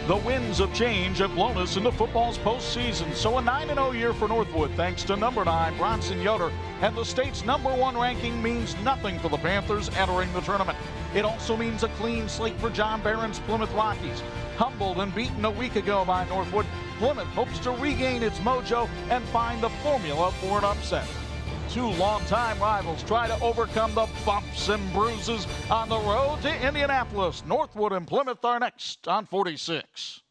The winds of change have blown us into football's postseason. So a 9-0 year for Northwood thanks to number 9, Bronson Yoder. And the state's number 1 ranking means nothing for the Panthers entering the tournament. It also means a clean slate for John Barron's Plymouth Rockies. Humbled and beaten a week ago by Northwood, Plymouth hopes to regain its mojo and find the formula for an upset. Two longtime rivals try to overcome the bumps and bruises on the road to Indianapolis. Northwood and Plymouth are next on 46.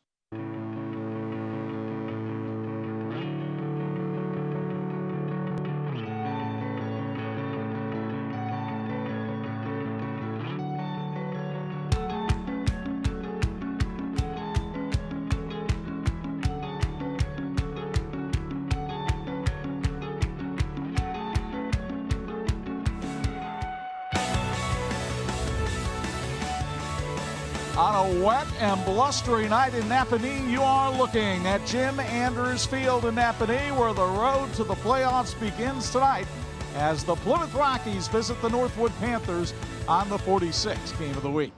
On a wet and blustery night in Napanee, you are looking at Jim Anders Field in Napanee, where the road to the playoffs begins tonight as the Plymouth Rockies visit the Northwood Panthers on the 46th game of the week.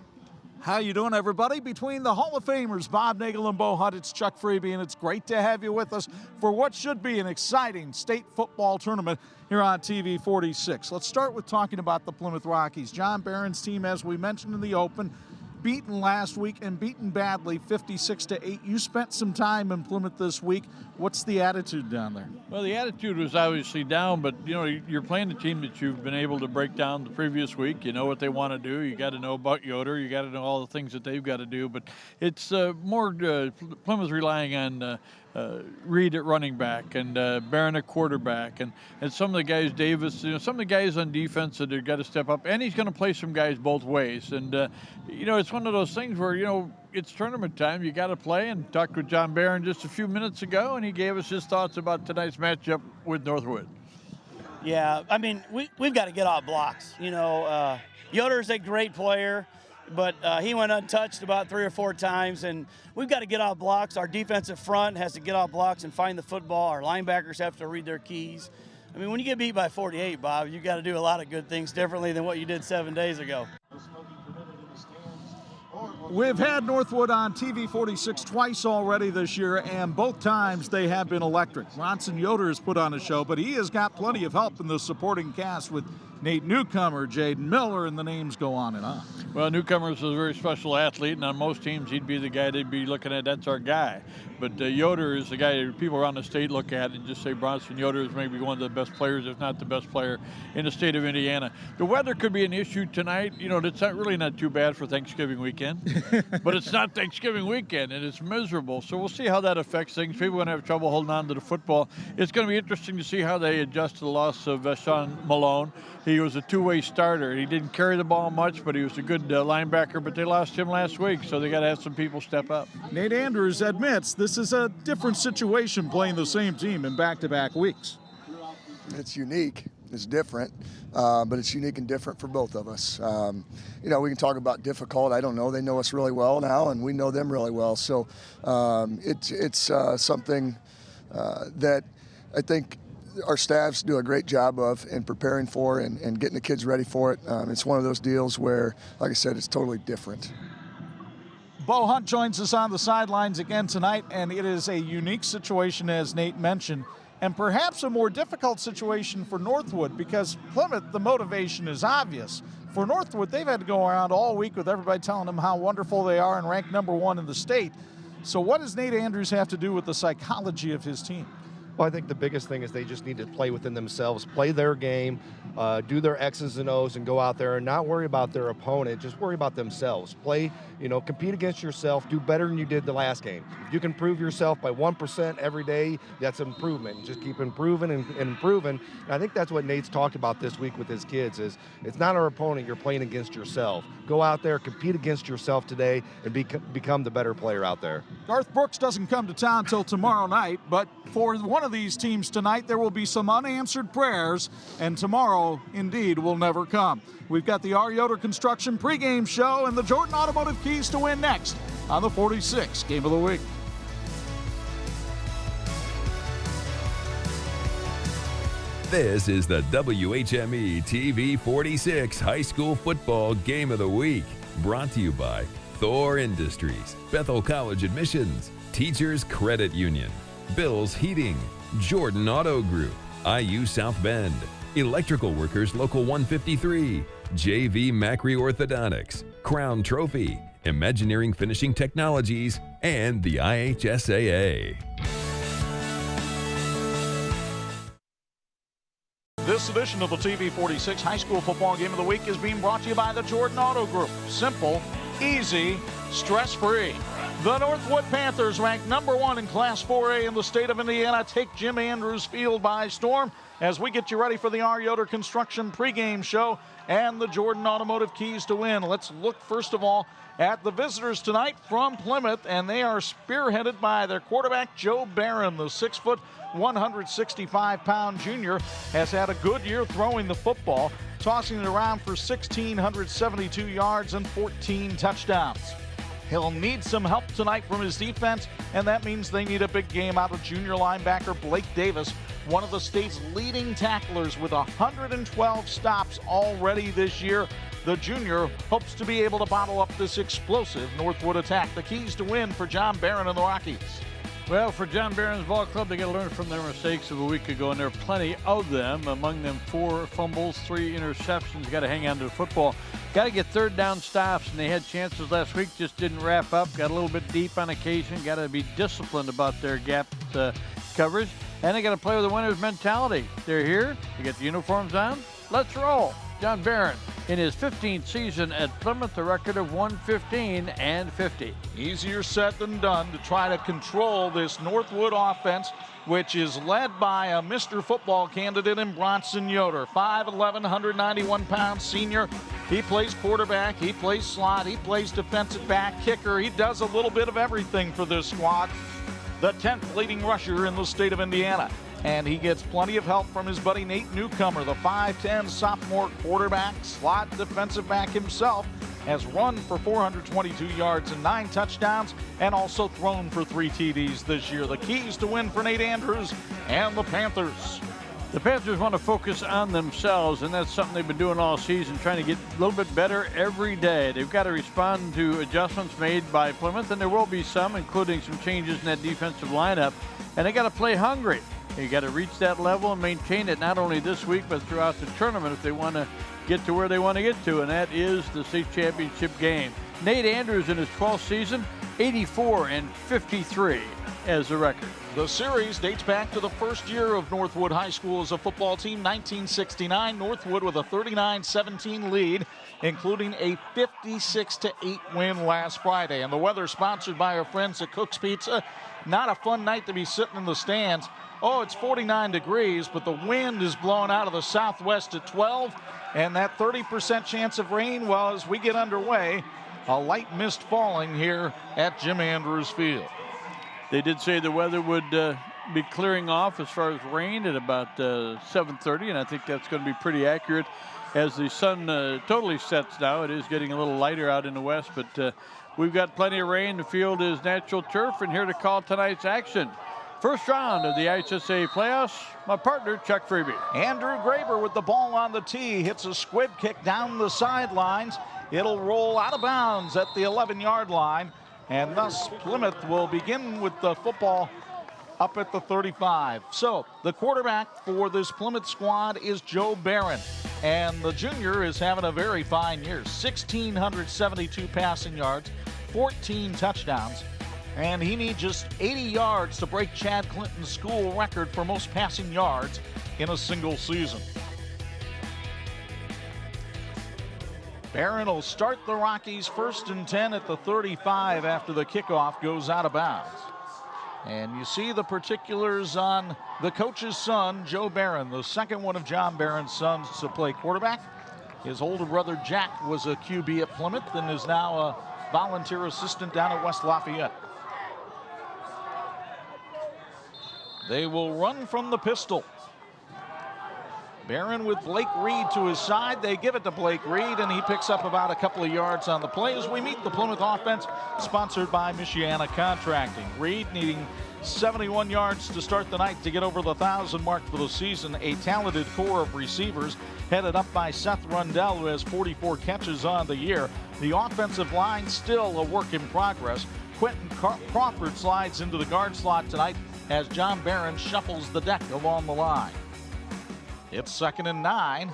How you doing, everybody? Between the Hall of Famers, Bob Nagel and Bo Hunt, it's Chuck Freeby, and it's great to have you with us for what should be an exciting state football tournament here on TV 46. Let's start with talking about the Plymouth Rockies. John Barron's team, as we mentioned in the open, beaten last week and beaten badly 56-8. You spent some time in Plymouth this week. What's the attitude down there? Well, the attitude was obviously down, but you know, you're playing a team that you've been able to break down the previous week. You know what they want to do. You got to know about Yoder. You got to know all the things that they've got to do. But it's more Plymouth relying on Reed at running back and Barron at quarterback, and some of the guys, Davis, you know, some of the guys on defense that have got to step up, and he's going to play some guys both ways. And you know, it's one of those things where, you know, it's tournament time, you got to play. And talked with John Barron just a few minutes ago, and he gave us his thoughts about tonight's matchup with Northwood. Yeah, I mean, we've got to get off blocks. You know, Yoder's a great player, but he went untouched about 3 or 4 times, and we've got to get off blocks. Our defensive front has to get off blocks and find the football. Our linebackers have to read their keys. I mean, when you get beat by 48, Bob, you've got to do a lot of good things differently than what you did 7 days ago. We've had Northwood on TV 46 twice already this year, and both times they have been electric. Bronson Yoder has put on a show, but he has got plenty of help in the supporting cast with Nate Newcomer, Jaden Miller, and the names go on and on. Well, Newcomer is a very special athlete, and on most teams he'd be the guy they'd be looking at. That's our guy. But Yoder is the guy that people around the state look at and just say Bronson Yoder is maybe one of the best players, if not the best player in the state of Indiana. The weather could be an issue tonight. You know, it's not too bad for Thanksgiving weekend, but it's not Thanksgiving weekend, and it's miserable. So we'll see how that affects things. People are going to have trouble holding on to the football. It's going to be interesting to see how they adjust to the loss of Sean Malone. He was a two-way starter. He didn't carry the ball much, but he was a good linebacker, but they lost him last week, so they got to have some people step up. Nate Andrews admits this is a different situation playing the same team in back-to-back weeks. It's unique. It's different, but it's unique and different for both of us. You know, we can talk about difficult. I don't know. They know us really well now, and we know them really well. So it's something that I think our staffs do a great job of in preparing for and getting the kids ready for it. It's one of those deals where, like I said, it's totally different. Bo Hunt joins us on the sidelines again tonight, and it is a unique situation, as Nate mentioned, and perhaps a more difficult situation for Northwood because Plymouth, the motivation is obvious. For Northwood, they've had to go around all week with everybody telling them how wonderful they are and ranked number 1 in the state. So what does Nate Andrews have to do with the psychology of his team? Well, I think the biggest thing is they just need to play within themselves, play their game, do their X's and O's, and go out there and not worry about their opponent, just worry about themselves. Play, you know, compete against yourself, do better than you did the last game. If you can improve yourself by 1% every day, that's improvement. Just keep improving and improving. And I think that's what Nate's talked about this week with his kids is it's not our opponent, you're playing against yourself. Go out there, compete against yourself today, and become the better player out there. Garth Brooks doesn't come to town till tomorrow night, but for one of these teams tonight, there will be some unanswered prayers, and tomorrow, indeed, will never come. We've got the R. Yoder Construction pregame show and the Jordan Automotive Keys to Win next on the 46 Game of the Week. This is the WHME TV 46 High School Football Game of the Week, brought to you by Thor Industries, Bethel College Admissions, Teachers Credit Union, Bill's Heating, Jordan Auto Group, IU South Bend, Electrical Workers Local 153, JV Macri Orthodontics, Crown Trophy, Imagineering Finishing Technologies, and the IHSAA. This edition of the TV46 High School Football Game of the Week is being brought to you by the Jordan Auto Group. Simple, easy, stress-free. The Northwood Panthers, ranked #1 in Class 4A in the state of Indiana, take Jim Andrews Field by storm as we get you ready for the R. Yoder Construction pregame show and the Jordan Automotive Keys to Win. Let's look first of all at the visitors tonight from Plymouth, and they are spearheaded by their quarterback, Joe Barron. The 6-foot, 165-pound junior has had a good year throwing the football, tossing it around for 1,672 yards and 14 touchdowns. He'll need some help tonight from his defense, and that means they need a big game out of junior linebacker Blake Davis, one of the state's leading tacklers with 112 stops already this year. The junior hopes to be able to bottle up this explosive Northwood attack. The keys to win for John Barron and the Rockies. Well, for John Barron's ball club, they got to learn from their mistakes of a week ago, and there are plenty of them. Among them, 4 fumbles, 3 interceptions. Got to hang on to the football. Got to get third down stops, and they had chances last week, just didn't wrap up. Got a little bit deep on occasion. Got to be disciplined about their gap coverage, and they got to play with a winner's mentality. They're here. They get the uniforms on. Let's roll. John Barron, in his 15th season at Plymouth, a record of 115-50. Easier said than done to try to control this Northwood offense, which is led by a Mr. Football candidate in Bronson Yoder. 5'11", 191-pound senior. He plays quarterback, he plays slot, he plays defensive back, kicker. He does a little bit of everything for this squad. The 10th leading rusher in the state of Indiana. And he gets plenty of help from his buddy Nate Newcomer, the 5'10 sophomore quarterback, slot defensive back himself, has run for 422 yards and 9 touchdowns, and also thrown for 3 TDs this year. The keys to win for Nate Andrews and the Panthers. The Panthers want to focus on themselves, and that's something they've been doing all season, trying to get a little bit better every day. They've got to respond to adjustments made by Plymouth, and there will be some, including some changes in that defensive lineup, and they got to play hungry. You got to reach that level and maintain it not only this week but throughout the tournament if they want to get to where they want to get to, and that is the state championship game. Nate Andrews in his 12th season, 84-53 as a record. The series dates back to the first year of Northwood High School as a football team, 1969. Northwood with a 39-17 lead, including a 56-8 win last Friday. And the weather sponsored by our friends at Cook's Pizza. Not a fun night to be sitting in the stands. Oh, it's 49 degrees, but the wind is blowing out of the southwest at 12, and that 30% chance of rain, well, as we get underway, a light mist falling here at Jim Andrews Field. They did say the weather would be clearing off as far as rain at about 7:30, and I think that's going to be pretty accurate as the sun totally sets now. It is getting a little lighter out in the west, but we've got plenty of rain. The field is natural turf, and here to call tonight's action. First round of the IHSA playoffs, my partner, Chuck Freeby. Andrew Graber with the ball on the tee, hits a squib kick down the sidelines. It'll roll out of bounds at the 11-yard line, and thus Plymouth will begin with the football up at the 35. So the quarterback for this Plymouth squad is Joe Barron, and the junior is having a very fine year. 1,672 passing yards, 14 touchdowns. And he needs just 80 yards to break Chad Clinton's school record for most passing yards in a single season. Barron will start the Rockies 1st and 10 at the 35 after the kickoff goes out of bounds. And you see the particulars on the coach's son, Joe Barron, the second one of John Barron's sons to play quarterback. His older brother Jack was a QB at Plymouth and is now a volunteer assistant down at West Lafayette. They will run from the pistol. Barron with Blake Reed to his side. They give it to Blake Reed, and he picks up about a couple of yards on the play as we meet the Plymouth offense, sponsored by Michiana Contracting. Reed needing 71 yards to start the night to get over the 1,000 mark for the season. A talented core of receivers headed up by Seth Rundell, who has 44 catches on the year. The offensive line still a work in progress. Quentin Crawford slides into the guard slot tonight as John Barron shuffles the deck along the line. It's 2nd and 9,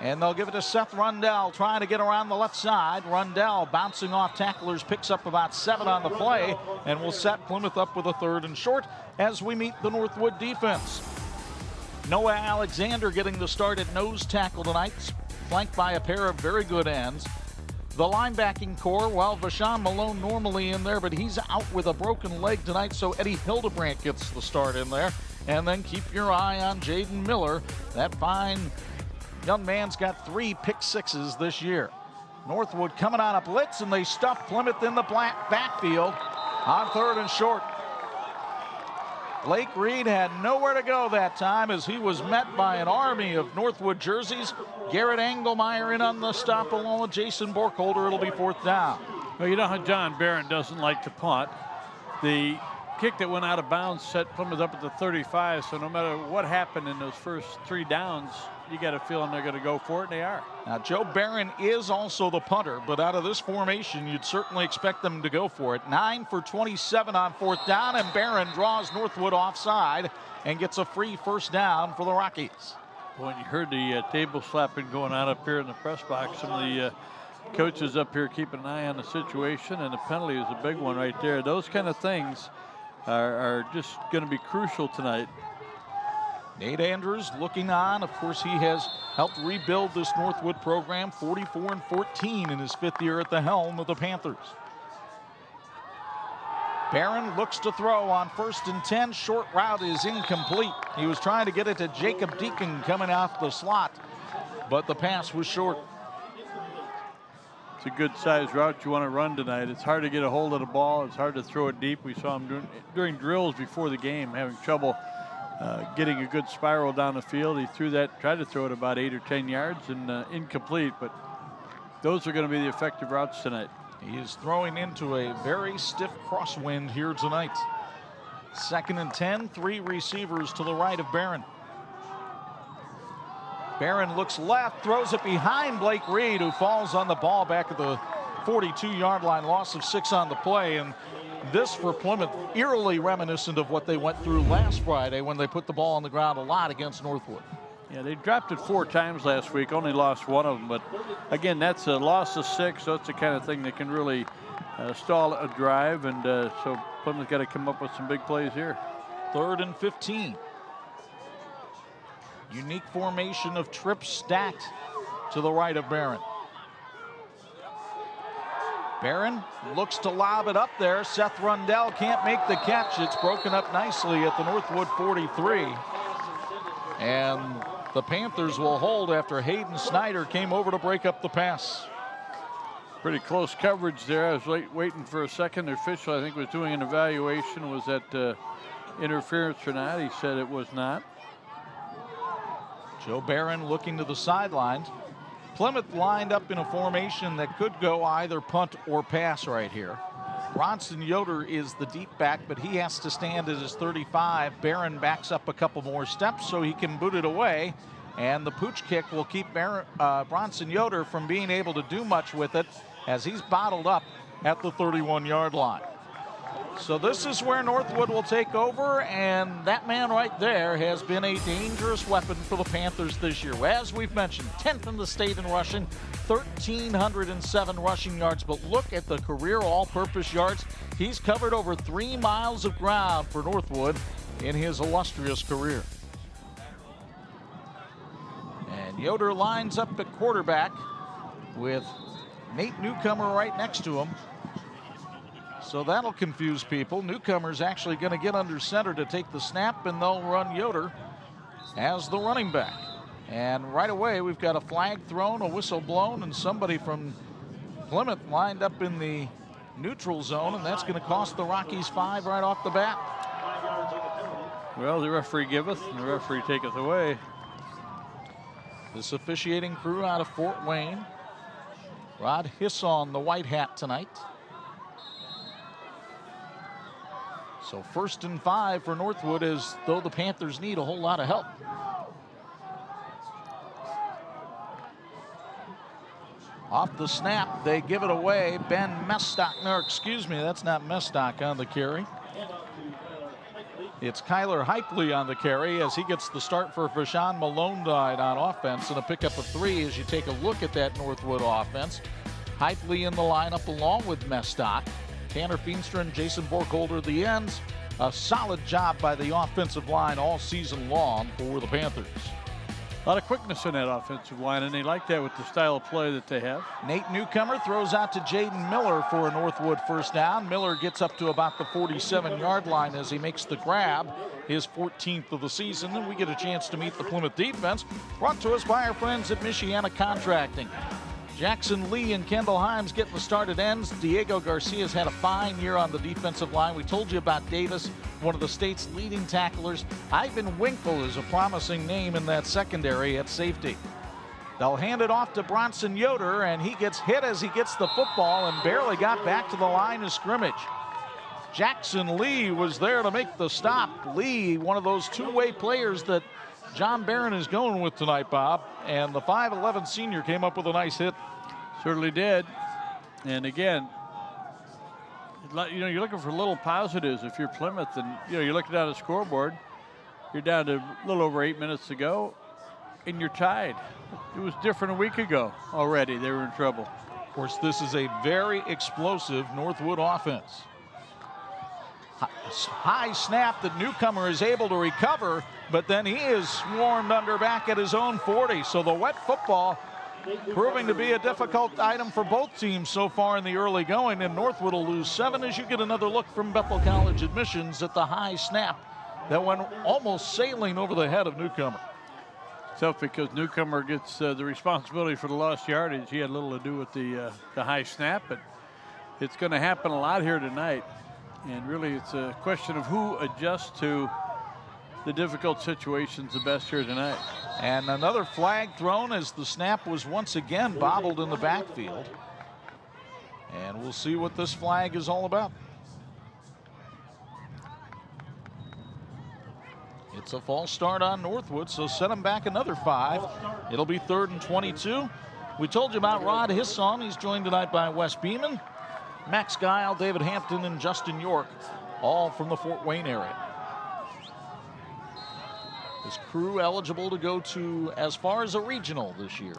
and they'll give it to Seth Rundell trying to get around the left side. Rundell bouncing off tacklers, picks up about 7 on the play, and will set Plymouth up with a 3rd and short as we meet the Northwood defense. Noah Alexander getting the start at nose tackle tonight, flanked by a pair of very good ends. The linebacking core, well, Vashawn Malone normally in there, but he's out with a broken leg tonight, so Eddie Hildebrandt gets the start in there. And then keep your eye on Jaden Miller. That fine young man's got 3 pick-6s this year. Northwood coming on a blitz, and they stuff Plymouth in the backfield on 3rd and short. Blake Reed had nowhere to go that time as he was met by an army of Northwood jerseys. Garrett Engelmeyer in on the stop along with Jason Borkholder. It'll be 4th down. Well, you know how John Barron doesn't like to punt. The kick that went out of bounds set Plymouth up at the 35, so no matter what happened in those first 3 downs, you got a feeling they're going to go for it, and they are. Now, Joe Barron is also the punter, but out of this formation, you'd certainly expect them to go for it. 9 for 27 on 4th down, and Barron draws Northwood offside and gets a free 1st down for the Rockies. When you heard the table slapping going on up here in the press box, some of the coaches up here keeping an eye on the situation, and the penalty is a big one right there. Those kind of things are just going to be crucial tonight. Nate Andrews looking on. Of course, he has helped rebuild this Northwood program, 44-14 in his 5th year at the helm of the Panthers. Barron looks to throw on 1st and 10. Short route is incomplete. He was trying to get it to Jacob Deacon coming off the slot, but the pass was short. It's a good sized route you want to run tonight. It's hard to get a hold of the ball. It's hard to throw it deep. We saw him during drills before the game having trouble getting a good spiral down the field. He threw that, tried to throw it about 8 or 10 yards and incomplete, but those are going to be the effective routes tonight. He is throwing into a very stiff crosswind here tonight. 2nd and 10, 3 receivers to the right of Barron. Barron looks left, throws it behind Blake Reed, who falls on the ball back at the 42-yard line, loss of 6 on the play. And this for Plymouth, eerily reminiscent of what they went through last Friday when they put the ball on the ground a lot against Northwood. Yeah, they dropped it 4 times last week, only lost 1 of them. But again, that's a loss of 6, so it's the kind of thing that can really stall a drive. And so Plymouth's got to come up with some big plays here. 3rd and 15. Unique formation of trips stacked to the right of Barron. Barron looks to lob it up there. Seth Rundell can't make the catch. It's broken up nicely at the Northwood 43. And the Panthers will hold after Hayden Snyder came over to break up the pass. Pretty close coverage there. I was waiting for a second. The official, I think, was doing an evaluation. Was that interference or not? He said it was not. Joe Barron looking to the sidelines. Plymouth lined up in a formation that could go either punt or pass right here. Bronson Yoder is the deep back, but he has to stand at his 35. Barron backs up a couple more steps so he can boot it away. And the pooch kick will keep Bronson Yoder from being able to do much with it as he's bottled up at the 31-yard line. So this is where Northwood will take over, and that man right there has been a dangerous weapon for the Panthers this year. As we've mentioned, 10th in the state in rushing, 1,307 rushing yards, but look at the career all-purpose yards. He's covered over 3 miles of ground for Northwood in his illustrious career. And Yoder lines up at quarterback with Nate Newcomer right next to him. So that'll confuse people. Newcomer's actually going to get under center to take the snap, and they'll run Yoder as the running back. And right away, we've got a flag thrown, a whistle blown, and somebody from Plymouth lined up in the neutral zone, and that's going to cost the Rockies 5 right off the bat. Well, the referee giveth, and the referee taketh away. This officiating crew out of Fort Wayne. Rod Hisson, the white hat tonight. So 1st and 5 for Northwood, as though the Panthers need a whole lot of help. Off the snap, they give it away. Ben Mestock, no, excuse me, that's not Mestock on the carry. It's Kyler Hypley on the carry as he gets the start for Vashawn Malone-Died on offense, and a pickup of 3 as you take a look at that Northwood offense. Hypley in the lineup along with Mestock. Tanner Feenstra and Jason Borkholder the ends. A solid job by the offensive line all season long for the Panthers. A lot of quickness in that offensive line, and they like that with the style of play that they have. Nate Newcomer throws out to Jaden Miller for a Northwood first down. Miller gets up to about the 47-yard line as he makes the grab, his 14th of the season. And we get a chance to meet the Plymouth defense, brought to us by our friends at Michiana Contracting. Jackson Lee and Kendall Himes getting the start at ends. Diego Garcia's had a fine year on the defensive line. We told you about Davis, one of the state's leading tacklers. Ivan Winkle is a promising name in that secondary at safety. They'll hand it off to Bronson Yoder, and he gets hit as he gets the football and barely got back to the line of scrimmage. Jackson Lee was there to make the stop. Lee, one of those two-way players that John Barron is going with tonight, Bob. And the 5'11 senior came up with a nice hit. Certainly did. And again, you know, you're looking for little positives if you're Plymouth, and you know, you're looking down the scoreboard. You're down to a little over 8 minutes to go, and you're tied. It was different a week ago already. They were in trouble. Of course, this is a very explosive Northwood offense. High snap that Newcomer is able to recover, but then he is swarmed under back at his own 40. So the wet football proving to be a difficult item for both teams so far in the early going, and Northwood will lose 7 as you get another look from Bethel College admissions at the high snap that went almost sailing over the head of Newcomer. Tough because Newcomer gets the responsibility for the lost yardage. He had little to do with the high snap, but it's going to happen a lot here tonight. And really, it's a question of who adjusts to the difficult situations the best here tonight. And another flag thrown as the snap was once again bobbled in the backfield. And we'll see what this flag is all about. It's a false start on Northwood, so set them back another 5. It'll be 3rd and 22. We told you about Rod Hisson. He's joined tonight by Wes Beeman, Max Guile, David Hampton, and Justin York, all from the Fort Wayne area. This crew eligible to go to as far as a regional this year.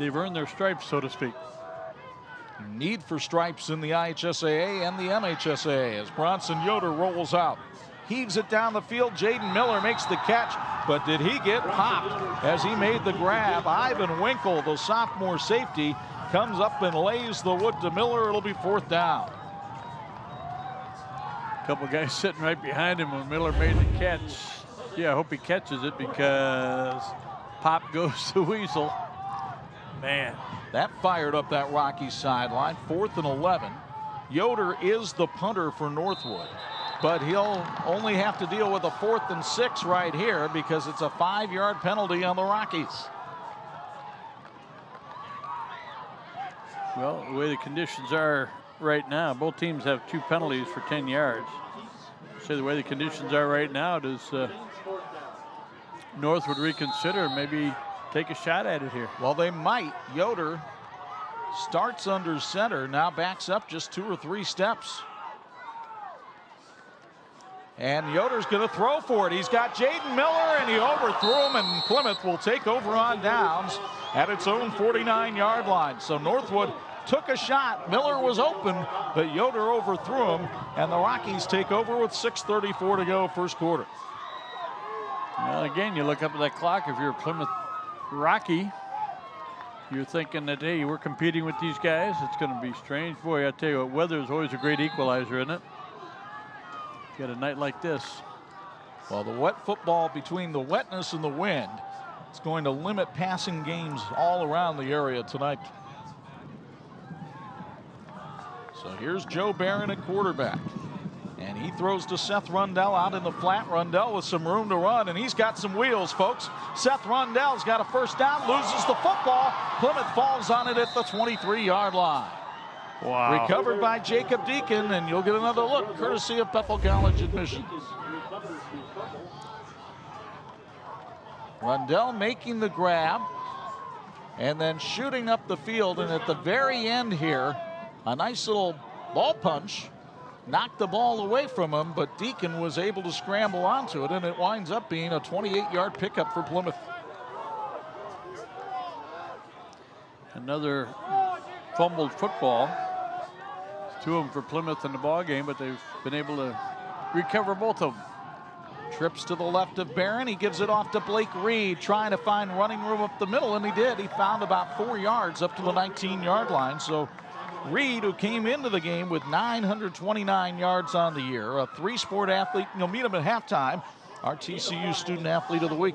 They've earned their stripes, so to speak. Need for stripes in the IHSAA and the MHSAA as Bronson Yoder rolls out. Heaves it down the field. Jaden Miller makes the catch, but did he get popped as he made the grab? Ivan Winkle, the sophomore safety, comes up and lays the wood to Miller. It'll be 4th down. A couple guys sitting right behind him when Miller made the catch. Yeah, I hope he catches it because pop goes the Weasel. Man. That fired up that Rockies sideline. 4th and 11. Yoder is the punter for Northwood, but he'll only have to deal with a 4th and 6 right here because it's a 5-yard penalty on the Rockies. Well, the way the conditions are right now, both teams have 2 penalties for 10 yards. So the way the conditions are right now, does Northwood reconsider, maybe take a shot at it here? Well, they might. Yoder starts under center, now backs up just 2 or 3 steps. And Yoder's going to throw for it. He's got Jaden Miller, and he overthrew him, and Plymouth will take over on downs at its own 49-yard line. So Northwood took a shot. Miller was open, but Yoder overthrew him, and the Rockies take over with 6:34 to go, first quarter. Well, again, you look up at that clock. If you're a Plymouth Rocky, you're thinking that, hey, we're competing with these guys. It's going to be strange. Boy, I tell you what, weather is always a great equalizer, isn't it? Get a night like this. Well, the wet football, between the wetness and the wind, it's going to limit passing games all around the area tonight. So here's Joe Barron at quarterback. And he throws to Seth Rundell out in the flat. Rundell with some room to run, and he's got some wheels, folks. Seth Rundell's got a first down, loses the football. Plymouth falls on it at the 23-yard line. Wow. Recovered by Jacob Deacon, and you'll get another look courtesy of Bethel College Admissions. Rundell making the grab and then shooting up the field, and at the very end here, a nice little ball punch knocked the ball away from him, but Deacon was able to scramble onto it, and it winds up being a 28-yard pickup for Plymouth. Another fumbled football. Two of them for Plymouth in the ball game, but they've been able to recover both of them. Trips to the left of Barron. He gives it off to Blake Reed, trying to find running room up the middle, and he did. He found about 4 yards up to the 19-yard line. So Reed, who came into the game with 929 yards on the year, a three-sport athlete. You'll meet him at halftime. Our TCU Student Athlete of the Week.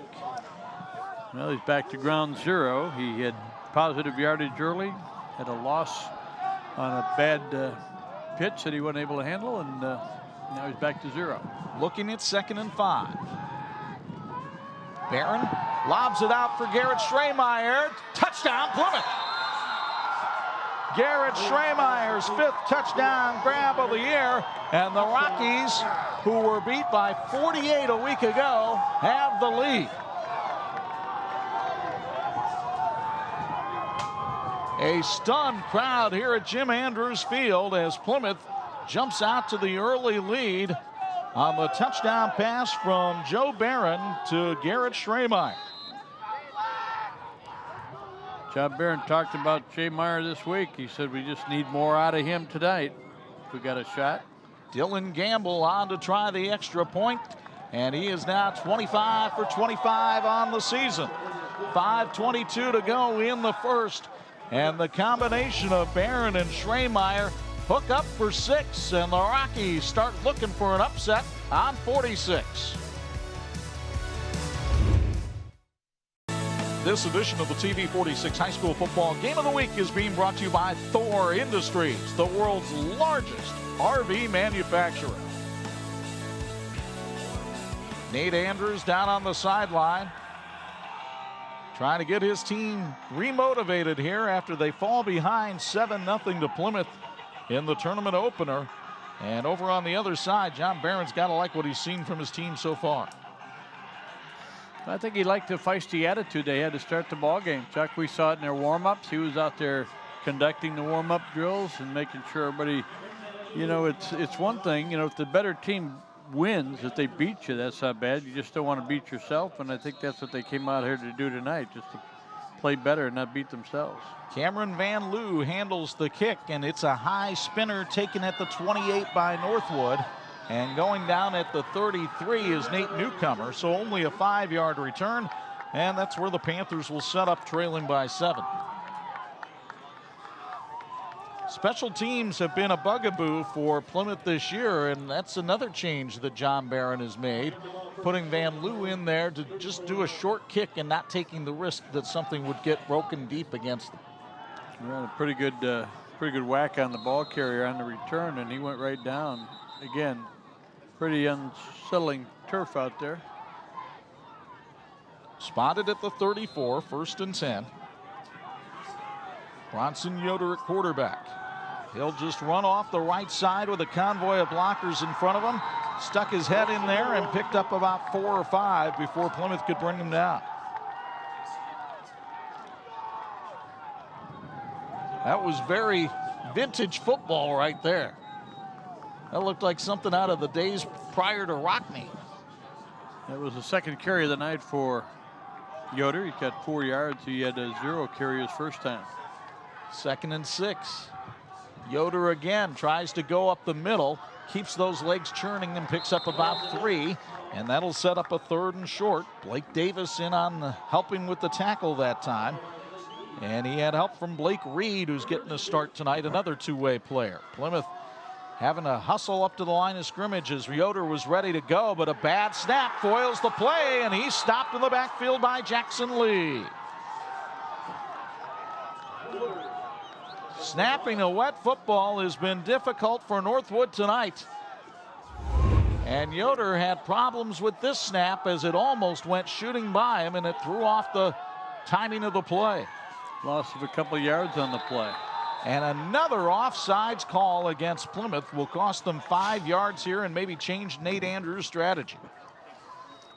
Well, he's back to ground zero. He had positive yardage early, had a loss on a bad pitch that he wasn't able to handle, and now he's back to zero. Looking at 2nd and 5. Barron lobs it out for Garrett Schremeyer. Touchdown, Plymouth. Garrett Schreemeyer's 5th touchdown grab of the year, and the Rockies, who were beat by 48 a week ago, have the lead. A stunned crowd here at Jim Andrews Field as Plymouth jumps out to the early lead on the touchdown pass from Joe Barron to Garrett Schremeyer. John Barron talked about Schremeyer this week. He said we just need more out of him tonight if we got a shot. Dylan Gamble on to try the extra point, and he is now 25 for 25 on the season. 5:22 to go in the first, and the combination of Barron and Schremeyer hook up for 6, and the Rockies start looking for an upset on 46. This edition of the TV 46 High School Football Game of the Week is being brought to you by Thor Industries, the world's largest RV manufacturer. Nate Andrews down on the sideline, trying to get his team remotivated here after they fall behind 7-0 to Plymouth in the tournament opener. And over on the other side, John Barron's got to like what he's seen from his team so far. I think he liked the feisty attitude they had to start the ball game. Chuck, we saw it in their warm-ups. He was out there conducting the warm-up drills and making sure everybody, you know, it's one thing, you know, if the better team wins, if they beat you, that's not bad. You just don't want to beat yourself, and I think that's what they came out here to do tonight, just to play better and not beat themselves. Cameron Van Loo handles the kick, and it's a high spinner taken at the 28 by Northwood. And going down at the 33 is Nate Newcomer, so only a 5-yard return, and that's where the Panthers will set up, trailing by 7. Special teams have been a bugaboo for Plymouth this year, and that's another change that John Barron has made, putting Van Loo in there to just do a short kick and not taking the risk that something would get broken deep against them. Well, a pretty good whack on the ball carrier on the return, and he went right down. Again, pretty unsettling turf out there. Spotted at the 34, 1st and 10. Bronson Yoder at quarterback. He'll just run off the right side with a convoy of blockers in front of him. Stuck his head in there and picked up about 4 or 5 before Plymouth could bring him down. That was very vintage football right there. That looked like something out of the days prior to Rockney. That was the second carry of the night for Yoder. He's got 4 yards. He had a 0 carry his first time. 2nd and 6. Yoder again tries to go up the middle, keeps those legs churning and picks up about 3, and that'll set up a 3rd and short. Blake Davis in on helping with the tackle that time. And he had help from Blake Reed, who's getting a start tonight, another two-way player. Plymouth having to hustle up to the line of scrimmage as Yoder was ready to go, but a bad snap foils the play, and he's stopped in the backfield by Jackson Lee. Snapping a wet football has been difficult for Northwood tonight. And Yoder had problems with this snap as it almost went shooting by him, and it threw off the timing of the play. Loss of a couple yards on the play. And another offsides call against Plymouth will cost them 5 yards here and maybe change Nate Andrews' strategy.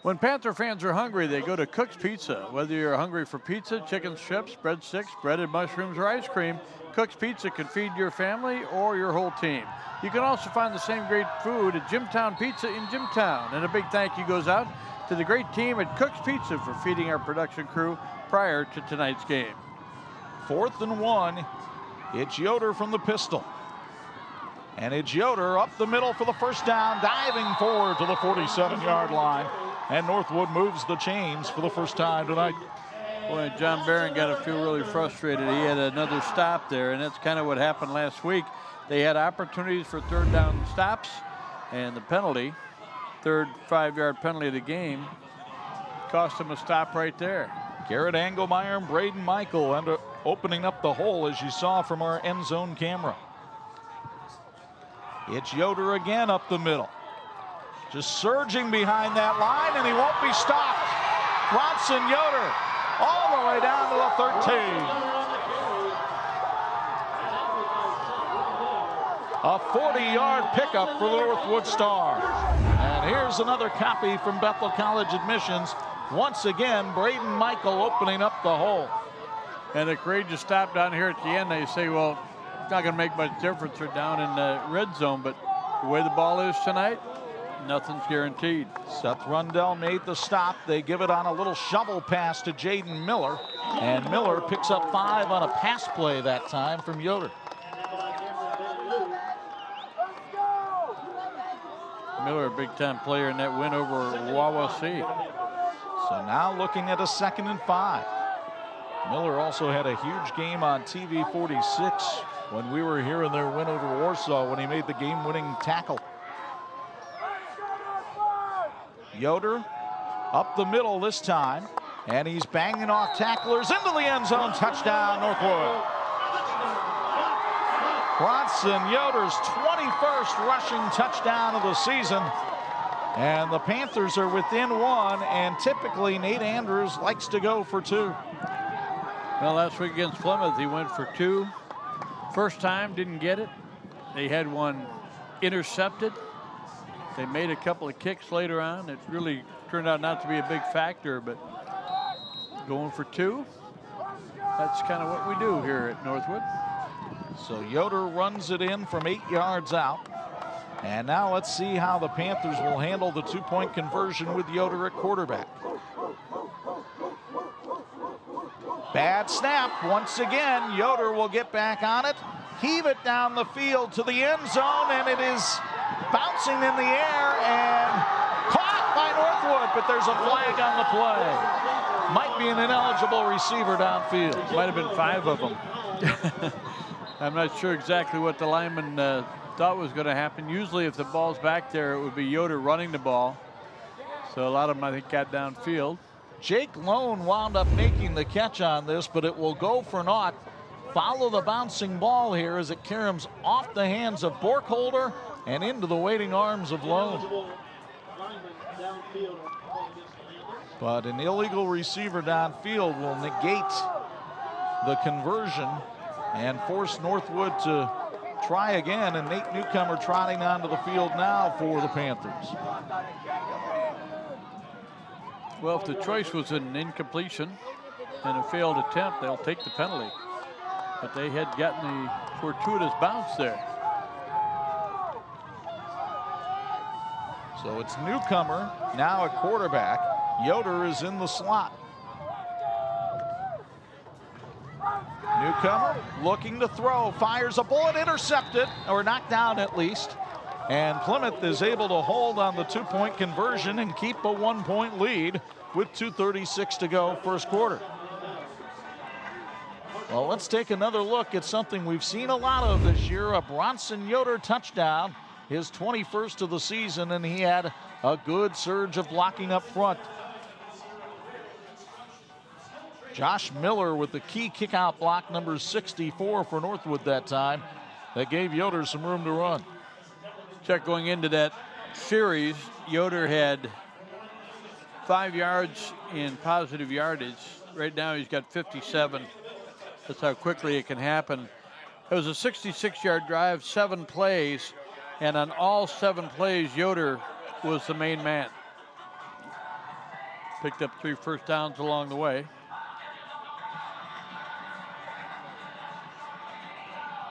When Panther fans are hungry, they go to Cook's Pizza. Whether you're hungry for pizza, chicken strips, breadsticks, breaded mushrooms, or ice cream, Cook's Pizza can feed your family or your whole team. You can also find the same great food at Jimtown Pizza in Jimtown. And a big thank you goes out to the great team at Cook's Pizza for feeding our production crew prior to tonight's game. 4th and 1. It's Yoder from the pistol. And it's Yoder up the middle for the first down, diving forward to the 47-yard line. And Northwood moves the chains for the first time tonight. Boy, John Barron got to feel really frustrated. He had another stop there, and that's kind of what happened last week. They had opportunities for third down stops, and the penalty, third 5-yard penalty of the game, cost them a stop right there. Garrett Engelmeyer and Braden Michael opening up the hole, as you saw from our end zone camera. It's Yoder again up the middle. Just surging behind that line, and he won't be stopped. Bronson Yoder all the way down to the 13. A 40-yard pickup for the Northwood Star. And here's another copy from Bethel College Admissions. Once again, Braden Michael opening up the hole. And a courageous stop down here at the end. They say, well, it's not going to make much difference. They're down in the red zone, but the way the ball is tonight, nothing's guaranteed. Seth Rundell made the stop. They give it on a little shovel pass to Jaden Miller. And Miller picks up 5 on a pass play that time from Yoder. Miller, a big-time player in that win over Wawasee. So now looking at a 2nd and 5. Miller also had a huge game on TV 46 when we were here in their win over Warsaw when he made the game-winning tackle. Yoder up the middle this time, and he's banging off tacklers into the end zone. Touchdown, Northwood. Bronson Yoder's 21st rushing touchdown of the season. And the Panthers are within 1, and typically Nate Andrews likes to go for 2. Well, last week against Plymouth, he went for 2. First time, didn't get it. They had one intercepted. They made a couple of kicks later on. It really turned out not to be a big factor, but going for 2, that's kind of what we do here at Northwood. So Yoder runs it in from 8 yards out. And now let's see how the Panthers will handle the 2-point conversion with Yoder at quarterback. Bad snap once again. Yoder will get back on it, heave it down the field to the end zone, and it is bouncing in the air and caught by Northwood, but there's a flag on the play. Might be an ineligible receiver downfield. Might have been 5 of them. I'm not sure exactly what the lineman thought was going to happen. Usually if the ball's back there, it would be Yoder running the ball. So a lot of them, I think, got downfield. Jake Lone wound up making the catch on this, but it will go for naught. Follow the bouncing ball here as it caroms off the hands of Borkholder and into the waiting arms of Lone. But an illegal receiver downfield will negate the conversion and force Northwood to try again, and Nate Newcomer trotting onto the field now for the Panthers. Well, if the choice was an incompletion and a failed attempt, they'll take the penalty. But they had gotten the fortuitous bounce there. So it's Newcomer now at quarterback. Yoder is in the slot. Newcomer looking to throw, fires a bullet, intercepted, or knocked down at least. And Plymouth is able to hold on the 2-point conversion and keep a 1-point lead with 2:36 to go first quarter. Well, let's take another look at something we've seen a lot of this year, a Bronson Yoder touchdown, his 21st of the season, and he had a good surge of blocking up front. Josh Miller with the key kick-out block, number 64 for Northwood that time. That gave Yoder some room to run. Check going into that series, Yoder had 5 yards in positive yardage. Right now he's got 57. That's how quickly it can happen. It was a 66-yard drive, 7 plays, and on all 7 plays, Yoder was the main man. Picked up 3 first downs along the way.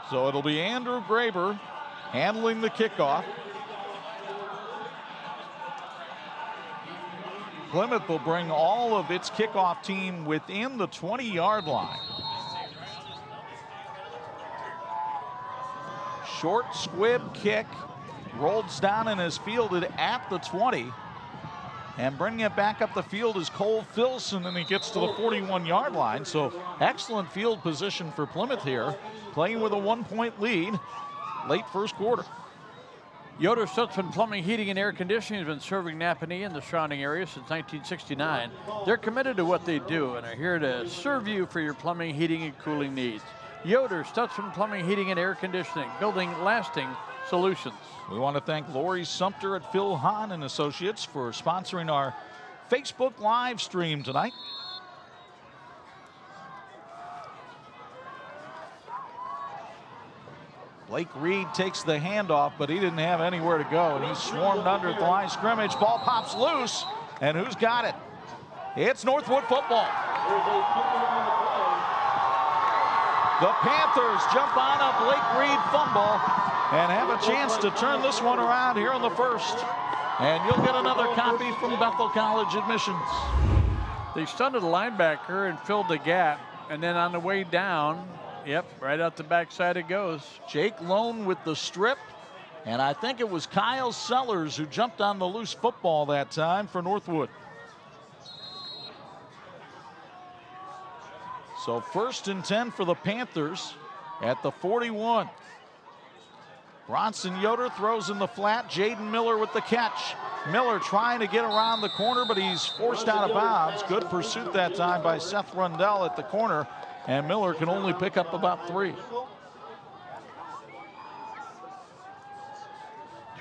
So it'll be Andrew Graber handling the kickoff. Plymouth will bring all of its kickoff team within the 20-yard line. Short squib kick, rolls down and is fielded at the 20. And bringing it back up the field is Cole Filson, and he gets to the 41-yard line. So excellent field position for Plymouth here, playing with a 1-point lead late first quarter. Yoder Stutzman Plumbing, Heating, and Air Conditioning has been serving Napanee and the surrounding area since 1969. They're committed to what they do and are here to serve you for your plumbing, heating, and cooling needs. Yoder Stutzman Plumbing, Heating, and Air Conditioning, building lasting solutions. We want to thank Lori Sumter at Phil Hahn and Associates for sponsoring our Facebook live stream tonight. Blake Reed takes the handoff, but he didn't have anywhere to go, and he swarmed under at the line of scrimmage. Ball pops loose, and who's got it? It's Northwood football. The Panthers jump on a Blake Reed fumble and have a chance to turn this one around here in the first. And you'll get another copy from Bethel College Admissions. They stunted a linebacker and filled the gap, and then on the way down, yep, right out the backside it goes. Jake Lone with the strip, and I think it was Kyle Sellers who jumped on the loose football that time for Northwood. So 1st and 10 for the Panthers at the 41. Bronson Yoder throws in the flat. Jaden Miller with the catch. Miller trying to get around the corner, but he's forced out of bounds. Good pursuit that time by Seth Rundell at the corner, and Miller can only pick up about 3.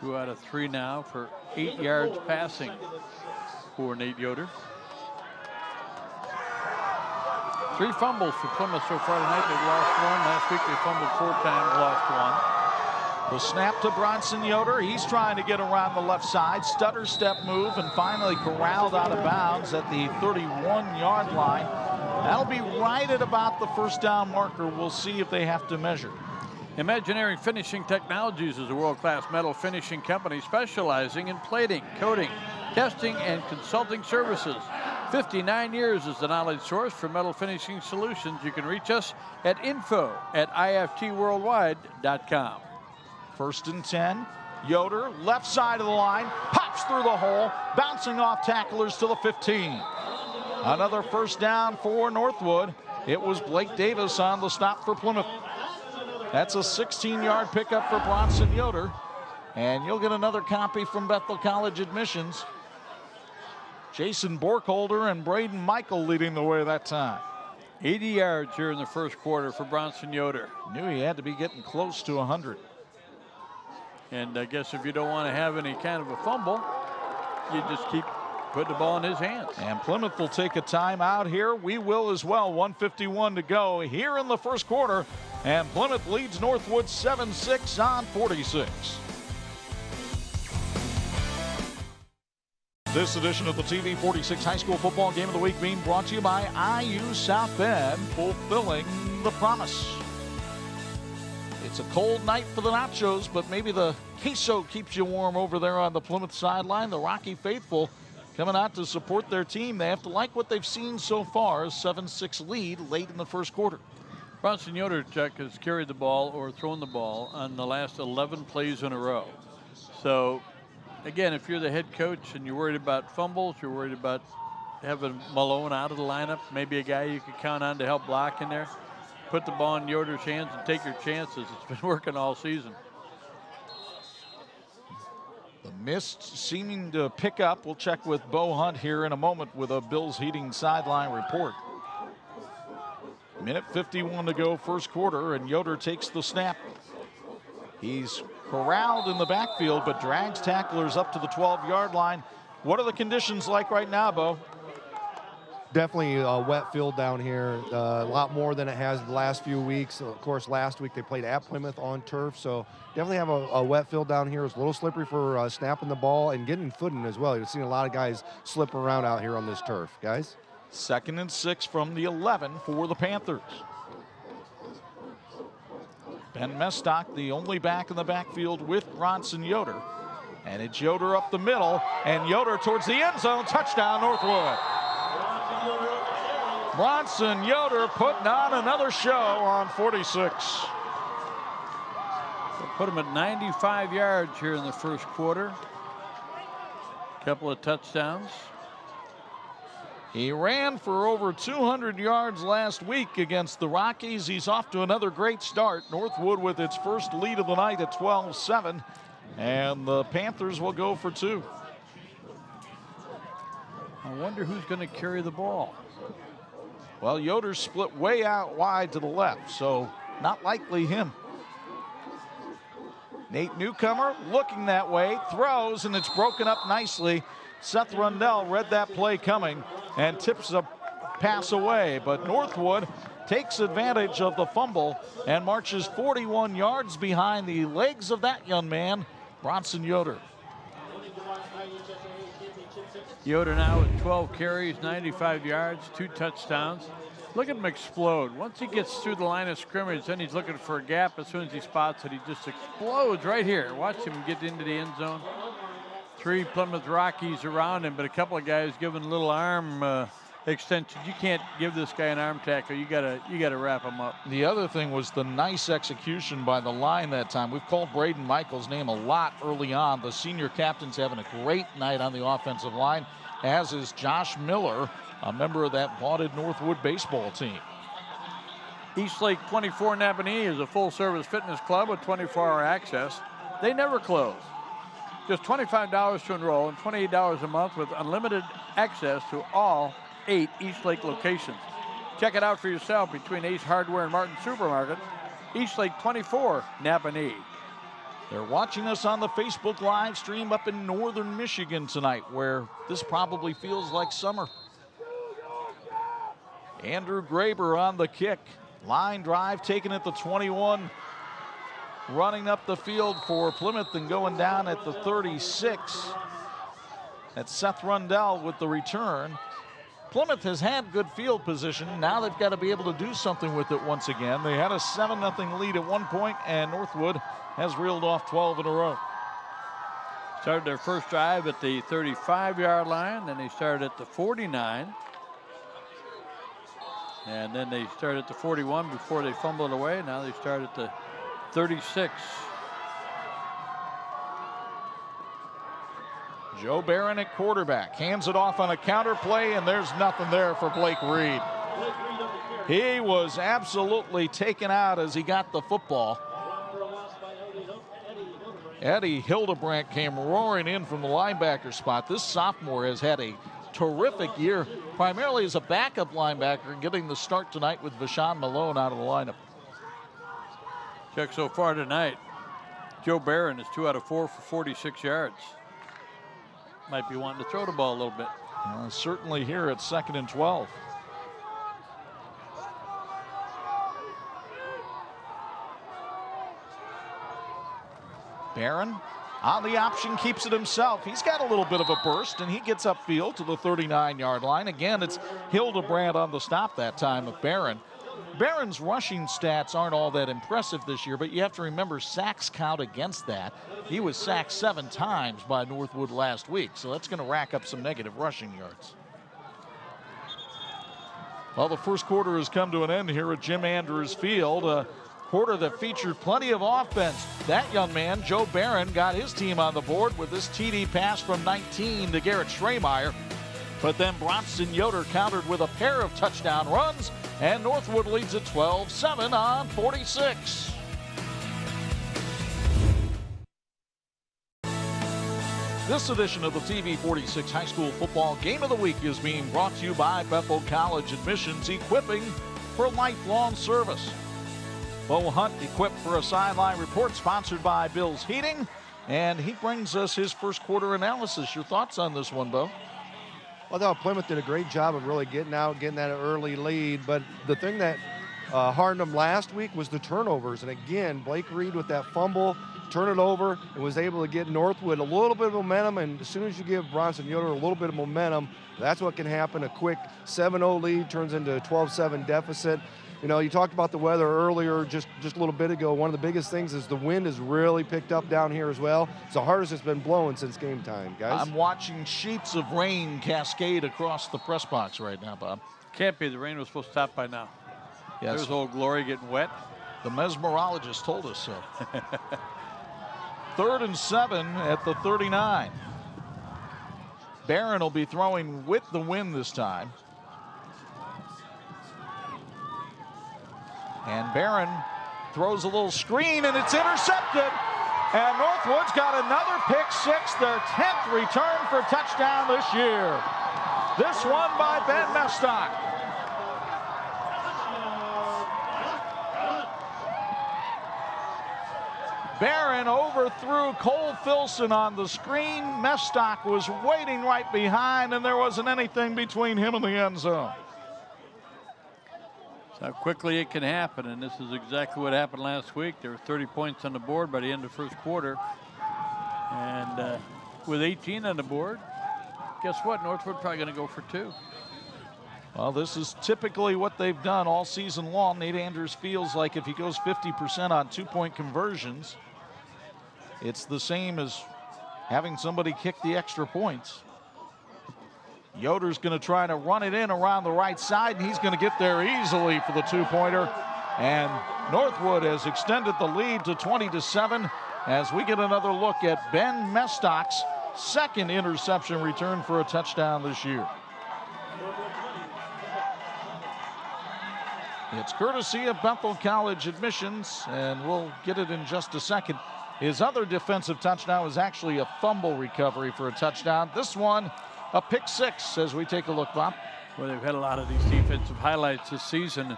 2 out of 3 now for 8 yards passing for Nate Yoder. 3 fumbles for Plymouth so far tonight. They've lost 1. Last week they fumbled 4 times, lost 1. The snap to Bronson Yoder. He's trying to get around the left side. Stutter step move and finally corralled out of bounds at the 31-yard line. That'll be right at about the first down marker. We'll see if they have to measure. Imaginary Finishing Technologies is a world-class metal finishing company specializing in plating, coating, testing, and consulting services. 59 years is the knowledge source for metal finishing solutions. You can reach us at info@iftworldwide.com. 1st and 10. Yoder, left side of the line, pops through the hole, bouncing off tacklers to the 15. Another first down for Northwood. It was Blake Davis on the stop for Plymouth. That's a 16-yard pickup for Bronson Yoder. And you'll get another copy from Bethel College Admissions. Jason Borkholder and Braden Michael leading the way that time. 80 yards here in the first quarter for Bronson Yoder. Knew he had to be getting close to 100. And I guess if you don't want to have any kind of a fumble, you just keep putting the ball in his hands. And Plymouth will take a timeout here. We will as well. 1:51 to go here in the first quarter. And Plymouth leads Northwood 7-6 on 46. This edition of the TV 46 High School Football Game of the Week being brought to you by IU South Bend, fulfilling the promise. It's a cold night for the Nachos, but maybe the queso keeps you warm over there on the Plymouth sideline. The Rocky faithful coming out to support their team. They have to like what they've seen so far. A 7-6 lead late in the first quarter. Bronson Yoder, Chuck, has carried the ball or thrown the ball on the last 11 plays in a row. So, again, if you're the head coach and you're worried about fumbles, you're worried about having Malone out of the lineup, maybe a guy you could count on to help block in there, put the ball in Yoder's hands and take your chances. It's been working all season. The mist seeming to pick up. We'll check with Bo Hunt here in a moment with a Bills Heating sideline report. Minute 51 to go first quarter, and Yoder takes the snap. He's corralled in the backfield, but drags tacklers up to the 12-yard line. What are the conditions like right now, Bo? Definitely a wet field down here, a lot more than it has the last few weeks. Of course, last week they played at Plymouth on turf, so definitely have a wet field down here. It's a little slippery for snapping the ball and getting footing as well. You've seen a lot of guys slip around out here on this turf, guys. 2nd and 6 from the 11 for the Panthers. Ben Mestock, the only back in the backfield with Bronson Yoder. And it's Yoder up the middle, and Yoder towards the end zone. Touchdown, Northwood. Bronson Yoder putting on another show on 46. Put him at 95 yards here in the first quarter. Couple of touchdowns. He ran for over 200 yards last week against the Rockies. He's off to another great start. Northwood with its first lead of the night at 12-7. And the Panthers will go for 2. I wonder who's going to carry the ball. Well, Yoder's split way out wide to the left, so not likely him. Nate Newcomer looking that way, throws, and it's broken up nicely. Seth Rundell read that play coming and tips a pass away, but Northwood takes advantage of the fumble and marches 41 yards behind the legs of that young man, Bronson Yoder. Yoder now with 12 carries, 95 yards, 2 touchdowns. Look at him explode. Once he gets through the line of scrimmage, then he's looking for a gap. As soon as he spots it, he just explodes right here. Watch him get into the end zone. 3 Plymouth Rockies around him, but a couple of guys giving a little arm extension. You can't give this guy an arm tackle. You gotta wrap him up. The other thing was the nice execution by the line that time. We've called Braden Michaels' name a lot early on. The senior captain's having a great night on the offensive line, as is Josh Miller, a member of that vaunted Northwood baseball team. Eastlake 24 Napanee is a full-service fitness club with 24-hour access. They never close. Just $25 to enroll and $28 a month with unlimited access to all 8 Eastlake locations. Check it out for yourself between Ace Hardware and Martin Supermarket. Eastlake 24 Napanee. They're watching us on the Facebook live stream up in northern Michigan tonight, where this probably feels like summer. Andrew Graber on the kick. Line drive taken at the 21. Running up the field for Plymouth and going down at the 36. That's Seth Rundell with the return. Plymouth has had good field position. Now they've got to be able to do something with it once again. They had a 7-0 lead at one point, and Northwood has reeled off 12 in a row. Started their first drive at the 35-yard line, then they started at the 49. And then they started at the 41 before they fumbled away. Now they start at the 36. Joe Barron at quarterback. Hands it off on a counter play, and there's nothing there for Blake Reed. He was absolutely taken out as he got the football. Eddie Hildebrandt came roaring in from the linebacker spot. This sophomore has had a terrific year, primarily as a backup linebacker, getting the start tonight with Vashawn Malone out of the lineup. Check so far tonight. Joe Barron is 2 out of 4 for 46 yards. Might be wanting to throw the ball a little bit. Certainly here at 2nd and 12. Barron on the option, keeps it himself. He's got a little bit of a burst, and he gets upfield to the 39-yard line. Again, it's Hildebrandt on the stop that time of Barron. Barron's rushing stats aren't all that impressive this year, but you have to remember sacks count against that. He was sacked 7 times by Northwood last week, so that's going to rack up some negative rushing yards. Well, the first quarter has come to an end here at Jim Andrews Field. A quarter that featured plenty of offense. That young man, Joe Barron, got his team on the board with this TD pass from 19 to Garrett Schremeyer. But then Bronson Yoder countered with a pair of touchdown runs, and Northwood leads at 12-7 on 46. This edition of the TV 46 High School Football Game of the Week is being brought to you by Bethel College Admissions, equipping for lifelong service. Bo Hunt equipped for a sideline report, sponsored by Bill's Heating. And he brings us his first quarter analysis. Your thoughts on this one, Bo? Well, I thought Plymouth did a great job of really getting that early lead. But the thing that hardened them last week was the turnovers. And again, Blake Reed with that fumble, turn it over, and was able to get NorthWood a little bit of momentum. And as soon as you give Bronson Yoder a little bit of momentum, that's what can happen. A quick 7-0 lead turns into a 12-7 deficit. You know, you talked about the weather earlier, just a little bit ago. One of the biggest things is the wind has really picked up down here as well. It's the hardest it's been blowing since game time, guys. I'm watching sheets of rain cascade across the press box right now, Bob. Can't be. The rain was supposed to stop by now. Yes. There's Old Glory getting wet. The mesmerologist told us so. 3rd and 7 at the 39. Barron will be throwing with the wind this time. And Barron throws a little screen, and it's intercepted. And NorthWood's got another pick six, their 10th return for touchdown this year. This one by Ben Mestock. Barron overthrew Cole Filson on the screen. Mestock was waiting right behind, and there wasn't anything between him and the end zone. How quickly it can happen, and this is exactly what happened last week. There were 30 points on the board by the end of the first quarter. And with 18 on the board, guess what? NorthWood probably going to go for 2. Well, this is typically what they've done all season long. Nate Andrews feels like if he goes 50% on 2-point conversions, it's the same as having somebody kick the extra points. Yoder's going to try to run it in around the right side, and he's going to get there easily for the 2-pointer. And NorthWood has extended the lead to 20-7 as we get another look at Ben Mestock's 2nd interception return for a touchdown this year. It's courtesy of Bethel College admissions, and we'll get it in just a second. His other defensive touchdown was actually a fumble recovery for a touchdown. This one, a pick six, as we take a look, Bob. Well, they've had a lot of these defensive highlights this season.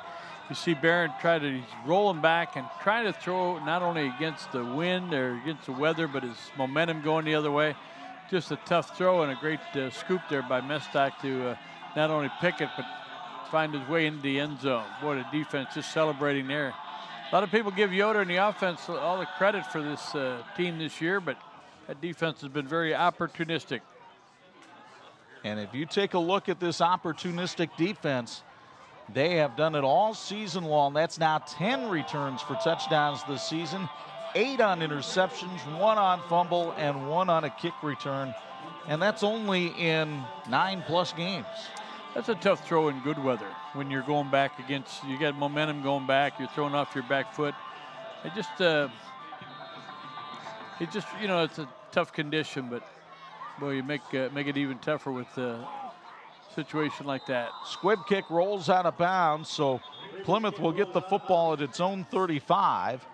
You see Barron he's rolling back and trying to throw not only against the wind or against the weather, but his momentum going the other way. Just a tough throw and a great scoop there by Mestock to not only pick it, but find his way into the end zone. Boy, the defense just celebrating there. A lot of people give Yoder and the offense all the credit for this team this year, but that defense has been very opportunistic. And if you take a look at this opportunistic defense, they have done it all season long. That's now 10 returns for touchdowns this season, 8 on interceptions, 1 on fumble, and 1 on a kick return. And that's only in 9+ games. That's a tough throw in good weather when you're going back against, you got momentum going back, you're throwing off your back foot. It just, you know, it's a tough condition, but boy, you make it even tougher with a situation like that. Squib kick rolls out of bounds, so Plymouth will get the football at its own 35.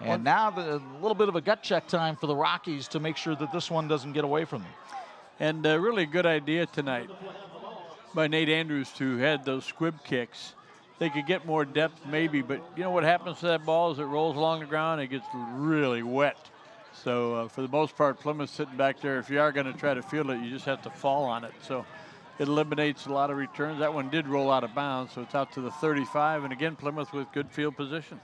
And now a little bit of a gut check time for the Rockies to make sure that this one doesn't get away from them. And really a good idea tonight by Nate Andrews to head those squib kicks. They could get more depth maybe, but you know what happens to that ball as it rolls along the ground? It gets really wet. So for the most part, Plymouth sitting back there, if you are going to try to field it, you just have to fall on it. So it eliminates a lot of returns. That one did roll out of bounds, so it's out to the 35. And again, Plymouth with good field position.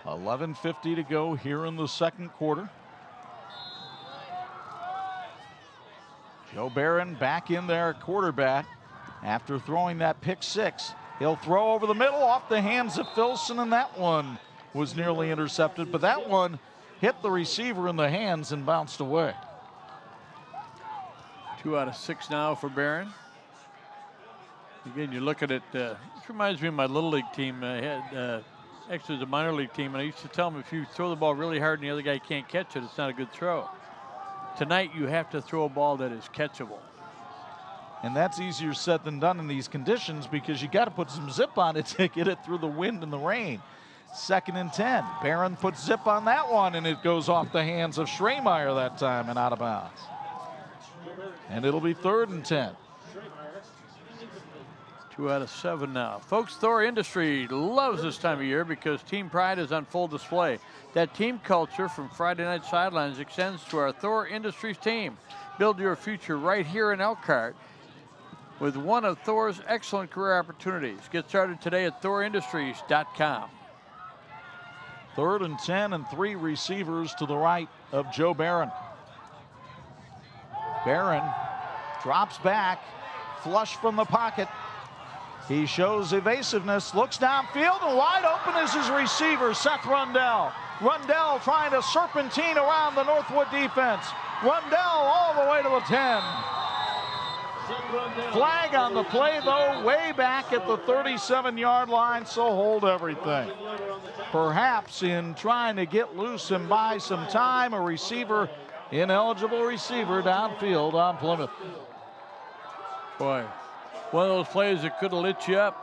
11:50 to go here in the second quarter. Joe Barron back in there at quarterback after throwing that pick six. He'll throw over the middle off the hands of Filson, and that one was nearly intercepted, but that one hit the receiver in the hands and bounced away. 2 out of 6 now for Barron. Again, you look at it, this reminds me of my Little League team. I had, actually, it was a minor league team, and I used to tell them if you throw the ball really hard and the other guy can't catch it, it's not a good throw. Tonight, you have to throw a ball that is catchable. And that's easier said than done in these conditions because you got to put some zip on it to get it through the wind and the rain. 2nd and 10. Barron puts zip on that one, and it goes off the hands of Schremeyer that time and out of bounds. And it'll be 3rd and 10. 2 out of 7 now. Folks, Thor Industry loves this time of year because team pride is on full display. That team culture from Friday Night Sidelines extends to our Thor Industries team. Build your future right here in Elkhart with one of Thor's excellent career opportunities. Get started today at thorindustries.com. 3rd and 10 and 3 receivers to the right of Joe Barron. Barron drops back, flush from the pocket. He shows evasiveness, looks downfield, and wide open is his receiver, Seth Rundell. Rundell trying to serpentine around the Northwood defense. Rundell all the way to the 10. Flag on the play, though, way back at the 37-yard line, so hold everything. Perhaps in trying to get loose and buy some time, a receiver, ineligible receiver downfield on Plymouth. Boy, one of those plays that could have lit you up.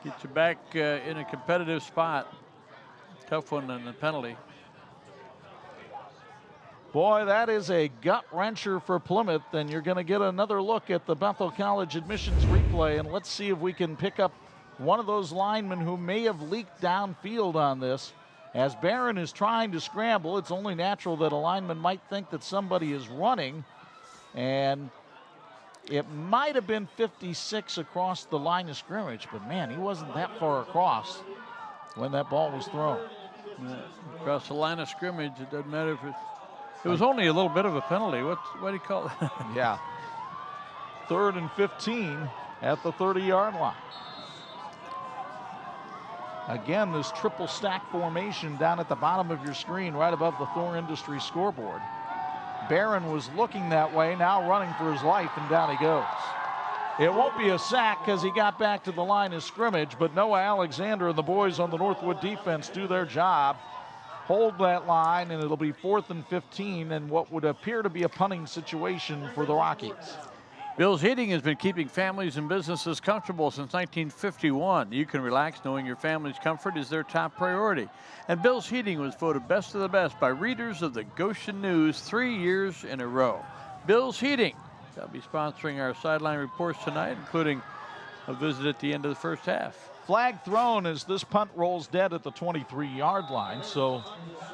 Get you back in a competitive spot. Tough one on the penalty. Boy, that is a gut wrencher for Plymouth, and you're going to get another look at the Bethel College admissions replay, and let's see if we can pick up one of those linemen who may have leaked downfield on this. As Barron is trying to scramble, it's only natural that a lineman might think that somebody is running, and it might have been 56 across the line of scrimmage, but man, he wasn't that far across when that ball was thrown. Yeah, across the line of scrimmage, it doesn't matter if it's. It was only a little bit of a penalty. What do you call it? Yeah. 3rd and 15 at the 30-yard line. Again, this triple stack formation down at the bottom of your screen, right above the Thor Industries scoreboard. Barron was looking that way, now running for his life, and down he goes. It won't be a sack because he got back to the line of scrimmage, but Noah Alexander and the boys on the Northwood defense do their job. Hold that line, and it'll be 4th and 15 and what would appear to be a punting situation for the Rockies. Bill's Heating has been keeping families and businesses comfortable since 1951. You can relax knowing your family's comfort is their top priority. And Bill's Heating was voted best of the best by readers of the Goshen News 3 years in a row. Bill's Heating. They'll be sponsoring our sideline reports tonight, including a visit at the end of the first half. Flag thrown as this punt rolls dead at the 23-yard line, so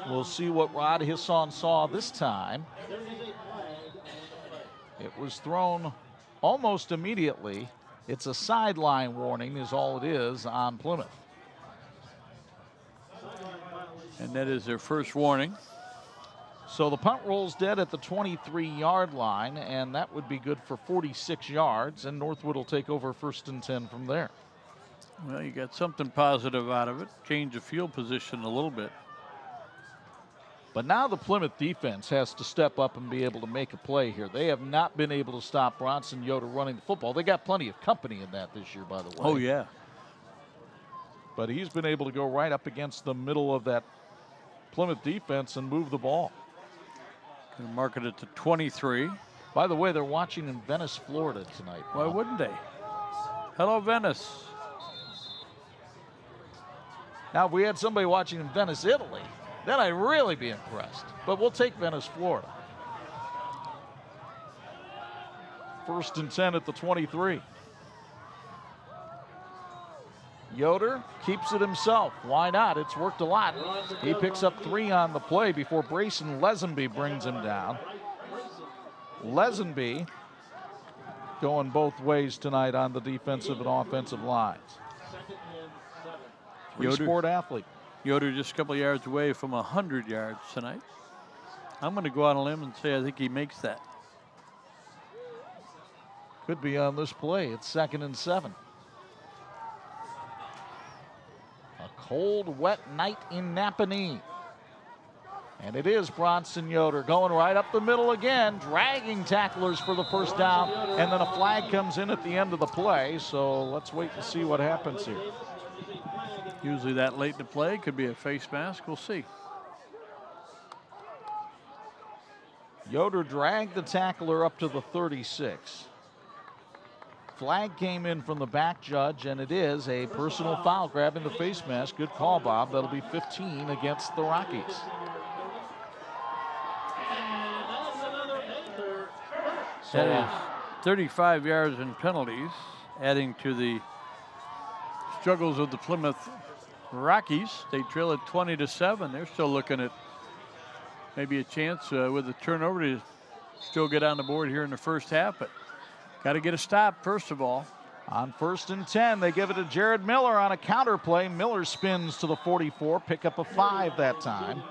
we'll see what Rod Hisson saw this time. It was thrown almost immediately. It's a sideline warning is all it is on Plymouth. And that is their first warning. So the punt rolls dead at the 23-yard line, and that would be good for 46 yards, and Northwood will take over 1st and 10 from there. Well, you got something positive out of it. Change the field position a little bit. But now the Plymouth defense has to step up and be able to make a play here. They have not been able to stop Bronson Yoder running the football. They got plenty of company in that this year, by the way. Oh, yeah. But he's been able to go right up against the middle of that Plymouth defense and move the ball. Gonna mark it at the 23. By the way, they're watching in Venice, Florida tonight. Why wouldn't they? Hello, Venice. Now, if we had somebody watching in Venice, Italy, then I'd really be impressed. But we'll take Venice, Florida. 1st and 10 at the 23. Yoder keeps it himself. Why not? It's worked a lot. He picks up 3 on the play before Brayson Lesenby brings him down. Lesenby going both ways tonight on the defensive and offensive lines. Three-sport athlete. Yoder just a couple yards away from 100 yards tonight. I'm going to go on a limb and say I think he makes that. Could be on this play. It's 2nd and 7. A cold, wet night in Napanee. And it is Bronson Yoder going right up the middle again, dragging tacklers for the first down, and then a flag comes in at the end of the play. So let's wait to see what happens here. Usually that late in the play could be a face mask. We'll see. Yoder dragged the tackler up to the 36. Flag came in from the back judge, and it is a personal foul, grabbing the face mask. Good call, Bob. That'll be 15 against the Rockies. That is 35 yards in penalties. adding to the struggles of the Plymouth Rockies. They trail at 20-7. They're still looking at maybe a chance with a turnover to still get on the board here in the first half, but got to get a stop first of all. On 1st and 10, they give it to Jared Miller on a counter play. Miller spins to the 44, pick up a 5 that time.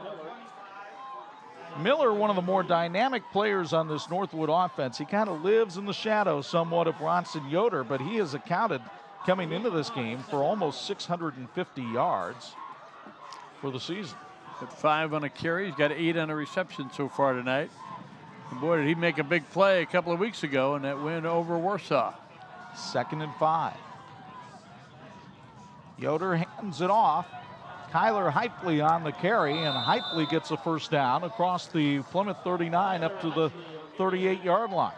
Miller, one of the more dynamic players on this Northwood offense. He kind of lives in the shadow somewhat of Bronson Yoder, but he has accounted coming into this game for almost 650 yards for the season. Got 5 on a carry. He's got 8 on a reception so far tonight. And boy, did he make a big play a couple of weeks ago in that win over Warsaw. 2nd and 5. Yoder hands it off. Kyler Hypley on the carry, and Hypley gets a first down across the Plymouth 39 up to the 38-yard line.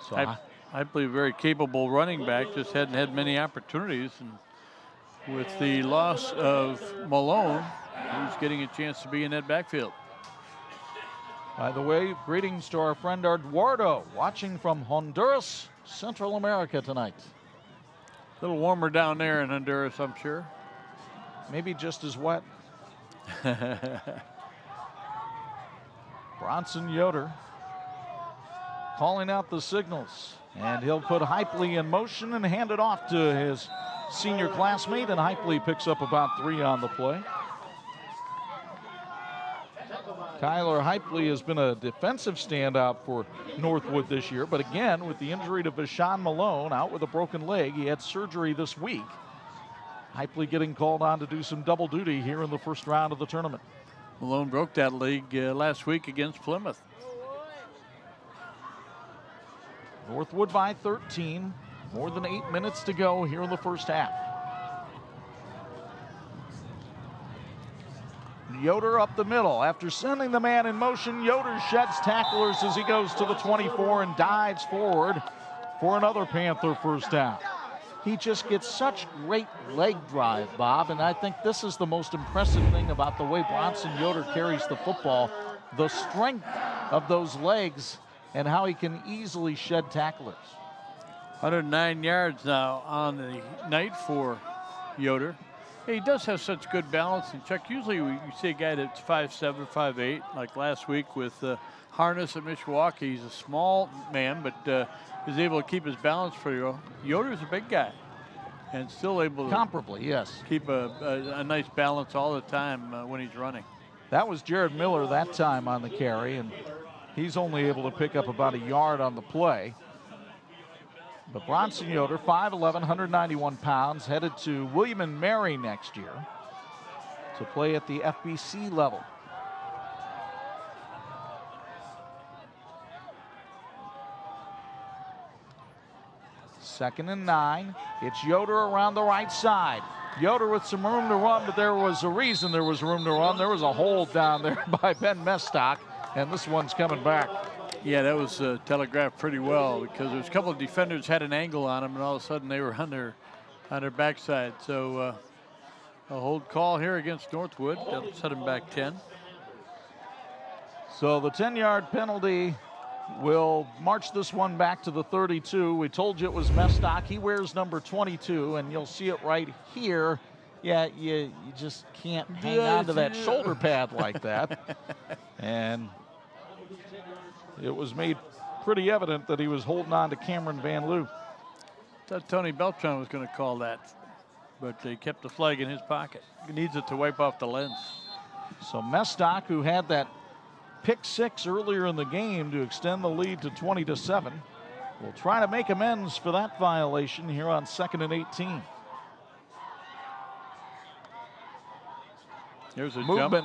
So Hypley, a very capable running back, just hadn't had many opportunities. And with the loss of Malone, he's getting a chance to be in that backfield. By the way, greetings to our friend Eduardo, watching from Honduras, Central America tonight. A little warmer down there in Honduras, I'm sure. Maybe just as wet. Bronson Yoder calling out the signals, and he'll put Hypley in motion and hand it off to his senior classmate, and Hypley picks up about 3 on the play. Kyler Hypley has been a defensive standout for Northwood this year, but again, with the injury to Vashawn Malone, out with a broken leg, he had surgery this week. Hypley getting called on to do some double duty here in the first round of the tournament. Malone broke that league last week against Plymouth. Northwood by 13, more than 8 minutes to go here in the first half. Yoder up the middle. After sending the man in motion, Yoder sheds tacklers as he goes to the 24 and dives forward for another Panther first down. He just gets such great leg drive, Bob, and I think this is the most impressive thing about the way Bronson Yoder carries the football, the strength of those legs and how he can easily shed tacklers. 109 yards now on the night for Yoder. He does have such good balance. And Chuck, usually you see a guy that's 5'7", 5'8", like last week with Harness at Mishawaka. He's a small man, but is able to keep his balance pretty well. Yoder's a big guy and still able to comparably, yes, keep a nice balance all the time when he's running. That was Jared Miller that time on the carry, and he's only able to pick up about a yard on the play. But Bronson Yoder, 5'11", 191 pounds, headed to William & Mary next year to play at the FBC level. Second and 9. It's Yoder around the right side. Yoder with some room to run, but there was a reason there was room to run. There was a hold down there by Ben Mestock, and this one's coming back. Yeah, that was telegraphed pretty well because there was a couple of defenders had an angle on them, and all of a sudden they were on their backside. So a hold call here against Northwood. That'll set him back 10. So the 10-yard penalty will march this one back to the 32. We told you it was Mestock. He wears number 22, and you'll see it right here. Yeah, you just can't hang on to that shoulder pad like that. And it was made pretty evident that he was holding on to Cameron Van Loo. Thought Tony Beltran was going to call that, but they kept the flag in his pocket. He needs it to wipe off the lens. So Mestock, who had that pick 6 earlier in the game to extend the lead to 20-7, will try to make amends for that violation here on 2nd and 18. Here's a movement.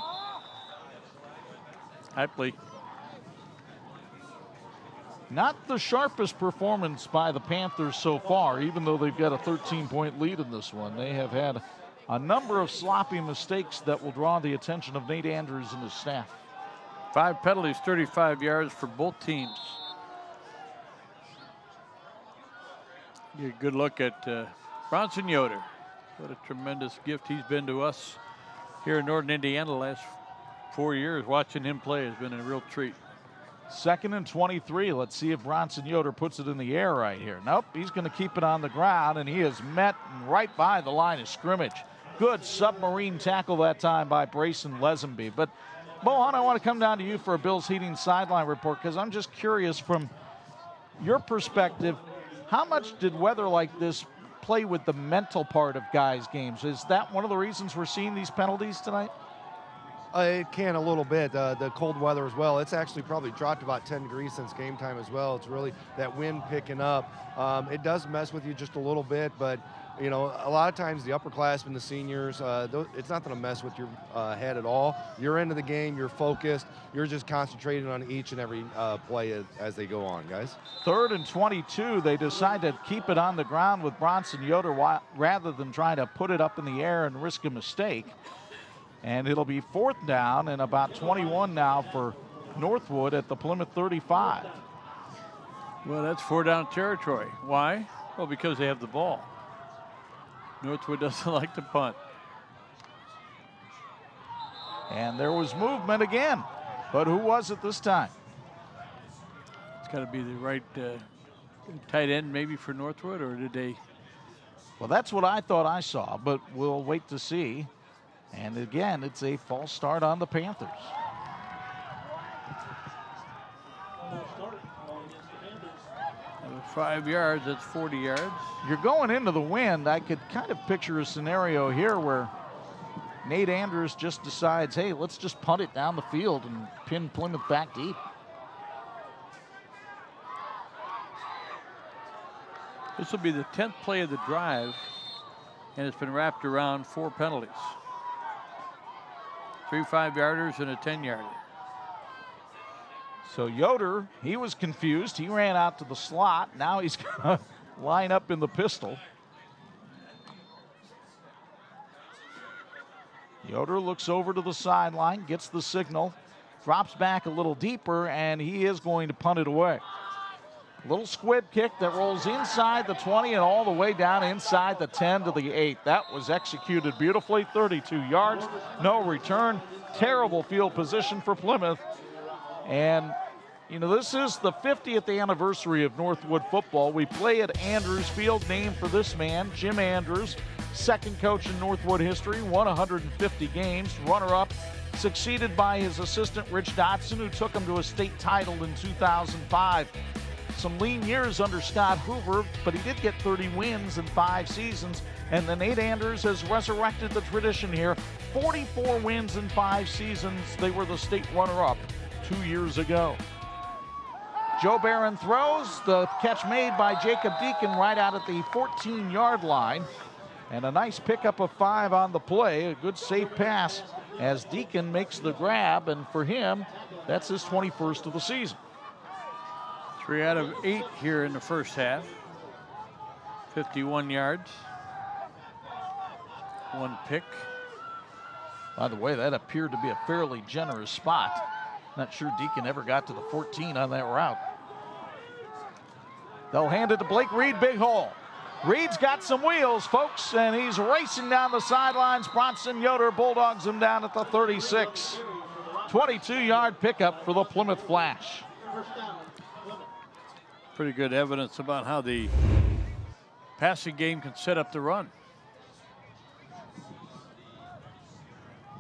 Hypley. Not the sharpest performance by the Panthers so far, even though they've got a 13-point lead in this one. They have had a number of sloppy mistakes that will draw the attention of Nate Andrews and his staff. 5 penalties, 35 yards for both teams. Get a good look at Bronson Yoder. What a tremendous gift he's been to us here in Northern Indiana the last 4 years. Watching him play has been a real treat. 2nd and 23. Let's see if Bronson Yoder puts it in the air right here. Nope, he's going to keep it on the ground, and he is met right by the line of scrimmage. Good submarine tackle that time by Brayson Lesenby. But, Bohan, I want to come down to you for a Bills Heating sideline report, because I'm just curious from your perspective, how much did weather like this play with the mental part of guys' games? Is that one of the reasons we're seeing these penalties tonight? It can a little bit, the cold weather as well. It's actually probably dropped about 10 degrees since game time as well. It's really that wind picking up. It does mess with you just a little bit, but you know, a lot of times the upperclassmen, the seniors, it's not going to mess with your head at all. You're into the game, you're focused, you're just concentrating on each and every play as they go on, guys. 3rd and 22, they decide to keep it on the ground with Bronson Yoder rather than trying to put it up in the air and risk a mistake. And it'll be 4th down and about 21 now for Northwood at the Plymouth 35. Well, that's 4-down territory. Why? Well, because they have the ball. Northwood doesn't like to punt. And there was movement again, but who was it this time? It's got to be the right tight end maybe for Northwood, or did they? Well, that's what I thought I saw, but we'll wait to see. And again, it's a false start on the Panthers. 5 yards, that's 40 yards. You're going into the wind. I could kind of picture a scenario here where Nate Andrews just decides, hey, let's just punt it down the field and pin Plymouth back deep. This will be the 10th play of the drive, and it's been wrapped around 4 penalties. 3 5-yarders and a 10-yarder. So Yoder, he was confused. He ran out to the slot. Now he's going to line up in the pistol. Yoder looks over to the sideline, gets the signal, drops back a little deeper, and he is going to punt it away. Little squib kick that rolls inside the 20 and all the way down inside the 10 to the 8. That was executed beautifully. 32 yards, no return. Terrible field position for Plymouth. And, you know, this is the 50th anniversary of Northwood football. We play at Andrews Field, named for this man, Jim Andrews, second coach in Northwood history, won 150 games, runner-up, succeeded by his assistant, Rich Dotson, who took him to a state title in 2005. Some lean years under Scott Hoover, but he did get 30 wins in 5 seasons. And then Nate Andrews has resurrected the tradition here. 44 wins in 5 seasons. They were the state runner-up 2 years ago. Joe Barron throws. The catch made by Jacob Deacon right out at the 14-yard line. And a nice pickup of 5 on the play. A good safe pass as Deacon makes the grab. And for him, that's his 21st of the season. 3 out of 8 here in the first half. 51 yards. 1 pick. By the way, that appeared to be a fairly generous spot. Not sure Deacon ever got to the 14 on that route. They'll hand it to Blake Reed, big hole. Reed's got some wheels, folks, and he's racing down the sidelines. Bronson Yoder bulldogs him down at the 36. 22-yard pickup for the Plymouth Flash. Pretty good evidence about how the passing game can set up the run.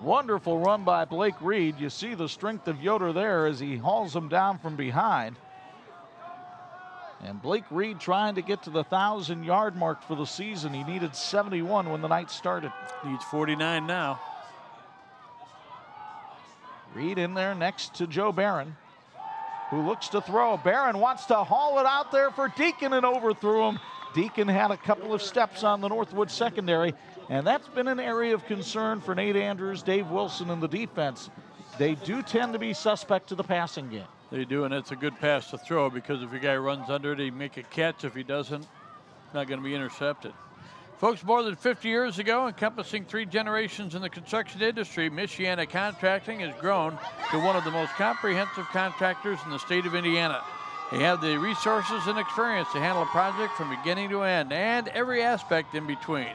Wonderful run by Blake Reed. You see the strength of Yoder there as he hauls him down from behind. And Blake Reed trying to get to the 1,000-yard mark for the season. He needed 71 when the night started. Needs 49 now. Reed in there next to Joe Barron, who looks to throw. Barron wants to haul it out there for Deacon and overthrew him. Deacon had a couple of steps on the Northwood secondary, and that's been an area of concern for Nate Andrews, Dave Wilson, and the defense. They do tend to be suspect to the passing game. They do, and it's a good pass to throw because if your guy runs under it, he make a catch. If he doesn't, not going to be intercepted. Folks, more than 50 years ago, encompassing 3 generations in the construction industry, Michiana Contracting has grown to one of the most comprehensive contractors in the state of Indiana. They have the resources and experience to handle a project from beginning to end and every aspect in between.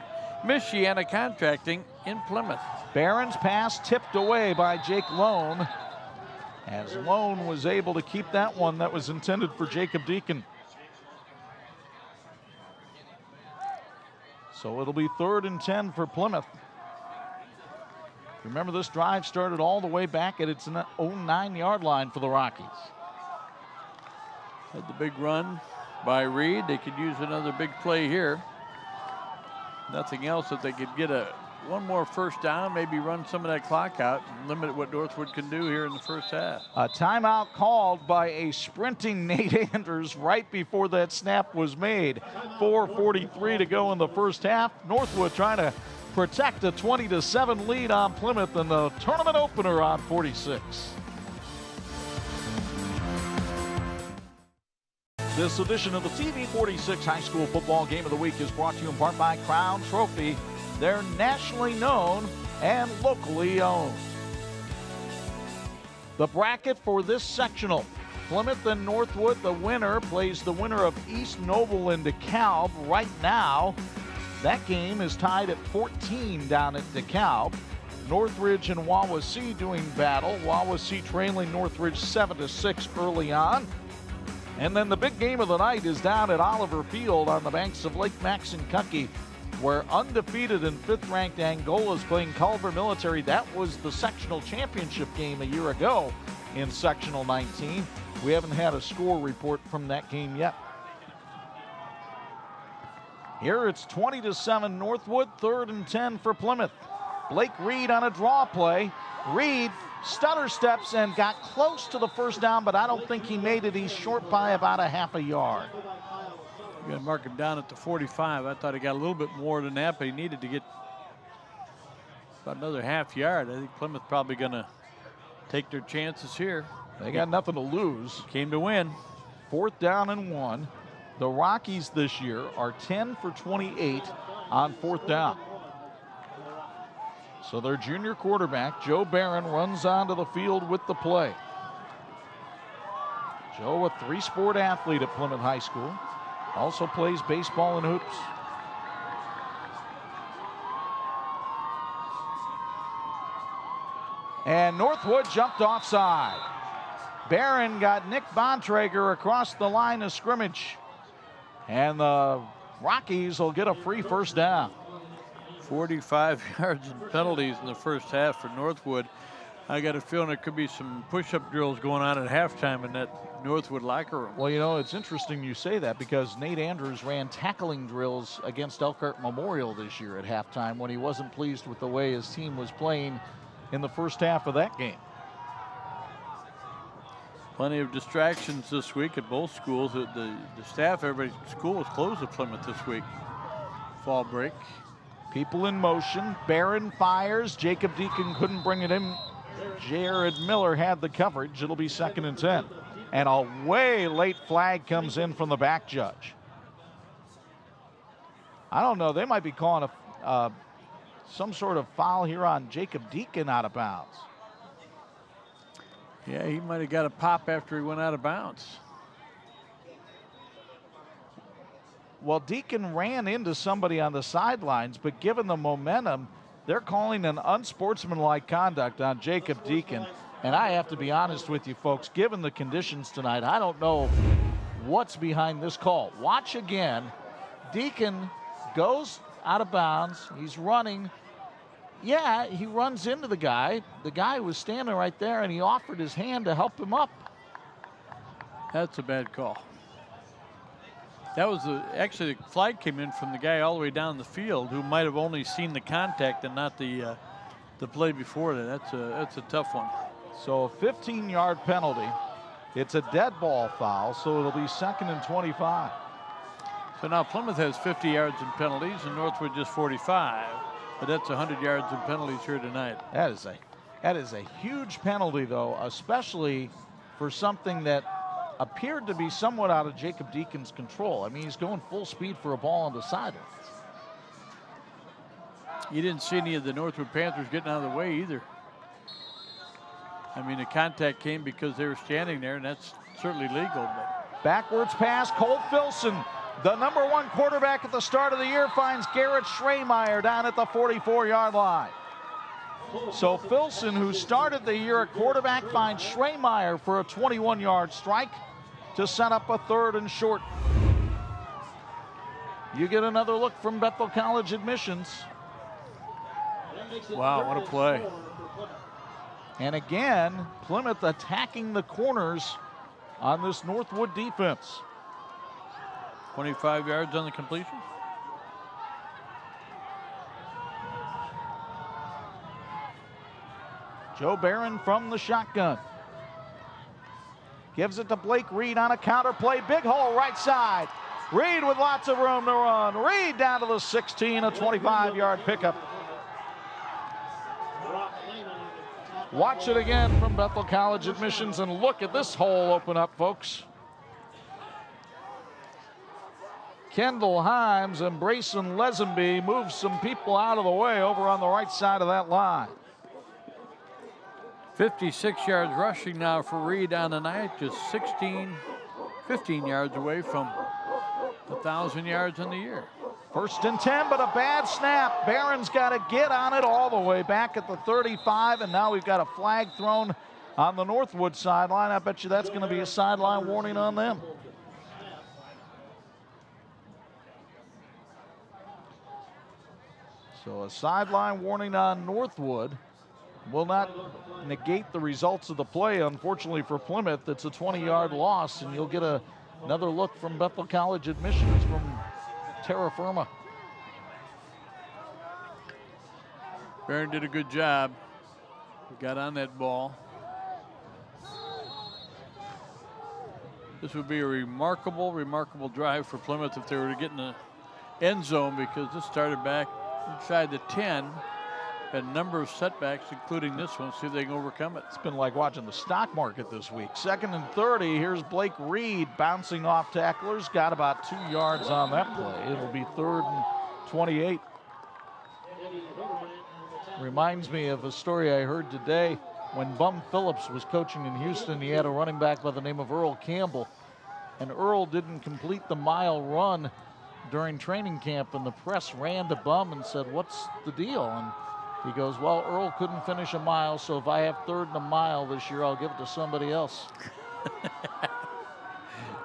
Michiana Contracting in Plymouth. Barron's pass tipped away by Jake Lone. as Lone was able to keep that one that was intended for Jacob Deacon. So it'll be 3rd and 10 for Plymouth. Remember, this drive started all the way back at its own 9-yard line for the Rockies. Had the big run by Reed. They could use another big play here. Nothing else that they could get one more first down, maybe run some of that clock out and limit what Northwood can do here in the first half. A timeout called by a sprinting Nate Anders right before that snap was made. 4:43 to go in the first half. Northwood trying to protect a 20-7 lead on Plymouth in the tournament opener on 46. This edition of the TV 46 High School Football Game of the Week is brought to you in part by Crown Trophy. They're nationally known and locally owned. The bracket for this sectional: Plymouth and Northwood. The winner plays the winner of East Noble and DeKalb. Right now, that game is tied at 14 down at DeKalb. Northridge and Wawasee doing battle. Wawasee trailing Northridge 7-6 early on. And then the big game of the night is down at Oliver Field on the banks of Lake Maxinkuckee, where undefeated and 5th-ranked Angola is playing Culver Military. That was the sectional championship game a year ago in sectional 19. We haven't had a score report from that game yet. Here it's 20-7 Northwood, 3rd and 10 for Plymouth. Blake Reed on a draw play. Reed stutter steps and got close to the first down, but I don't think he made it. He's short by about a half a yard. You're going to mark him down at the 45. I thought he got a little bit more than that, but he needed to get about another half yard. I think Plymouth probably going to take their chances here. They got nothing to lose. Came to win. 4th down and 1. The Rockies this year are 10 for 28 on 4th down. So their junior quarterback, Joe Barron, runs onto the field with the play. Joe, a 3-sport athlete at Plymouth High School. Also plays baseball and hoops. And Northwood jumped offside. Barron got Nick Bontrager across the line of scrimmage. And the Rockies will get a free first down. 45 yards and penalties in the first half for Northwood. I got a feeling there could be some push-up drills going on at halftime in that Northwood locker room. Well, you know, it's interesting you say that because Nate Andrews ran tackling drills against Elkhart Memorial this year at halftime when he wasn't pleased with the way his team was playing in the first half of that game. Plenty of distractions this week at both schools. The staff, everybody's school is closed at Plymouth this week. Fall break. People in motion. Barron fires. Jacob Deacon couldn't bring it in. Jared Miller had the coverage. It'll be 2nd and 10. And a way late flag comes in from the back judge. I don't know. They might be calling some sort of foul here on Jacob Deacon out of bounds. Yeah, he might have got a pop after he went out of bounds. Well, Deacon ran into somebody on the sidelines, but given the momentum, they're calling an unsportsmanlike conduct on Jacob Deacon. And I have to be honest with you, folks, given the conditions tonight, I don't know what's behind this call. Watch again. Deacon goes out of bounds. He's running. Yeah, he runs into the guy. The guy was standing right there, and he offered his hand to help him up. That's a bad call. That was actually the flag came in from the guy all the way down the field who might have only seen the contact and not the play before that. That's a tough one. So a 15-yard penalty. It's a dead ball foul, so it'll be 2nd and 25. So now Plymouth has 50 yards in penalties and Northwood just 45. But that's 100 yards in penalties here tonight. That is a huge penalty, though, especially for something that appeared to be somewhat out of Jacob Deacon's control. I mean, he's going full speed for a ball on the sideline. You didn't see any of the Northwood Panthers getting out of the way either. I mean, the contact came because they were standing there, and that's certainly legal. But backwards pass, Colt Filson, the #1 quarterback at the start of the year, finds Garrett Schremeyer down at the 44-yard line. So Filson, who started the year at quarterback, finds Schremeyer for a 21-yard strike to set up a 3rd and short. You get another look from Bethel College admissions. Wow, what a play. And again, Plymouth attacking the corners on this Northwood defense. 25 yards on the completion. Joe Barron from the shotgun. Gives it to Blake Reed on a counter play. Big hole right side. Reed with lots of room to run. Reed down to the 16, a 25-yard pickup. Watch it again from Bethel College admissions, and look at this hole open up, folks. Kendall Himes and Brayson Lesenby move some people out of the way over on the right side of that line. 56 yards rushing now for Reed on the night, just 15 yards away from 1,000 yards in the year. 1st and 10, but a bad snap. Barron's got to get on it all the way back at the 35, and now we've got a flag thrown on the Northwood sideline. I bet you that's going to be a sideline warning on them. So a sideline warning on Northwood will not negate the results of the play. Unfortunately for Plymouth, it's a 20-yard loss, and you'll get another look from Bethel College admissions from terra firma. Barron did a good job. He got on that ball. This would be a remarkable drive for Plymouth if they were to get in the end zone, because this started back inside the 10. Had a number of setbacks, including this one. See if they can overcome it. It's been like watching the stock market this week. 2nd and 30. Here's Blake Reed bouncing off tacklers. Got about 2 yards on that play. It'll be 3rd and 28. Reminds me of a story I heard today when Bum Phillips was coaching in Houston. He had a running back by the name of Earl Campbell, and Earl didn't complete the mile run during training camp, and the press ran to Bum and said, "What's the deal?" And he goes, "Well, Earl couldn't finish a mile, so if I have 3rd and a mile this year, I'll give it to somebody else."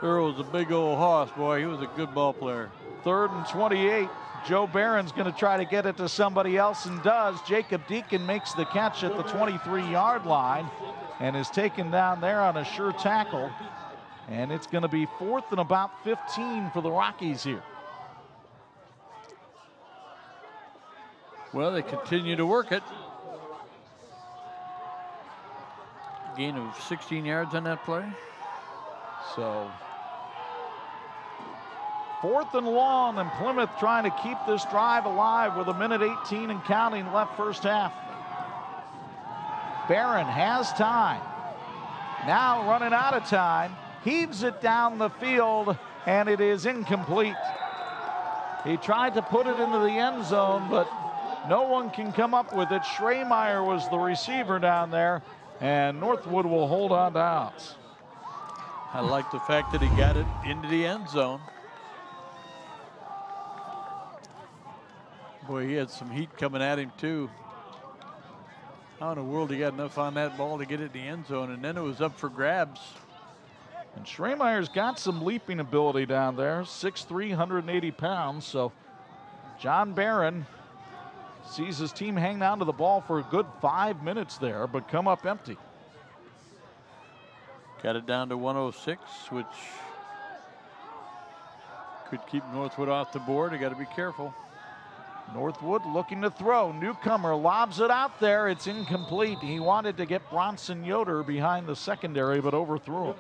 Earl was a big old hoss, boy. He was a good ball player. 3rd and 28. Joe Barron's going to try to get it to somebody else, and does. Jacob Deacon makes the catch at the 23-yard line and is taken down there on a sure tackle. And it's going to be 4th and about 15 for the Rockies here. Well, they continue to work it. Gain of 16 yards on that play. So 4th and long, and Plymouth trying to keep this drive alive with 1:18 and counting left first half. Barron has time. Now running out of time. Heaves it down the field, and it is incomplete. He tried to put it into the end zone, but no one can come up with it. Schremeyer was the receiver down there, and Northwood will hold on to outs. I like the fact that he got it into the end zone. Boy, he had some heat coming at him too. How in the world he got enough on that ball to get it in the end zone, and then it was up for grabs. And Schreemeyer's got some leaping ability down there, 6'3", 180 pounds. So John Barron sees his team hang on to the ball for a good 5 minutes there, but come up empty. Got it down to 106, which could keep Northwood off the board. You got to be careful. Northwood looking to throw. Newcomer lobs it out there. It's incomplete. He wanted to get Bronson Yoder behind the secondary, but overthrew him.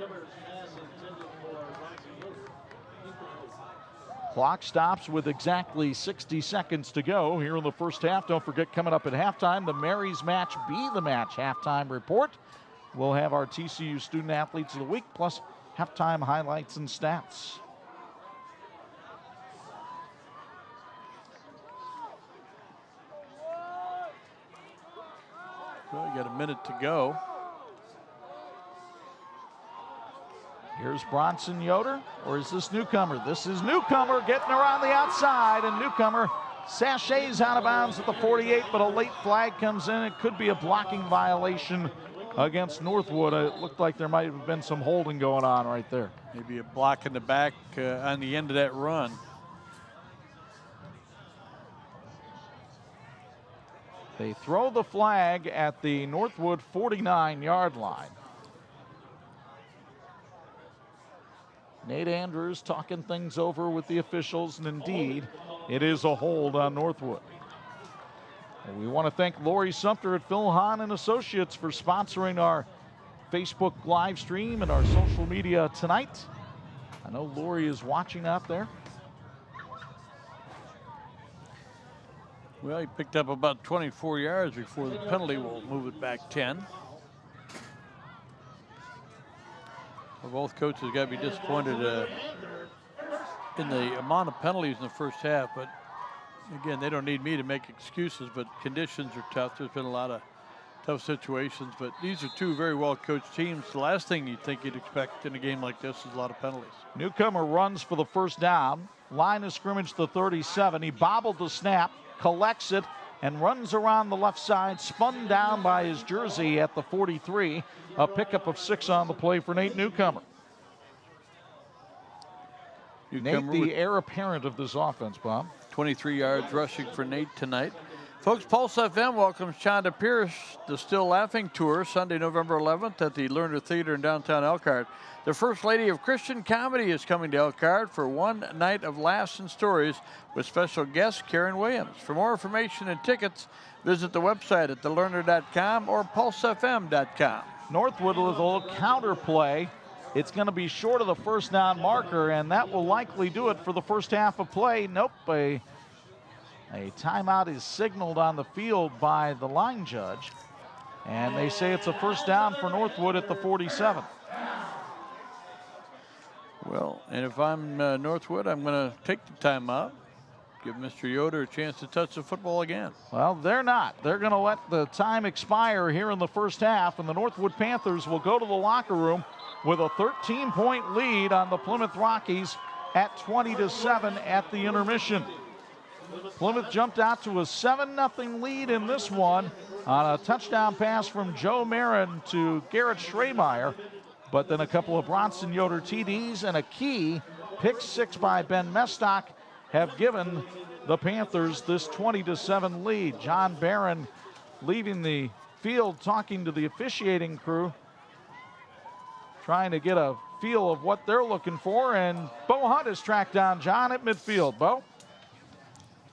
Clock stops with exactly 60 seconds to go here in the first half. Don't forget, coming up at halftime, the Mary's Match Be the Match halftime report. We'll have our TCU Student Athletes of the Week, plus halftime highlights and stats. Well, you got a minute to go. Here's Bronson Yoder, or is this Newcomer? This is Newcomer getting around the outside, and Newcomer sachets out of bounds at the 48, but a late flag comes in. It could be a blocking violation against Northwood. It looked like there might have been some holding going on right there. Maybe a block in the back on the end of that run. They throw the flag at the Northwood 49-yard line. Nate Andrews talking things over with the officials, and indeed, it is a hold on Northwood. And we want to thank Lori Sumter at Phil Hahn and Associates for sponsoring our Facebook live stream and our social media tonight. I know Lori is watching out there. Well, he picked up about 24 yards before the penalty. Will move it back 10. Well, both coaches got to be disappointed in the amount of penalties in the first half, but again, they don't need me to make excuses, but conditions are tough. There's been a lot of tough situations, but these are two very well-coached teams. The last thing you'd think you'd expect in a game like this is a lot of penalties. Newcomer runs for the first down. Line of scrimmage the 37. He bobbled the snap, collects it, and runs around the left side, spun down by his jersey at the 43. A pickup of 6 on the play for Nate Newcomer. Nate, the heir apparent of this offense, Bob. 23 yards rushing for Nate tonight. Folks, Pulse FM welcomes Chonda Pierce, the Still Laughing Tour, Sunday, November 11th at the Lerner Theater in downtown Elkhart. The First Lady of Christian Comedy is coming to Elkhart for one night of laughs and stories with special guest Karen Williams. For more information and tickets, visit the website at thelerner.com or pulsefm.com. Northwood with a little counter play. It's going to be short of the first down marker, and that will likely do it for the first half of play. Nope, a timeout is signaled on the field by the line judge, and they say it's a first down for Northwood at the 47. Well, and if I'm Northwood, I'm going to take the timeout, give Mr. Yoder a chance to touch the football again. Well, they're not. They're going to let the time expire here in the first half, and the Northwood Panthers will go to the locker room with a 13-point lead on the Plymouth Rockies at 20-7 at the intermission. Plymouth jumped out to a 7-0 lead in this one on a touchdown pass from Joe Marin to Garrett Schremeyer, but then a couple of Bronson Yoder TDs and a key pick 6 by Ben Mestock have given the Panthers this 20-7 lead. John Barron leaving the field talking to the officiating crew, trying to get a feel of what they're looking for, and Bo Hunt has tracked down John at midfield. Bo?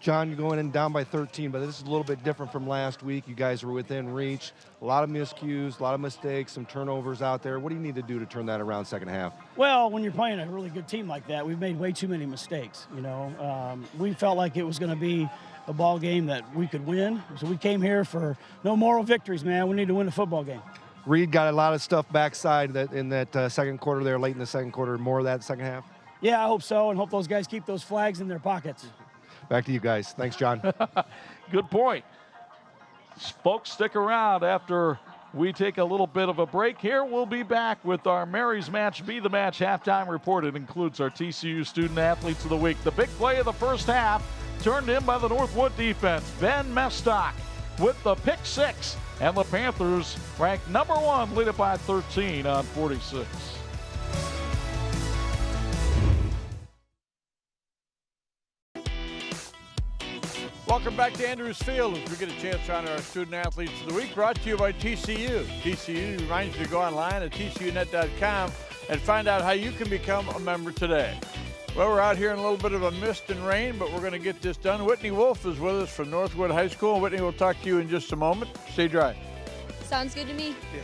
John, you're going in down by 13, but this is a little bit different from last week. You guys were within reach. A lot of miscues, a lot of mistakes, some turnovers out there. What do you need to do to turn that around second half? Well, when you're playing a really good team like that, we've made way too many mistakes. You know, we felt like it was going to be a ball game that we could win. So we came here for no moral victories, man. We need to win the football game. Reed got a lot of stuff backside in that second quarter there, late in the second quarter. More of that second half? Yeah, I hope so, and hope those guys keep those flags in their pockets. Back to you guys. Thanks, John. Good point. Folks, stick around after we take a little bit of a break here. We'll be back with our Mary's Match Be the Match halftime report. It includes our TCU Student Athletes of the Week. The big play of the first half turned in by the Northwood defense. Ben Mestock with the pick 6. And the Panthers ranked number 1, lead it by 13 on 46. Welcome back to Andrews Field as we get a chance to honor our Student Athletes of the Week, brought to you by TCU. TCU reminds you to go online at tcunet.com and find out how you can become a member today. Well, we're out here in a little bit of a mist and rain, but we're going to get this done. Whitney Wolf is with us from Northwood High School. Whitney, we'll talk to you in just a moment. Stay dry. Sounds good to me. Yeah.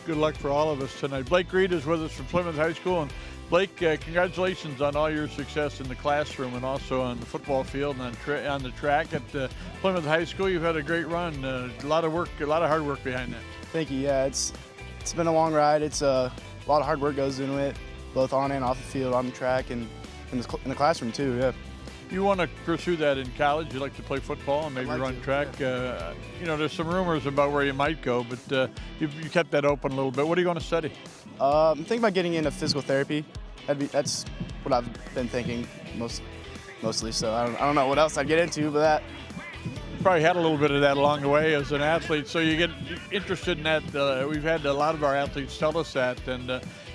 Good luck for all of us tonight. Blake Reed is with us from Plymouth High School. And Blake, congratulations on all your success in the classroom and also on the football field and on the track at Plymouth High School. You've had a great run. A lot of work, a lot of hard work behind that. Thank you. Yeah, it's been a long ride. It's a lot of hard work goes into it, both on and off the field, on the track, and in the classroom too. Yeah. You want to pursue that in college? You like to play football and maybe run track. Yeah. You know, there's some rumors about where you might go, but you kept that open a little bit. What are you going to study? I'm thinking about getting into physical therapy. That's what I've been thinking most. mostly. So I don't know what else I'd get into, but that. Probably had a little bit of that along the way as an athlete, so you get interested in that. We've had a lot of our athletes tell us that, and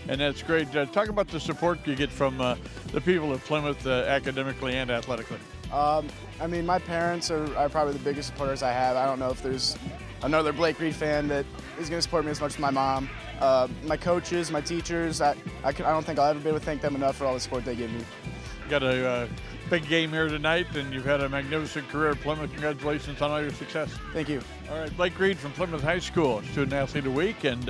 that's great. Talk about the support you get from the people of Plymouth academically and athletically. I mean, my parents are probably the biggest supporters I have. I don't know if there's another Blake Reed fan that is going to support me as much as my mom. My coaches, my teachers, I don't think I'll ever be able to thank them enough for all the support they give me. You got a big game here tonight, and you've had a magnificent career at Plymouth. Congratulations on all your success. Thank you. All right, Blake Reed from Plymouth High School, Student Athlete of the Week, and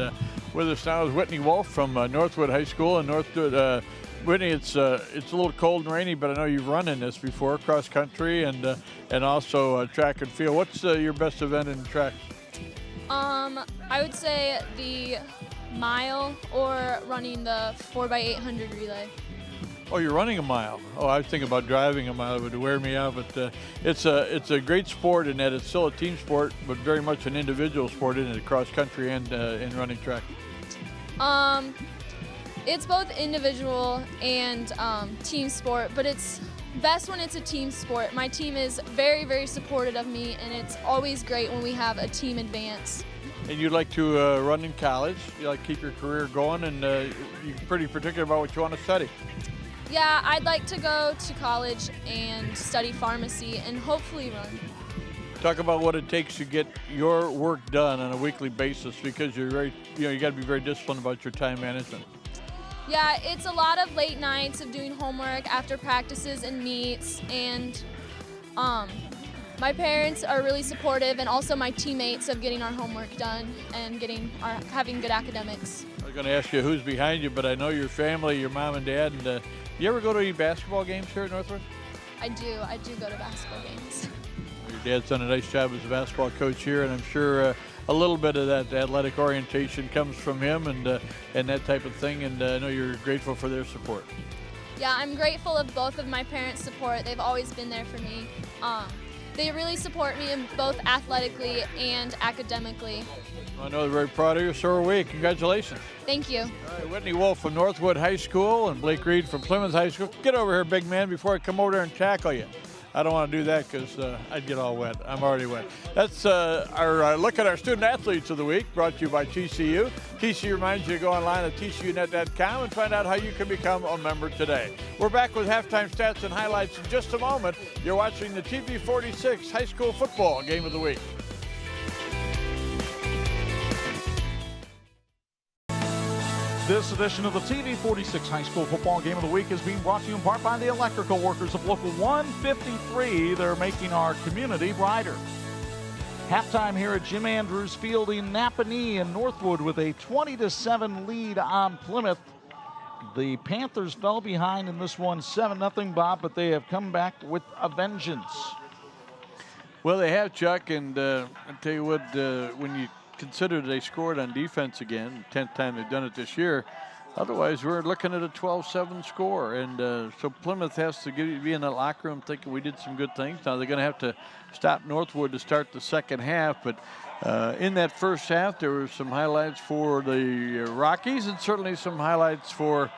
with us now is Whitney Wolf from NorthWood High School. And Northwood, Whitney, it's a little cold and rainy, but I know you've run in this before, cross country and also track and field. What's your best event in track? I would say the mile or running the 4x800 relay. Oh, you're running a mile. Oh, I was thinking about driving a mile. It would wear me out, but it's a great sport in that it's still a team sport, but very much an individual sport in it, cross country and in running track. It's both individual and team sport, but it's best when it's a team sport. My team is very, very supportive of me, and it's always great when we have a team advance. And you'd like to run in college. You like to keep your career going, and you're pretty particular about what you want to study. Yeah, I'd like to go to college and study pharmacy and hopefully run. Talk about what it takes to get your work done on a weekly basis, because you're very, you got to be very disciplined about your time management. Yeah, it's a lot of late nights of doing homework after practices and meets, and my parents are really supportive, and also my teammates, of getting our homework done and having good academics. I was going to ask you who's behind you, but I know your family, your mom and dad. And you ever go to any basketball games here at Northwood? I do go to basketball games. Your dad's done a nice job as a basketball coach here, and I'm sure a little bit of that athletic orientation comes from him and that type of thing, and I know you're grateful for their support. Yeah, I'm grateful of both of my parents' support. They've always been there for me. They really support me in both athletically and academically. I know they're very proud of you, so are we. Congratulations. Thank you. All right, Whitney Wolf from NorthWood High School and Blake Reed from Plymouth High School. Get over here, big man, before I come over there and tackle you. I don't want to do that because I'd get all wet. I'm already wet. That's our look at our student athletes of the week, brought to you by TCU. TCU reminds you to go online at tcunet.com and find out how you can become a member today. We're back with halftime stats and highlights in just a moment. You're watching the TV46 High School Football Game of the Week. This edition of the TV46 High School Football Game of the Week is being brought to you in part by the electrical workers of Local 153. They're making our community brighter. Halftime here at Jim Andrews Field in Napanee and Northwood with a 20-7 lead on Plymouth. The Panthers fell behind in this one 7-0, Bob, but they have come back with a vengeance. Well, they have, Chuck, and I'll tell you what, when you consider they scored on defense again, 10th time they've done it this year. Otherwise, we're looking at a 12-7 score. And so Plymouth has to be in the locker room thinking we did some good things. Now they're going to have to stop Northwood to start the second half. But in that first half, there were some highlights for the Rockies and certainly some highlights for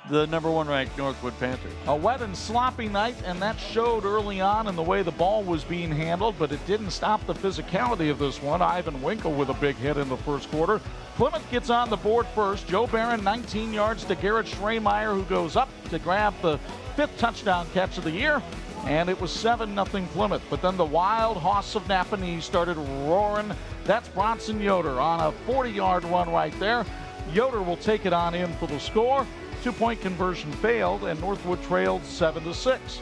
the #1 ranked Northwood Panthers. A wet and sloppy night, and that showed early on in the way the ball was being handled, but it didn't stop the physicality of this one. Ivan Winkle with a big hit in the first quarter. Plymouth gets on the board first. Joe Barron, 19 yards to Garrett Schremeyer, who goes up to grab the 5th touchdown catch of the year, and it was 7-0 Plymouth. But then the wild hoss of Napanee started roaring. That's Bronson Yoder on a 40-yard run right there. Yoder will take it on in for the score. 2-point conversion failed, and Northwood trailed 7-6.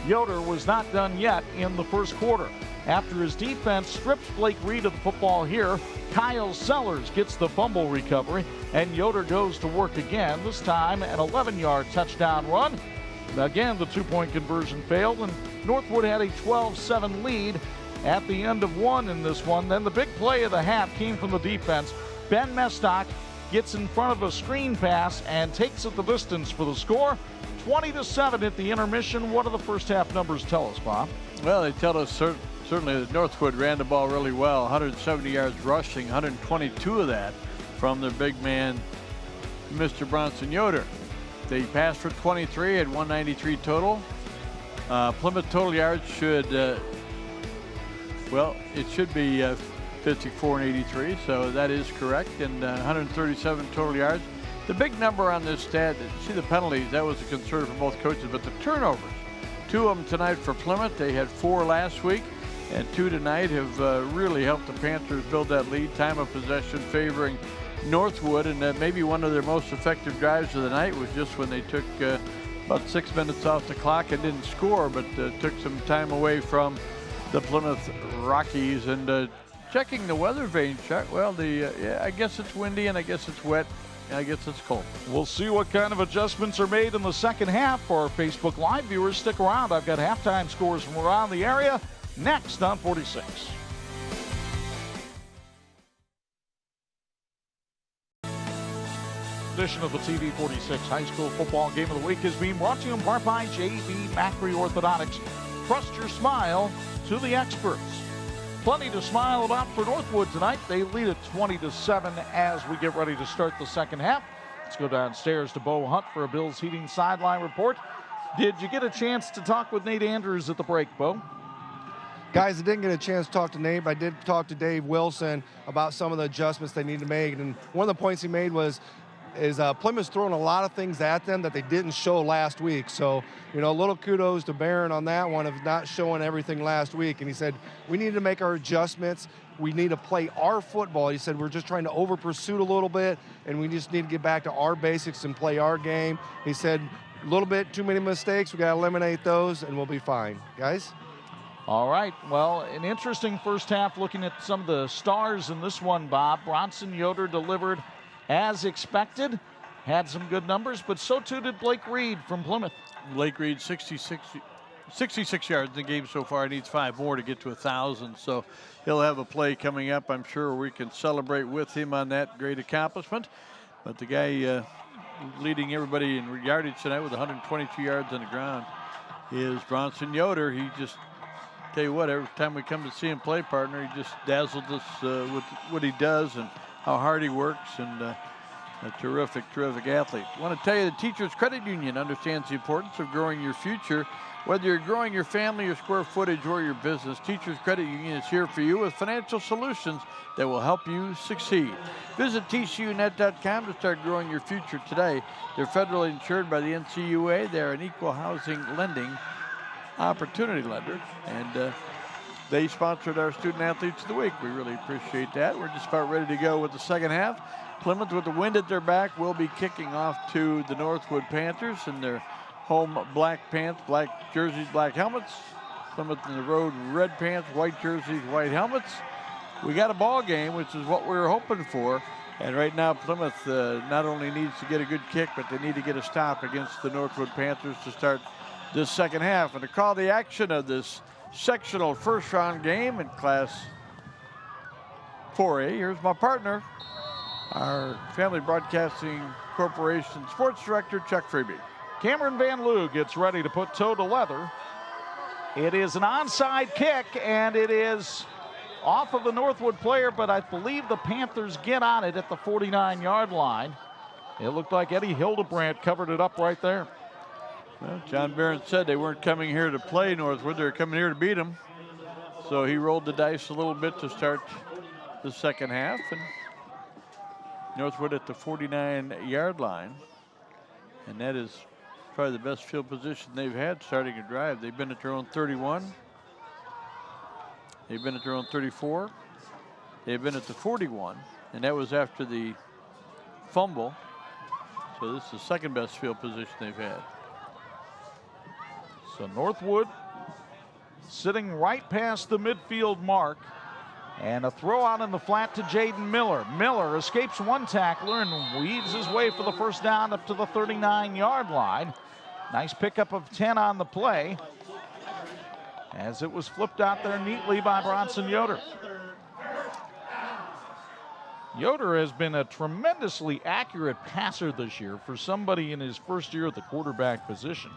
Yoder was not done yet in the first quarter. After his defense strips Blake Reed of the football here, Kyle Sellers gets the fumble recovery, and Yoder goes to work again, this time an 11-yard touchdown run. Again, the 2-point conversion failed, and Northwood had a 12-7 lead at the end of one in this one. Then the big play of the half came from the defense. Ben Mestock gets in front of a screen pass and takes it the distance for the score. 20-7 at the intermission. What do the first half numbers tell us, Bob? Well, they tell us certainly that Northwood ran the ball really well. 170 yards rushing, 122 of that from their big man, Mr. Bronson Yoder. They passed for 23, had 193 total. Plymouth total yards should, well, it should be 54 and 83, so that is correct, and 137 total yards. The big number on this stat, see the penalties, that was a concern for both coaches, but the turnovers, 2 of them tonight for Plymouth. They had 4 last week, and 2 tonight have really helped the Panthers build that lead. Time of possession favoring NorthWood, and maybe one of their most effective drives of the night was just when they took about 6 minutes off the clock and didn't score, but took some time away from the Plymouth Rockies. And checking the weather vane, Chuck, well, yeah, I guess it's windy and I guess it's wet. I guess it's cold. We'll see what kind of adjustments are made in the second half. For our Facebook Live viewers, stick around. I've got halftime scores from around the area next on 46. Edition of the TV 46 High School Football Game of the Week is being brought to you in part by J.B. Macri Orthodontics. Trust your smile to the experts. Plenty to smile about for NorthWood tonight. They lead it 20-7 as we get ready to start the second half. Let's go downstairs to Bo Hunt for a Bills Heating sideline report. Did you get a chance to talk with Nate Andrews at the break, Bo? Guys, I didn't get a chance to talk to Nate, but I did talk to Dave Wilson about some of the adjustments they need to make. And one of the points he made was Plymouth's throwing a lot of things at them that they didn't show last week. So, you know, a little kudos to Barron on that one of not showing everything last week. And he said, we need to make our adjustments. We need to play our football. He said, we're just trying to over pursue a little bit, and we just need to get back to our basics and play our game. He said, a little bit too many mistakes. We got to eliminate those, and we'll be fine. Guys? All right. Well, an interesting first half looking at some of the stars in this one, Bob. Bronson Yoder delivered as expected, had some good numbers, but so too did Blake Reed from Plymouth. Blake Reed, 66 yards in the game so far. He needs 5 more to get to 1,000, so he'll have a play coming up, I'm sure, we can celebrate with him on that great accomplishment. But the guy leading everybody in yardage tonight with 122 yards on the ground is Bronson Yoder. He just, tell you what, every time we come to see him play, partner, he just dazzled us with what he does and how hard he works, and a terrific athlete. I want to tell you the Teachers Credit Union understands the importance of growing your future. Whether you're growing your family, your square footage, or your business, Teachers Credit Union is here for you with financial solutions that will help you succeed. Visit tcunet.com to start growing your future today. They're federally insured by the NCUA. They're an equal housing lending opportunity lender, and they sponsored our Student Athletes of the Week. We really appreciate that. We're just about ready to go with the second half. Plymouth, with the wind at their back, will be kicking off to the NorthWood Panthers in their home black pants, black jerseys, black helmets. Plymouth in the road, red pants, white jerseys, white helmets. We got a ball game, which is what we were hoping for. And right now, Plymouth not only needs to get a good kick, but they need to get a stop against the NorthWood Panthers to start this second half. And to call the action of this sectional first round game in Class 4A, here's my partner, our Family Broadcasting Corporation Sports Director, Chuck Freeby. Cameron Van Loo gets ready to put toe to leather. It is an onside kick, and it is off of the NorthWood player, but I believe the Panthers get on it at the 49-yard line. It looked like Eddie Hildebrandt covered it up right there. Well, John Barron said they weren't coming here to play NorthWood, they were coming here to beat them. So he rolled the dice a little bit to start the second half, and NorthWood at the 49-yard line. And that is probably the best field position they've had starting a drive. They've been at their own 31. They've been at their own 34. They've been at the 41, and that was after the fumble. So this is the second best field position they've had. So NorthWood sitting right past the midfield mark, and a throw out in the flat to Jaden Miller. Miller escapes one tackler and weaves his way for the first down up to the 39-yard line. Nice pickup of 10 on the play, as it was flipped out there neatly by Bronson Yoder. Yoder has been a tremendously accurate passer this year for somebody in his first year at the quarterback position,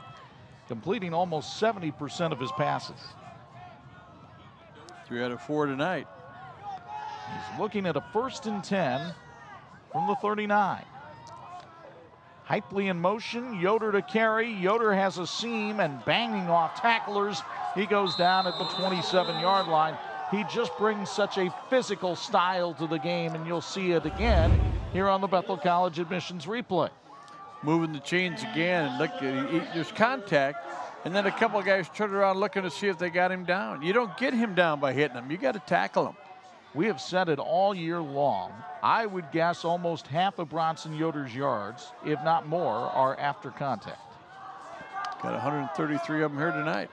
completing almost 70% of his passes. 3 out of 4 tonight. He's looking at a 1st and 10 from the 39. Hypley in motion, Yoder to carry. Yoder has a seam and banging off tacklers. He goes down at the 27-yard line. He just brings such a physical style to the game, and you'll see it again here on the Bethel College Admissions replay. Moving the chains again, and look, there's contact, and then a couple of guys turn around looking to see if they got him down. You don't get him down by hitting him. You got to tackle him. We have said it all year long. I would guess almost half of Bronson Yoder's yards, if not more, are after contact. Got 133 of them here tonight.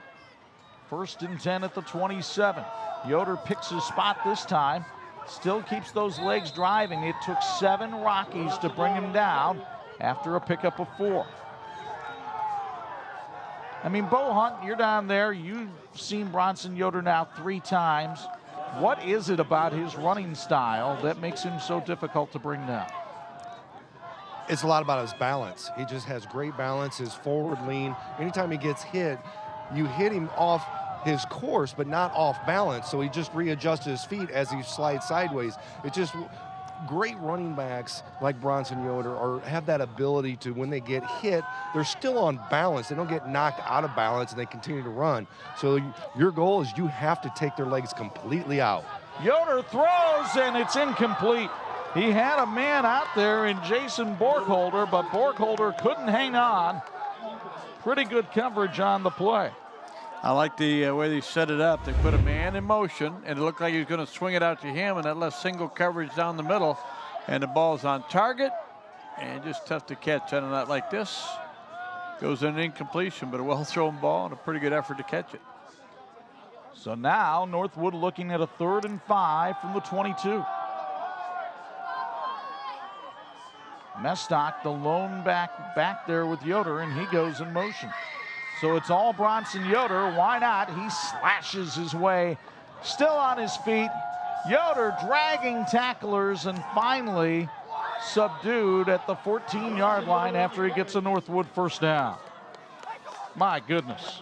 1st and 10 at the 27. Yoder picks his spot this time. Still keeps those legs driving. It took 7 Rockies to bring him down after a pickup of 4. I mean, Bo Hunt, you're down there. You've seen Bronson Yoder now 3 times. What is it about his running style that makes him so difficult to bring down? It's a lot about his balance. He just has great balance, his forward lean. Anytime he gets hit, you hit him off his course, but not off balance, so he just readjusts his feet as he slides sideways. It's just great running backs like Bronson Yoder have that ability to, when they get hit, they're still on balance. They don't get knocked out of balance, and they continue to run. So your goal is you have to take their legs completely out. Yoder throws, and it's incomplete. He had a man out there in Jason Borkholder, but Borkholder couldn't hang on. Pretty good coverage on the play. I like the way they set it up. They put a man in motion, and it looked like he was going to swing it out to him, and that left single coverage down the middle. And the ball's on target, and just tough to catch on a night like this. Goes in an incompletion, but a well-thrown ball and a pretty good effort to catch it. So now Northwood looking at a 3rd and 5 from the 22. Mestock, the lone back there with Yoder, and he goes in motion. So it's all Bronson Yoder. Why not? He slashes his way, still on his feet. Yoder dragging tacklers and finally subdued at the 14-yard line after he gets a Northwood 1st down. My goodness.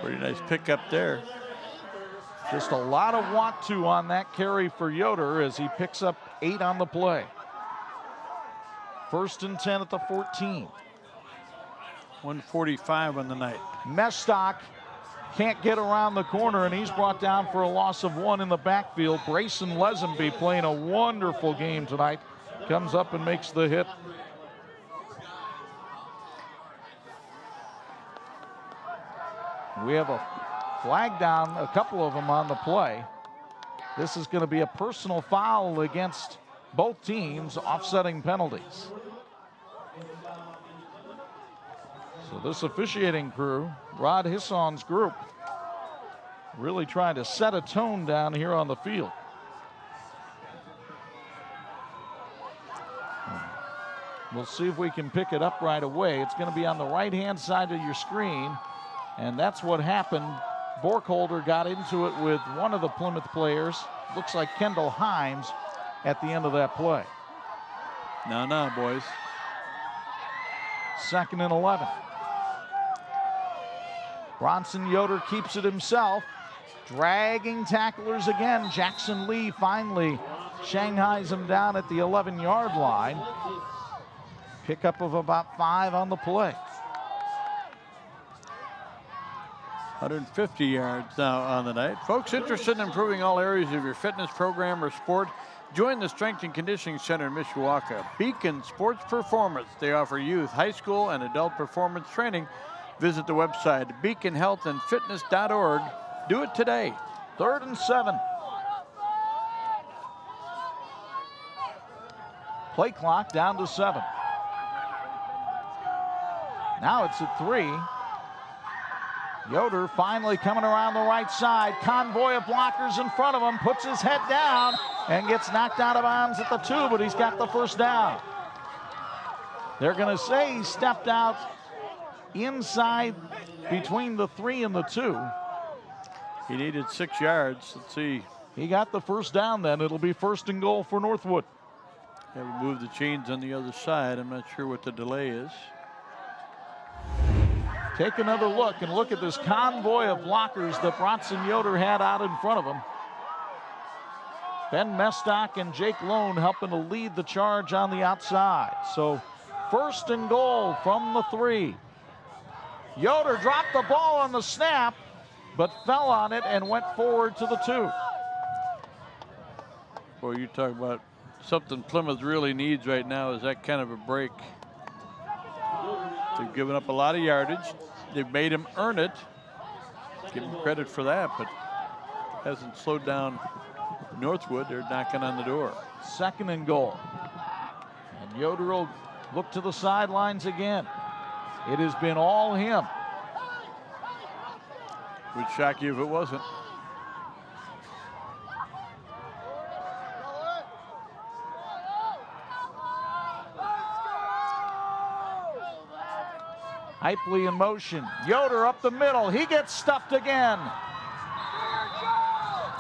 Pretty nice pickup there. Just a lot of want to on that carry for Yoder as he picks up 8 on the play. 1st and 10 at the 14. 145 on the night. Mestock can't get around the corner, and he's brought down for a loss of 1 in the backfield. Brayson Lesenby playing a wonderful game tonight. Comes up and makes the hit. We have a flag down, a couple of them on the play. This is going to be a personal foul against both teams, offsetting penalties. So this officiating crew, Rod Hisson's group, really trying to set a tone down here on the field. We'll see if we can pick it up right away. It's going to be on the right-hand side of your screen, and that's what happened. Borkholder got into it with one of the Plymouth players. Looks like Kendall Himes at the end of that play. No, boys. 2nd and 11. Bronson Yoder keeps it himself. Dragging tacklers again. Jackson Lee finally shanghais him down at the 11-yard line. Pickup of about 5 on the play. 150 yards now on the night. Folks interested in improving all areas of your fitness program or sport, join the Strength and Conditioning Center in Mishawaka. Beacon Sports Performance. They offer youth, high school, and adult performance training. Visit the website, beaconhealthandfitness.org. Do it today. 3rd and 7. Play clock down to 7. Now it's at 3. Yoder finally coming around the right side. Convoy of blockers in front of him. Puts his head down and gets knocked out of bounds at the 2, but he's got the 1st down. They're going to say he stepped out inside between the 3 and the 2. He needed 6 yards. Let's see. He got the 1st down then. It'll be 1st and goal for Northwood. Have moved the chains on the other side. I'm not sure what the delay is. Take another look and look at this convoy of blockers that Bronson Yoder had out in front of him. Ben Mestock and Jake Lone helping to lead the charge on the outside. So 1st and goal from the 3. Yoder dropped the ball on the snap, but fell on it and went forward to the 2. Boy, you talk about something Plymouth really needs right now is that kind of a break. They've given up a lot of yardage. They've made him earn it. Give him credit for that, but hasn't slowed down Northwood. They're knocking on the door. 2nd and goal. And Yoder will look to the sidelines again. It has been all him. Would shock you if it wasn't. Hypley in motion. Yoder up the middle. He gets stuffed again.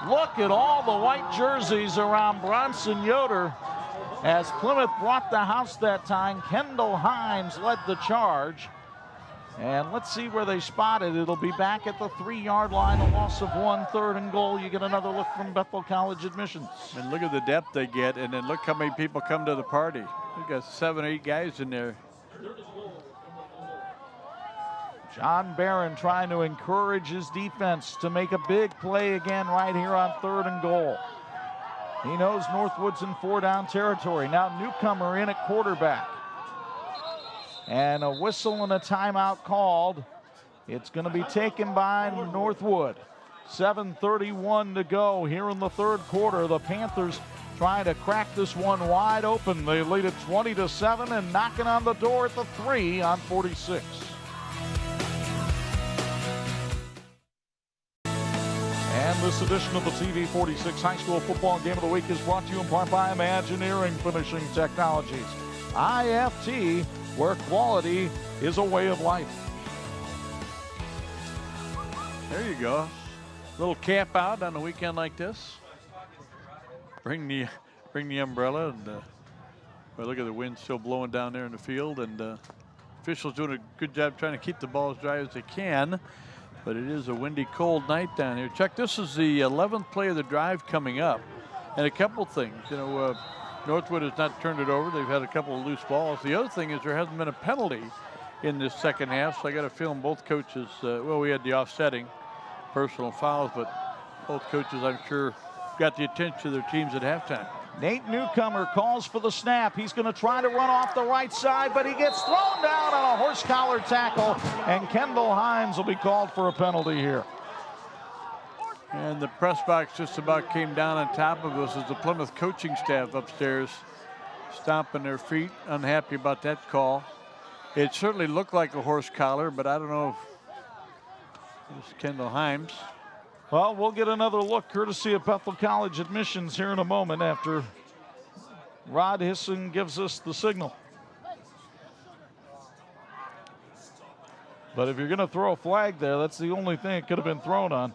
Look at all the white jerseys around Bronson Yoder. As Plymouth brought the house that time, Kendall Himes led the charge. And let's see where they spot it. It'll be back at the 3-yard line, a loss of 1, 3rd and goal. You get another look from Bethel College admissions. And look at the depth they get, and then look how many people come to the party. We've got 7 or 8 guys in there. John Barron trying to encourage his defense to make a big play again right here on 3rd and goal. He knows Northwood's in 4-down territory. Now Newcomer in at quarterback. And a whistle and a timeout called. It's going to be taken by Northwood. 7:31 to go here in the 3rd quarter. The Panthers trying to crack this one wide open. They lead it 20-7 and knocking on the door at the 3 on 46. And this edition of the TV 46 High School Football Game of the Week is brought to you in part by Imagineering Finishing Technologies. IFT, where quality is a way of life. There you go. Little camp out on a weekend like this. Bring the umbrella, and well, look at the wind still blowing down there in the field, and officials doing a good job trying to keep the ball as dry as they can. But it is a windy, cold night down here. Chuck, this is the 11th play of the drive coming up, and a couple things. You know, Northwood has not turned it over. They've had a couple of loose balls. The other thing is there hasn't been a penalty in this second half, so I got a feeling both coaches, well, we had the offsetting personal fouls, but both coaches, I'm sure, got the attention of their teams at halftime. Nate Newcomer calls for the snap. He's going to try to run off the right side, but he gets thrown down on a horse collar tackle, and Kendall Himes will be called for a penalty here. And the press box just about came down on top of us as the Plymouth coaching staff upstairs stomping their feet, unhappy about that call. It certainly looked like a horse collar, but I don't know if it's Kendall Himes. Well, we'll get another look courtesy of Bethel College admissions here in a moment after Rod Hisson gives us the signal. But if you're going to throw a flag there, that's the only thing it could have been thrown on.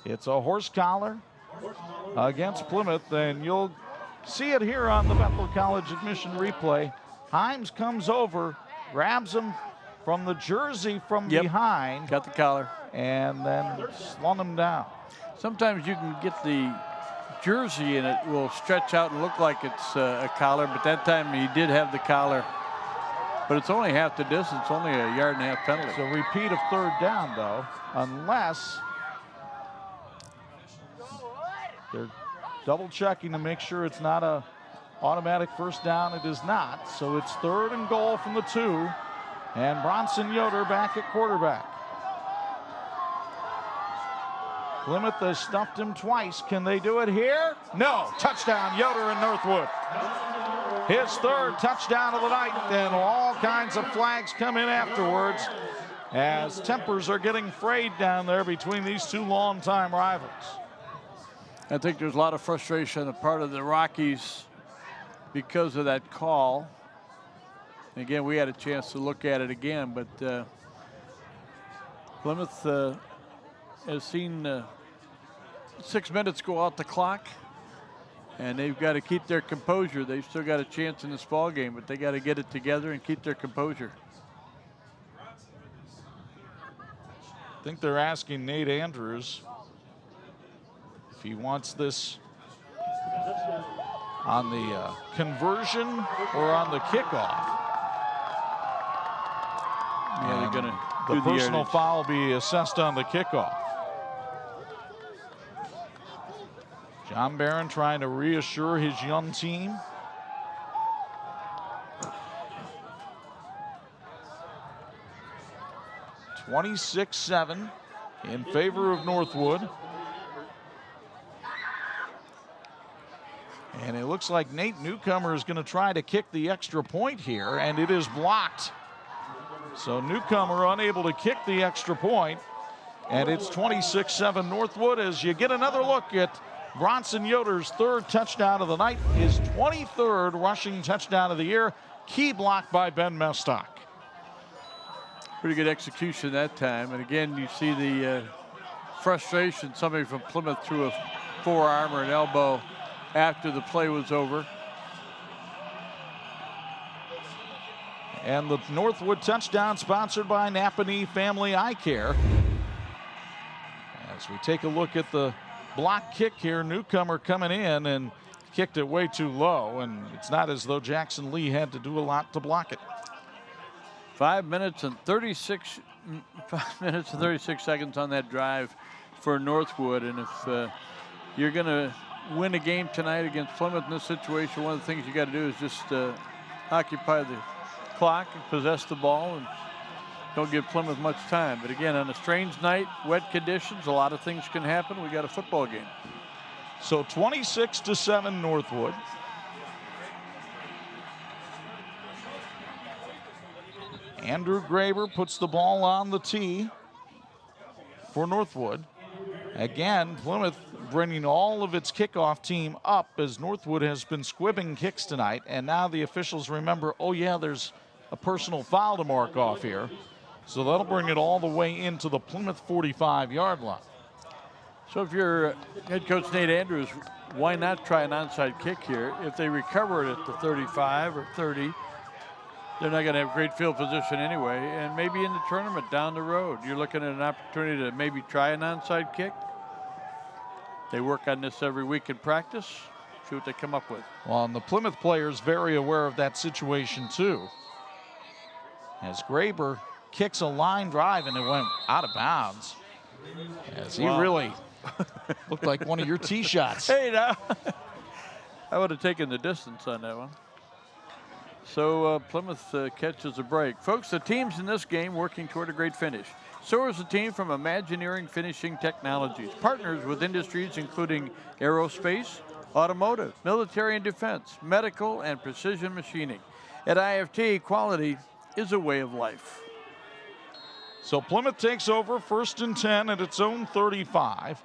It's a horse collar against Plymouth, and you'll see it here on the Bethel College admission replay. Himes comes over, grabs him from the jersey from behind. Got the collar. And then slung him down. Sometimes you can get the jersey and it will stretch out and look like it's a collar, but that time he did have the collar. But it's only half the distance, only a 1.5 yard penalty. So repeat of 3rd down, though, unless they're double checking to make sure it's not a automatic 1st down. It is not. So it's 3rd and goal from the 2. And Bronson Yoder back at quarterback. Plymouth has stuffed him twice. Can they do it here? No. Touchdown, Yoder and Northwood. His 3rd touchdown of the night. And all kinds of flags come in afterwards as tempers are getting frayed down there between these two longtime rivals. I think there's a lot of frustration on the part of the Rockies because of that call. Again, we had a chance to look at it again, but Plymouth has seen 6 minutes go out the clock, and they've got to keep their composure. They've still got a chance in this ball game, but they got to get it together and keep their composure. I think they're asking Nate Andrews if he wants this on the conversion or on the kickoff. Yeah, they're going to the personal foul will be assessed on the kickoff. John Barron trying to reassure his young team. (26-7) in favor of Northwood. And it looks like Nate Newcomer is going to try to kick the extra point here, and it is blocked. So Newcomer unable to kick the extra point, and it's 26-7 Northwood as you get another look at Bronson Yoder's third touchdown of the night, his 23rd rushing touchdown of the year, key block by Ben Mestock. Pretty good execution that time. And again, you see the frustration. Somebody from Plymouth threw a forearm or an elbow after the play was over. And the Northwood touchdown sponsored by Napanee Family Eye Care. As we take a look at the block kick here, Newcomer coming in and kicked it way too low, and it's not as though Jackson Lee had to do a lot to block it. 5 minutes and 36 seconds on that drive for Northwood. And if you're going to win a game tonight against Plymouth in this situation, one of the things you got to do is just occupy the clock and possess the ball and don't give Plymouth much time. But again, on a strange night, wet conditions, a lot of things can happen. We got a football game. So 26-7 Northwood. Andrew Graber puts the ball on the tee for Northwood. Again, Plymouth bringing all of its kickoff team up as Northwood has been squibbing kicks tonight. And now the officials remember, oh yeah, there's a personal foul to mark off here. So that'll bring it all the way into the Plymouth 45-yard line. So if you're head coach Nate Andrews, why not try an onside kick here? If they recover it at the 35 or 30, they're not going to have great field position anyway. And maybe in the tournament down the road, you're looking at an opportunity to maybe try an onside kick. They work on this every week in practice. See what they come up with. Well, and the Plymouth players very aware of that situation too. As Graber kicks a line drive and it went out of bounds. As he really looked like one of your tee shots. Hey, now. I would have taken the distance on that one. So Plymouth catches a break. Folks, the teams in this game working toward a great finish. So is the team from Imagineering Finishing Technologies, partners with industries including aerospace, automotive, military and defense, medical, and precision machining. At IFT, quality is a way of life. So Plymouth takes over 1st and 10 at its own 35.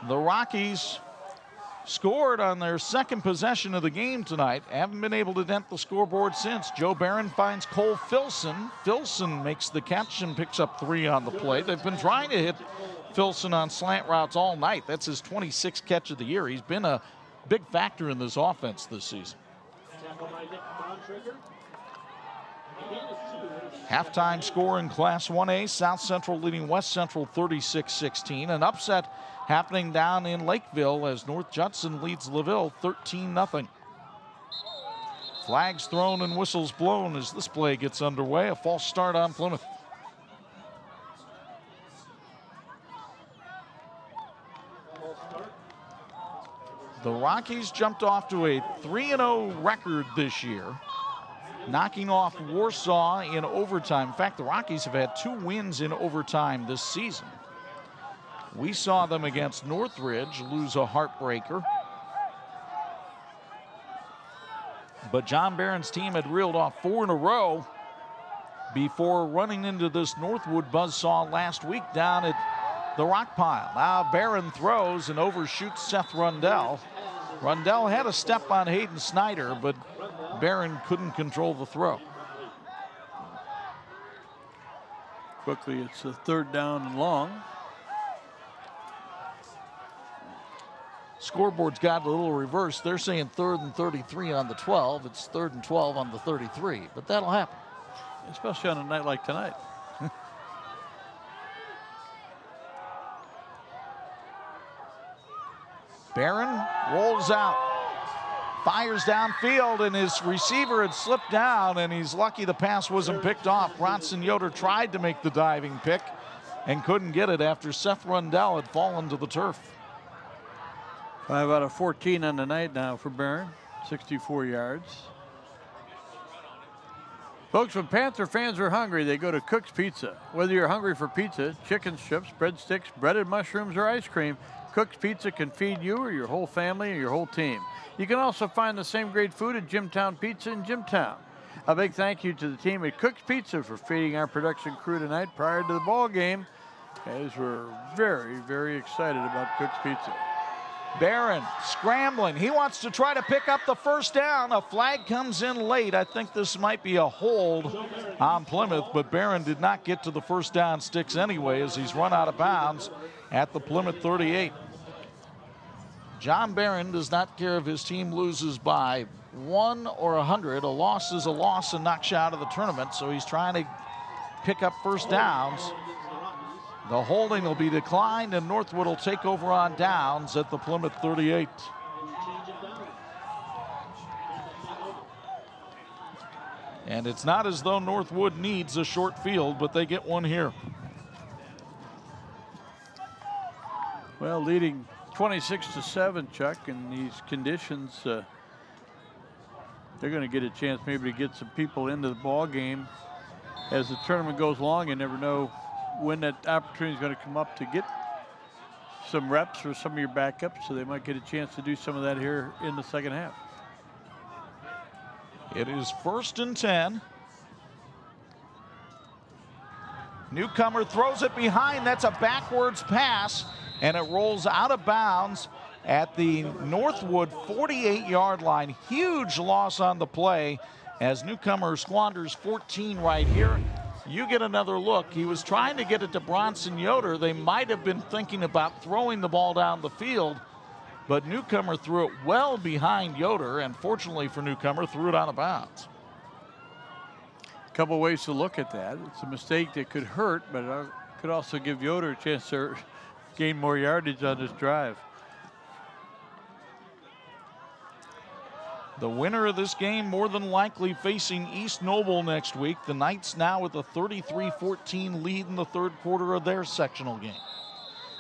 The Rockies scored on their second possession of the game tonight. Haven't been able to dent the scoreboard since. Joe Barron finds Cole Filson. Filson makes the catch and picks up 3 on the play. They've been trying to hit Filson on slant routes all night. That's his 26th catch of the year. He's been a big factor in this offense this season. Halftime score in Class 1A, South Central leading West Central 36-16. An upset happening down in Lakeville as North Judson leads LaVille 13-0. Flags thrown and whistles blown as this play gets underway. A false start on Plymouth. The Rockies jumped off to a 3-0 record this year, knocking off Warsaw in overtime. In fact, the Rockies have had 2 wins in overtime this season. We saw them against Northridge lose a heartbreaker. But John Barron's team had reeled off 4 in a row before running into this Northwood buzzsaw last week down at the rock pile. Now Barron throws and overshoots Seth Rundell. Rundell had a step on Hayden Snyder, but Barron couldn't control the throw. Quickly, it's a 3rd down and long. Scoreboard's got a little reverse. They're saying 3rd and 33 on the 12. It's 3rd and 12 on the 33, but that'll happen. Especially on a night like tonight. Barron rolls out, fires downfield, and his receiver had slipped down, and he's lucky the pass wasn't picked off. Bronson Yoder tried to make the diving pick and couldn't get it after Seth Rundell had fallen to the turf. 5 out of 14 on the night now for Barron, 64 yards. Folks, when Panther fans are hungry, they go to Cook's Pizza. Whether you're hungry for pizza, chicken strips, breadsticks, breaded mushrooms, or ice cream, Cook's Pizza can feed you or your whole family or your whole team. You can also find the same great food at Jimtown Pizza in Jimtown. A big thank you to the team at Cook's Pizza for feeding our production crew tonight prior to the ball game. Guys, we're very, very excited about Cook's Pizza. Barron scrambling. He wants to try to pick up the first down. A flag comes in late. I think this might be a hold on Plymouth, but Barron did not get to the first down sticks anyway as he's run out of bounds at the Plymouth 38. John Barron does not care if his team loses by 1 or 100. A loss is a loss and knocks you out of the tournament, so he's trying to pick up first downs. The holding will be declined, and Northwood will take over on downs at the Plymouth 38. And it's not as though Northwood needs a short field, but they get one here. Well, leading 26-7, Chuck, in these conditions, they're going to get a chance maybe to get some people into the ball game. As the tournament goes along, you never know when that opportunity is going to come up to get some reps for some of your backups, so they might get a chance to do some of that here in the second half. It is 1st and 10. Newcomer throws it behind. That's a backwards pass, and it rolls out of bounds at the Northwood 48-yard line. Huge loss on the play as Newcomer squanders 14 right here. You get another look. He was trying to get it to Bronson Yoder. They might have been thinking about throwing the ball down the field, but Newcomer threw it well behind Yoder, and fortunately for Newcomer, threw it out of bounds. A couple ways to look at that. It's a mistake that could hurt, but it could also give Yoder a chance to gain more yardage on this drive. The winner of this game more than likely facing East Noble next week. The Knights now with a 33-14 lead in the third quarter of their sectional game.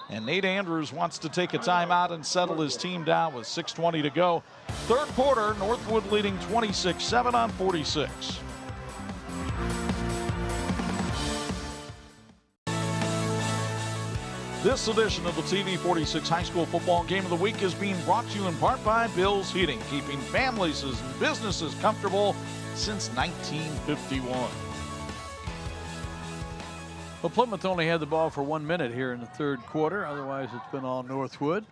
And Nate Andrews wants to take a timeout and settle his team down with 6:20 to go. Third quarter, Northwood leading 26-7 on 46. This edition of the TV 46 High School Football Game of the Week is being brought to you in part by Bill's Heating, keeping families and businesses comfortable since 1951. Well, Plymouth only had the ball for 1 minute here in the third quarter. Otherwise, it's been all Northwood.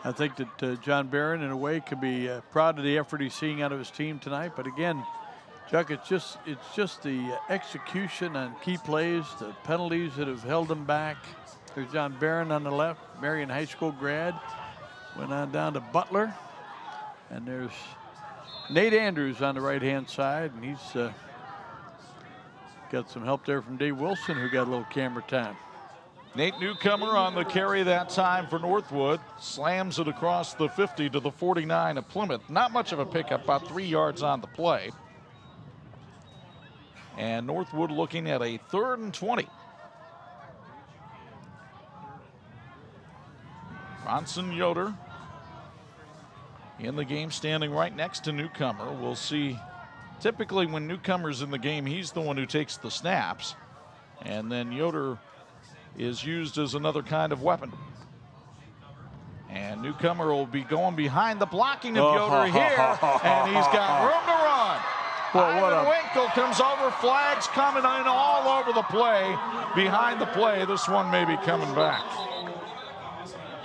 I think that John Barron, in a way, could be proud of the effort he's seeing out of his team tonight. But again, Chuck, it's just the execution on key plays, the penalties that have held them back. There's John Barron on the left, Marion High School grad. Went on down to Butler. And there's Nate Andrews on the right-hand side, and he's got some help there from Dave Wilson, who got a little camera time. Nate Newcomer on the carry that time for Northwood. Slams it across the 50 to the 49 of Plymouth. Not much of a pickup, about 3 yards on the play. And Northwood looking at a 3rd and 20. Bronson Yoder in the game, standing right next to Newcomer. We'll see, typically when Newcomer's in the game, he's the one who takes the snaps. And then Yoder is used as another kind of weapon. And Newcomer will be going behind the blocking of Yoder here, and he's got room to run. Well, Ivan Winkle comes over, flags coming in all over the play, behind the play. This one may be coming back.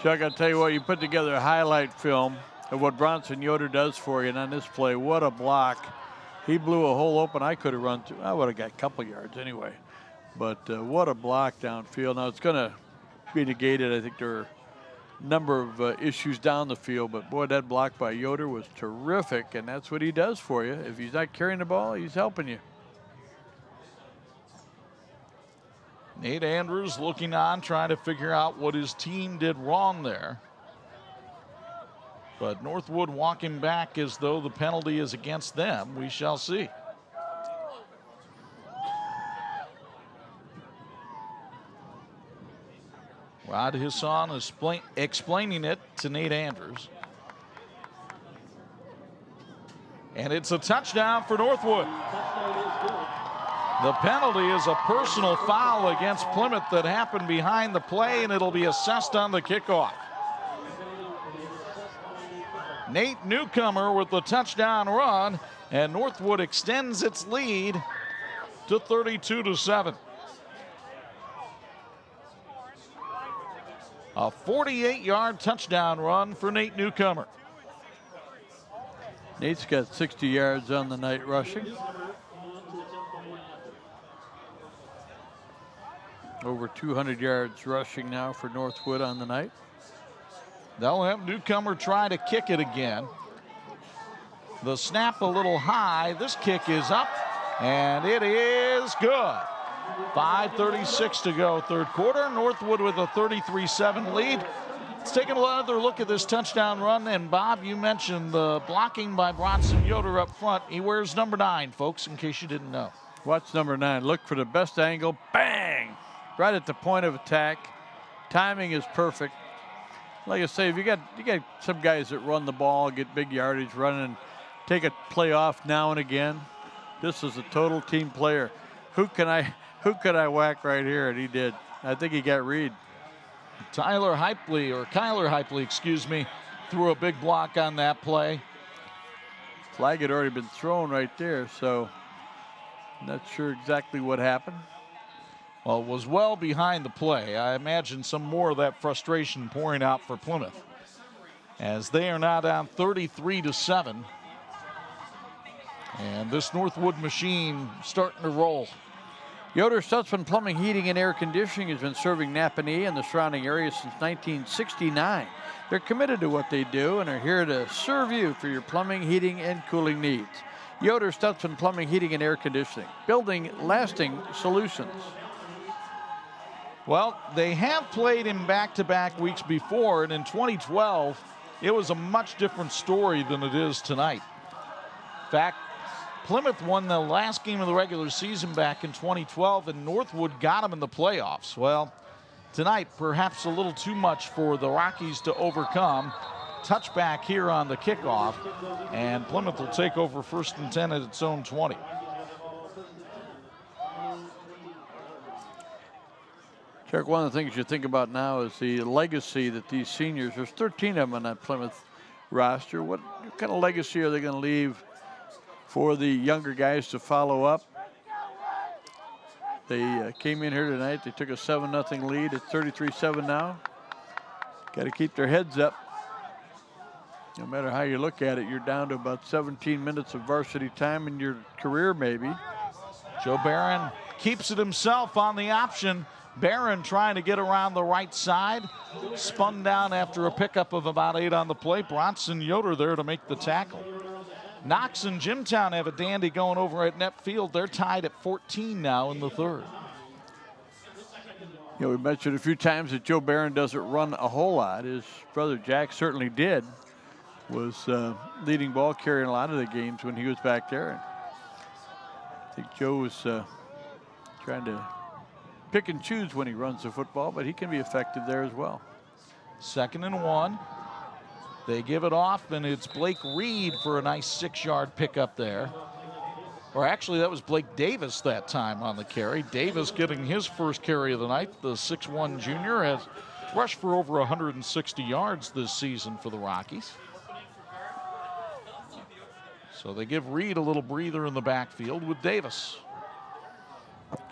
Chuck, I'll tell you what, you put together a highlight film of what Bronson Yoder does for you, and on this play, what a block. He blew a hole open. I could have run through. I would have got a couple yards anyway. But what a block downfield. Now, it's going to be negated. I think there are number of issues down the field, but boy, that block by Yoder was terrific, and that's what he does for you. If he's not carrying the ball, he's helping you. Nate Andrews looking on, trying to figure out what his team did wrong there. But Northwood walking back as though the penalty is against them. We shall see. Rod Hassan is explaining it to Nate Andrews. And it's a touchdown for Northwood. The penalty is a personal foul against Plymouth that happened behind the play, and it'll be assessed on the kickoff. Nate Newcomer with the touchdown run, and Northwood extends its lead to 32-7. A 48-yard touchdown run for Nate Newcomer. Nate's got 60 yards on the night rushing. Over 200 yards rushing now for Northwood on the night. They'll have Newcomer try to kick it again. The snap a little high. This kick is up, and it is good. 5:36 to go, third quarter. Northwood with a 33-7 lead. Let's take another look at this touchdown run. And Bob, you mentioned the blocking by Bronson Yoder up front. He wears number 9, folks, in case you didn't know. Watch number 9. Look for the best angle. Bang! Right at the point of attack. Timing is perfect. Like I say, if you got some guys that run the ball, get big yardage, run and take a play off now and again. This is a total team player. Who could I whack right here? And he did. I think he got Reed. Kyler Hypley, excuse me, threw a big block on that play. Flag had already been thrown right there, so not sure exactly what happened. Well, it was well behind the play. I imagine some more of that frustration pouring out for Plymouth, as they are now down 33-7. And this Northwood machine starting to roll. Yoder Stutzman Plumbing, Heating, and Air Conditioning has been serving Napanee and the surrounding area since 1969. They're committed to what they do and are here to serve you for your plumbing, heating, and cooling needs. Yoder Stutzman Plumbing, Heating, and Air Conditioning, building lasting solutions. Well, they have played in back-to-back weeks before, and in 2012, it was a much different story than it is tonight. In fact, Plymouth won the last game of the regular season back in 2012, and Northwood got them in the playoffs. Well, tonight, perhaps a little too much for the Rockies to overcome. Touchback here on the kickoff, and Plymouth will take over 1st and 10 at its own 20. Chuck, one of the things you think about now is the legacy that these seniors, there's 13 of them on that Plymouth roster. What kind of legacy are they going to leave for the younger guys to follow up? They came in here tonight. They took a 7-0 lead. It's 33-7 now. Got to keep their heads up. No matter how you look at it, you're down to about 17 minutes of varsity time in your career, maybe. Joe Barron keeps it himself on the option. Barron trying to get around the right side. Spun down after a pickup of about 8 on the play. Bronson Yoder there to make the tackle. Knox and Jimtown have a dandy going over at net field. They're tied at 14 now in the third. You know, we mentioned a few times that Joe Barron doesn't run a whole lot. His brother Jack certainly did. Was leading ball carrier in a lot of the games when he was back there. I think Joe was trying to pick and choose when he runs the football, but he can be effective there as well. 2nd and 1. They give it off, and it's Blake Reed for a nice 6-yard pickup there. Or actually, that was Blake Davis that time on the carry. Davis getting his first carry of the night. The 6'1 junior has rushed for over 160 yards this season for the Rockies. So they give Reed a little breather in the backfield with Davis.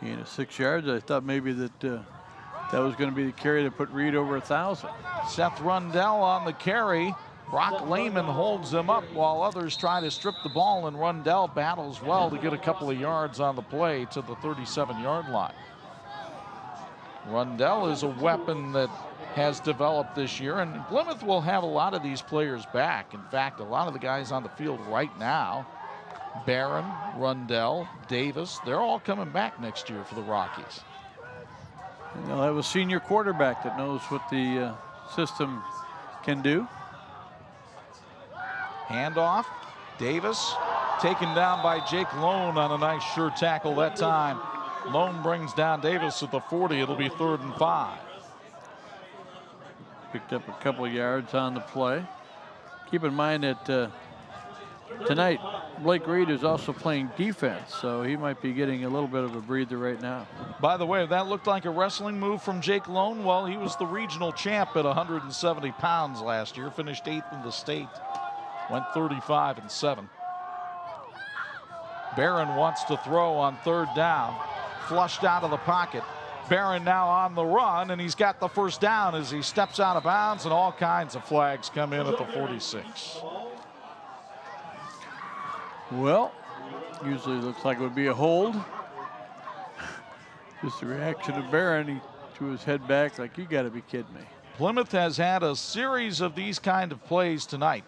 Gain of 6 yards. I thought maybe that that was going to be the carry that put Reed over 1,000. Seth Rundell on the carry. Brock Lehman holds them up while others try to strip the ball, and Rundell battles well to get a couple of yards on the play to the 37-yard line. Rundell is a weapon that has developed this year, and Plymouth will have a lot of these players back. In fact, a lot of the guys on the field right now, Barron, Rundell, Davis, they're all coming back next year for the Rockies. And they'll have a senior quarterback that knows what the system can do. Handoff. Davis taken down by Jake Lone on a nice sure tackle that time. Lone brings down Davis at the 40. It'll be 3rd and 5. Picked up a couple of yards on the play. Keep in mind that tonight Blake Reed is also playing defense, so he might be getting a little bit of a breather right now. By the way, that looked like a wrestling move from Jake Lone. Well, he was the regional champ at 170 pounds last year, finished 8th in the state, went 35-7. Barron wants to throw on 3rd down, flushed out of the pocket. Barron now on the run, and he's got the 1st down as he steps out of bounds, and all kinds of flags come in at the 46. Well, usually looks like it would be a hold. Just the reaction of Barron. He threw his head back like, you got to be kidding me. Plymouth has had a series of these kind of plays tonight.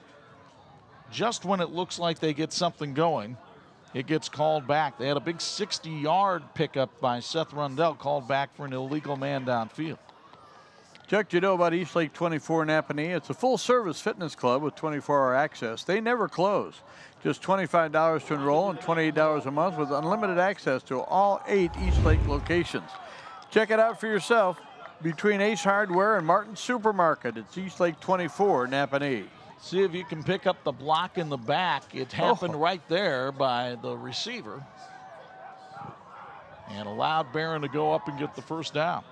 Just when it looks like they get something going, it gets called back. They had a big 60-yard pickup by Seth Rundell, called back for an illegal man downfield. Chuck, you know about Eastlake 24 Napanee? It's a full-service fitness club with 24-hour access. They never close. Just $25 to enroll and $28 a month with unlimited access to all 8 Eastlake locations. Check it out for yourself. Between Ace Hardware and Martin's Supermarket, it's Eastlake 24 Napanee. See if you can pick up the block in the back. It happened right there by the receiver and allowed Barron to go up and get the 1st down.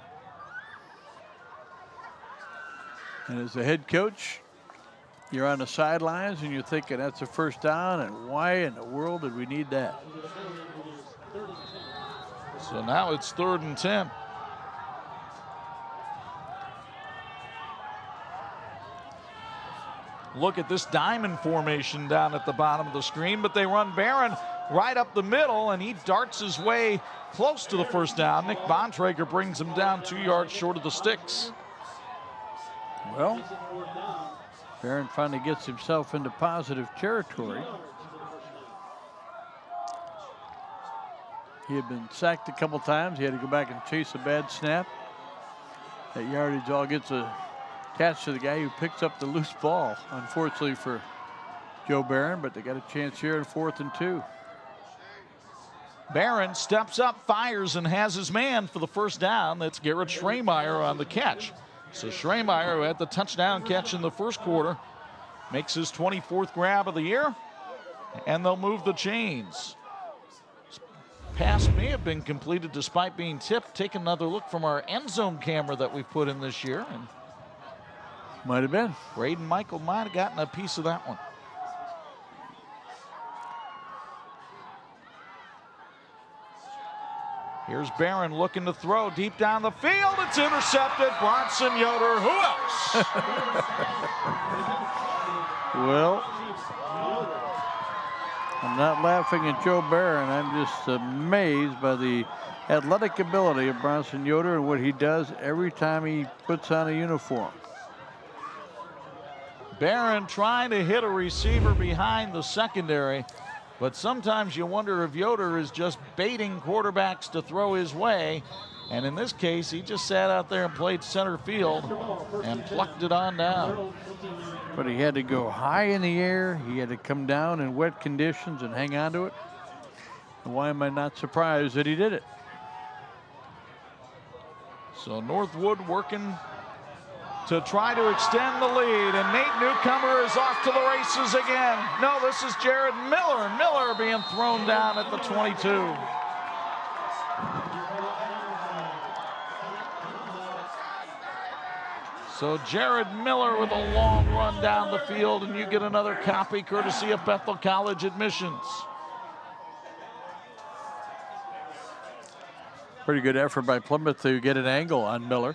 And as a head coach, you're on the sidelines and you're thinking that's a 1st down, and why in the world did we need that? So now it's 3rd and 10. Look at this diamond formation down at the bottom of the screen, but they run Barron right up the middle, and he darts his way close to the 1st down. Nick Bontrager brings him down 2 yards short of the sticks. Well, Barron finally gets himself into positive territory. He had been sacked a couple times. He had to go back and chase a bad snap. That yardage all gets attached to the guy who picks up the loose ball, unfortunately for Joe Barron, but they got a chance here in 4th and 2. Barron steps up, fires, and has his man for the 1st down. That's Garrett Schremeyer on the catch. So Schremeyer, who had the touchdown catch in the 1st quarter, makes his 24th grab of the year, and they'll move the chains. Pass may have been completed despite being tipped. Take another look from our end zone camera that we put in this year. And might have been. Braden Michael might have gotten a piece of that one. Here's Barron looking to throw deep down the field. It's intercepted. Bronson Yoder. Who else? Well, I'm not laughing at Joe Barron. I'm just amazed by the athletic ability of Bronson Yoder and what he does every time he puts on a uniform. Barron trying to hit a receiver behind the secondary, but sometimes you wonder if Yoder is just baiting quarterbacks to throw his way. And in this case, he just sat out there and played center field and plucked it on down. But he had to go high in the air. He had to come down in wet conditions and hang on to it. And why am I not surprised that he did it? So NorthWood working to try to extend the lead, and Nate Newcomer is off to the races again. No, this is Jared Miller. Miller being thrown down at the 22. So Jared Miller with a long run down the field, and you get another copy courtesy of Bethel College Admissions. Pretty good effort by Plymouth to get an angle on Miller,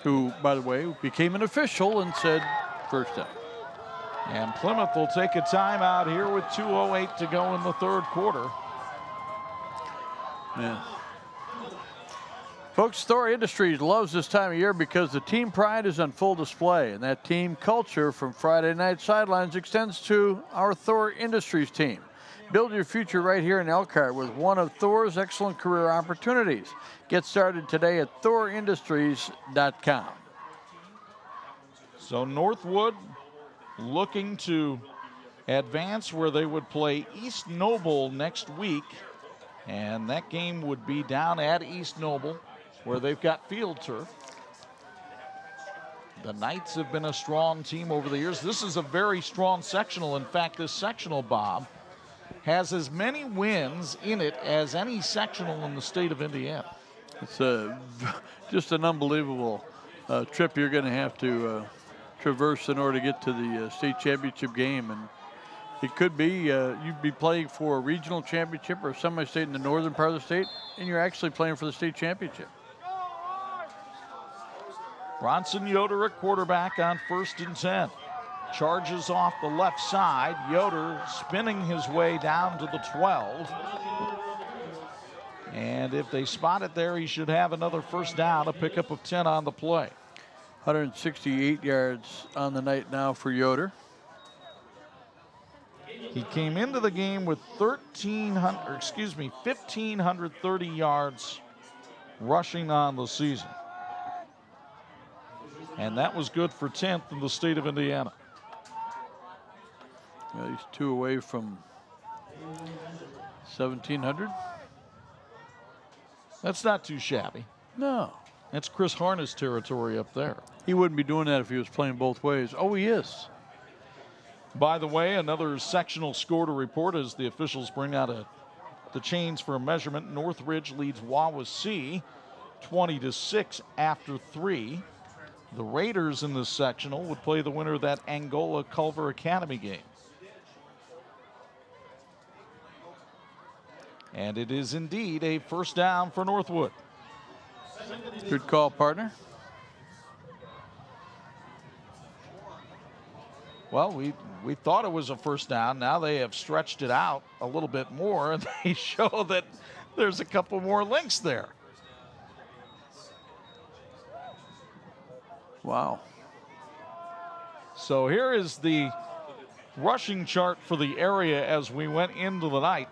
who, by the way, became an official and said 1st down. And Plymouth will take a timeout here with 2:08 to go in the 3rd quarter. Yeah. Folks, Thor Industries loves this time of year because the team pride is on full display, and that team culture from Friday Night Sidelines extends to our Thor Industries team. Build your future right here in Elkhart with one of Thor's excellent career opportunities. Get started today at thorindustries.com. So Northwood looking to advance where they would play East Noble next week. And that game would be down at East Noble where they've got field turf. The Knights have been a strong team over the years. This is a very strong sectional. In fact, this sectional, Bob, has as many wins in it as any sectional in the state of Indiana. It's just an unbelievable trip you're going to have to traverse in order to get to the state championship game. And it could be you'd be playing for a regional championship or semi-state in the northern part of the state, and you're actually playing for the state championship. Bronson Yoder at quarterback on 1st and 10. Charges off the left side. Yoder spinning his way down to the 12. And if they spot it there, he should have another first down, a pickup of 10 on the play. 168 yards on the night now for Yoder. He came into the game with 1,530 yards rushing on the season. And that was good for 10th in the state of Indiana. Well, he's 2 away from 1,700. That's not too shabby. No. That's Chris Harness territory up there. He wouldn't be doing that if he was playing both ways. Oh, he is. By the way, another sectional score to report as the officials bring out the chains for a measurement. Northridge leads Wawasee 20-6 after 3. The Raiders in this sectional would play the winner of that Angola Culver Academy game. And it is indeed a first down for Northwood. Good call, partner. Well, we thought it was a first down. Now they have stretched it out a little bit more, and they show that there's a couple more links there. Wow. So here is the rushing chart for the area as we went into the night.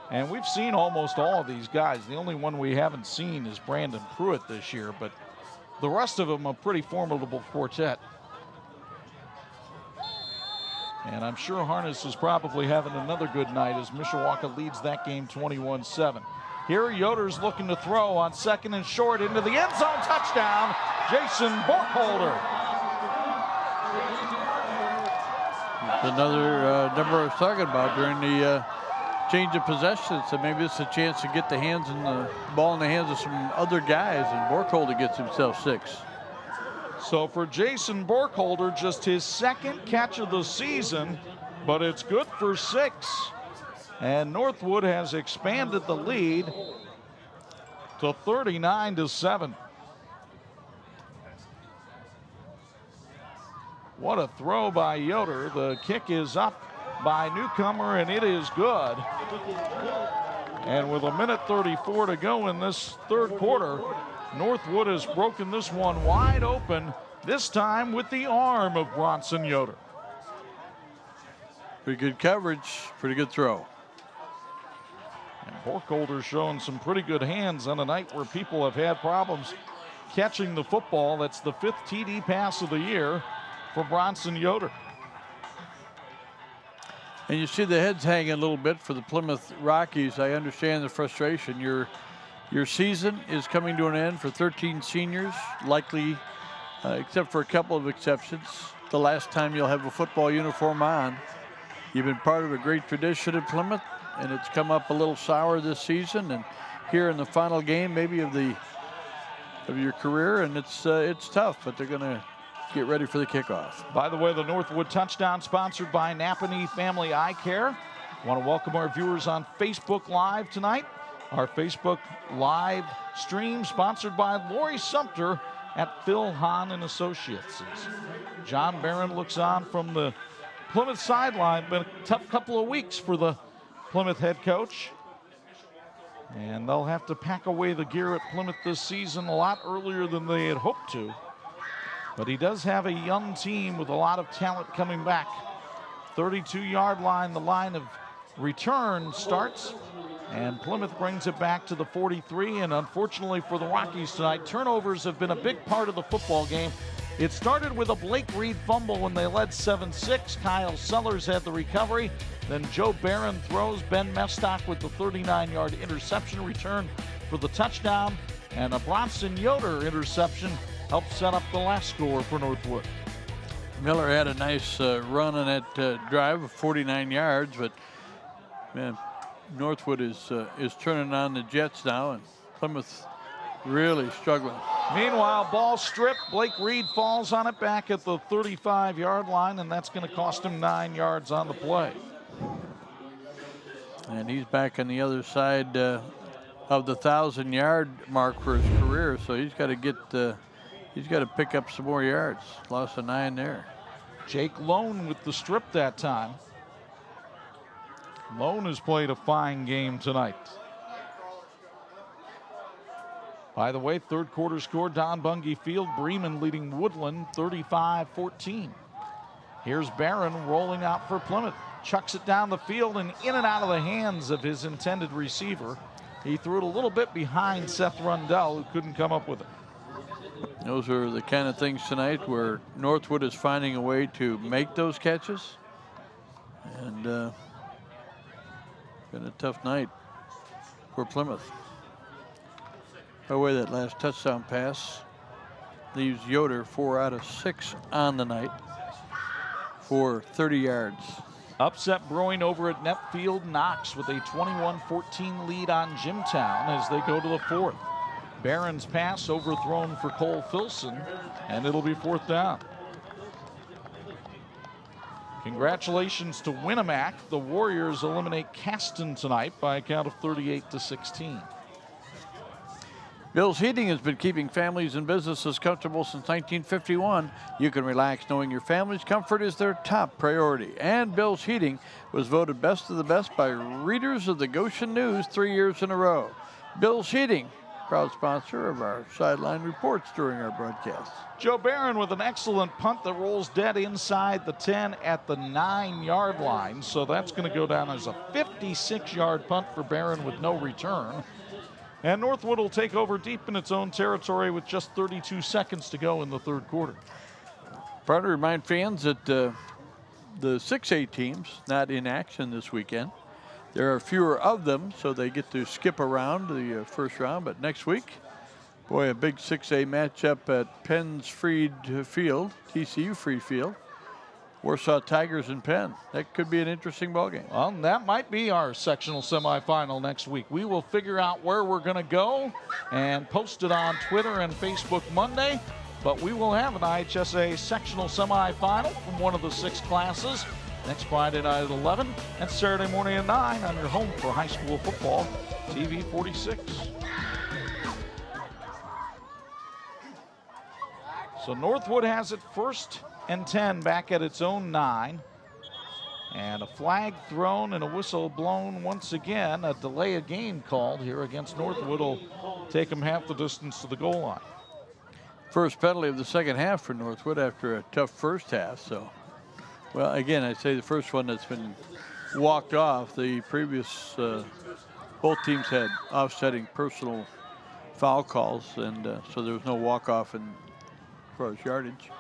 And we've seen almost all of these guys. The only one we haven't seen is Brandon Pruitt this year, but the rest of them a pretty formidable quartet. And I'm sure Harness is probably having another good night as Mishawaka leads that game 21-7. Here Yoder's looking to throw on 2nd and short into the end zone. Touchdown, Jason Borkholder. Another number I was talking about during the change of possession. So maybe it's a chance to get the ball in the hands of some other guys, and Borkholder gets himself 6. So for Jason Borkholder, just his 2nd catch of the season, but it's good for 6. And Northwood has expanded the lead to 39-7. What a throw by Yoder. The kick is up by Newcomer, and it is good. And with 1:34 to go in this third quarter, Northwood has broken this one wide open, this time with the arm of Bronson Yoder. Pretty good coverage, pretty good throw. And Borkholder showing some pretty good hands on a night where people have had problems catching the football. That's the 5th TD pass of the year for Bronson Yoder. And you see the heads hanging a little bit for the Plymouth Rockies. I understand the frustration. Your season is coming to an end for 13 seniors, likely, except for a couple of exceptions, the last time you'll have a football uniform on. You've been part of a great tradition at Plymouth, and it's come up a little sour this season. And here in the final game, maybe of your career, and it's tough, but they're going to get ready for the kickoff. By the way, the Northwood touchdown sponsored by Napanee Family Eye Care. I want to welcome our viewers on Facebook Live tonight. Our Facebook Live stream sponsored by Lori Sumter at Phil Hahn and Associates. As John Barron looks on from the Plymouth sideline. Been a tough couple of weeks for the Plymouth head coach. And they'll have to pack away the gear at Plymouth this season a lot earlier than they had hoped to. But he does have a young team with a lot of talent coming back. 32-yard line, the line of return starts, and Plymouth brings it back to the 43. And unfortunately for the Rockies tonight, turnovers have been a big part of the football game. It started with a Blake Reed fumble when they led 7-6. Kyle Sellers had the recovery. Then Joe Barron throws. Ben Mestock with the 39-yard interception return for the touchdown. And a Bronson Yoder interception helped set up the last score for Northwood. Miller had a nice run on that drive of 49 yards, but man, Northwood is turning on the Jets now, and Plymouth really struggling. Meanwhile, ball stripped. Blake Reed falls on it back at the 35-yard line, and that's going to cost him 9 yards on the play. And he's back on the other side of the 1,000-yard mark for his career, so he's got to pick up some more yards. Loss of 9 there. Jake Lone with the strip that time. Lone has played a fine game tonight. By the way, third quarter score, Don Bungie Field, Bremen leading Woodland 35-14. Here's Barron rolling out for Plymouth. Chucks it down the field and in and out of the hands of his intended receiver. He threw it a little bit behind Seth Rundell, who couldn't come up with it. Those are the kind of things tonight where Northwood is finding a way to make those catches. And been a tough night for Plymouth. By the way, that last touchdown pass leaves Yoder 4 out of 6 on the night for 30 yards. Upset brewing over at Netfield. Knox with a 21-14 lead on Jimtown as they go to the fourth. Barron's pass overthrown for Cole Filson, and it'll be fourth down. Congratulations to Winnemac. The Warriors eliminate Caston tonight by a count of 38-16. Bill's Heating has been keeping families and businesses comfortable since 1951. You can relax knowing your family's comfort is their top priority. And Bill's Heating was voted best of the best by readers of the Goshen News 3 years in a row. Bill's Heating, proud sponsor of our sideline reports during our broadcasts. Joe Barron with an excellent punt that rolls dead inside the 10 at the 9-yard line. So that's going to go down as a 56-yard punt for Barron with no return. And Northwood will take over deep in its own territory with just 32 seconds to go in the third quarter. Proud to remind fans that the 6A teams not in action this weekend. There are fewer of them, so they get to skip around the first round. But next week, boy, a big 6A matchup at Penn's Freed Field, TCU Free Field. Warsaw Tigers and Penn. That could be an interesting ballgame. Well, that might be our sectional semifinal next week. We will figure out where we're going to go and post it on Twitter and Facebook Monday. But we will have an IHSA sectional semifinal from one of the 6 classes next Friday night at 11 and Saturday morning at 9 on your home for high school football, TV 46. So Northwood has it first and 10 back at its own 9. And a flag thrown and a whistle blown once again. A delay of game called here against Northwood will take them half the distance to the goal line. First penalty of the second half for Northwood after a tough first half. So, well, again, I'd say the first one that's been walked off. The previous, both teams had offsetting personal foul calls, and so there was no walk-off as far as yardage.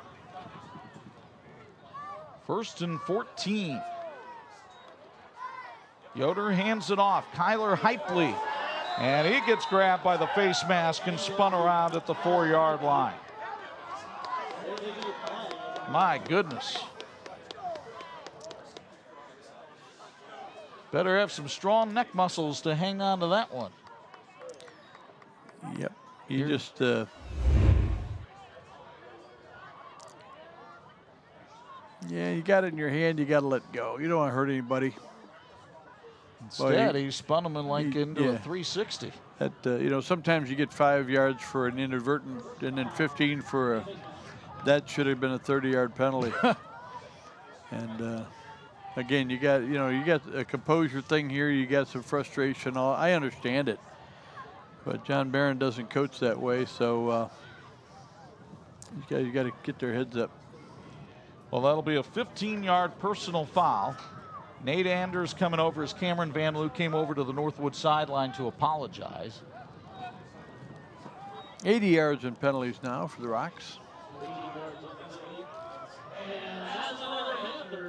First and 14. Yoder hands it off. Kyler Hypley. And he gets grabbed by the face mask and spun around at the 4-yard line. My goodness. Better have some strong neck muscles to hang on to that one. Yep. You just... yeah, you got it in your hand, you got to let it go. You don't want to hurt anybody. Instead, he spun him into a 360. That, you know, sometimes you get 5 yards for an inadvertent and then 15 for a, that should have been a 30-yard penalty. And again, you got a composure thing here. You got some frustration. I understand it, but John Barron doesn't coach that way. So you got to get their heads up. Well, that'll be a 15-yard personal foul. Nate Anders coming over as Cameron Van Loo came over to the Northwood sideline to apologize. 80 yards in penalties now for the Rocks.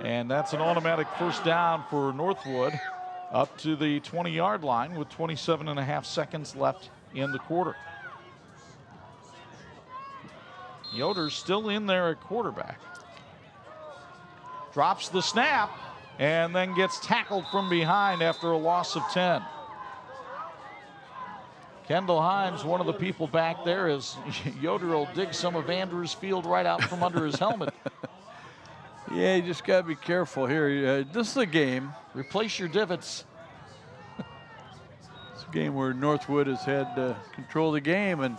And that's an automatic first down for Northwood up to the 20-yard line with 27.5 seconds left in the quarter. Yoder's still in there at quarterback. Drops the snap and then gets tackled from behind after a loss of 10. Kendall Himes, one of the people back there, as Yoder will dig some of Andrews Field right out from under his helmet. Yeah, you just got to be careful here. This is a game. Replace your divots. It's a game where Northwood has had control of the game, and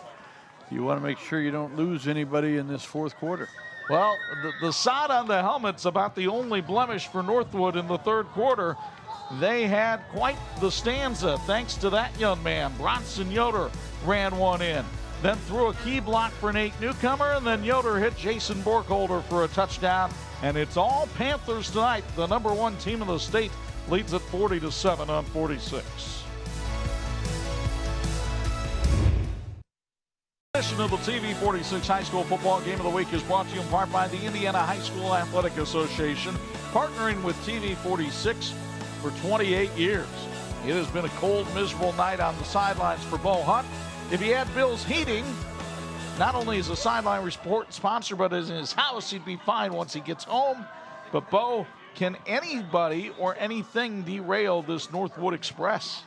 you want to make sure you don't lose anybody in this fourth quarter. Well, the sod on the helmet's about the only blemish for Northwood in the third quarter. They had quite the stanza thanks to that young man. Bronson Yoder ran one in, then threw a key block for Nate Newcomer, and then Yoder hit Jason Borkholder for a touchdown. And it's all Panthers tonight. The #1 team in the state leads at 40-7 on 46. Edition of the TV 46 High School Football Game of the Week is brought to you in part by the Indiana High School Athletic Association, partnering with TV 46 for 28 years. It has been a cold, miserable night on the sidelines for Bo Hunt. If he had Bill's Heating, not only is a sideline sponsor, but as in his house, he'd be fine once he gets home. But Bo, can anybody or anything derail this Northwood Express?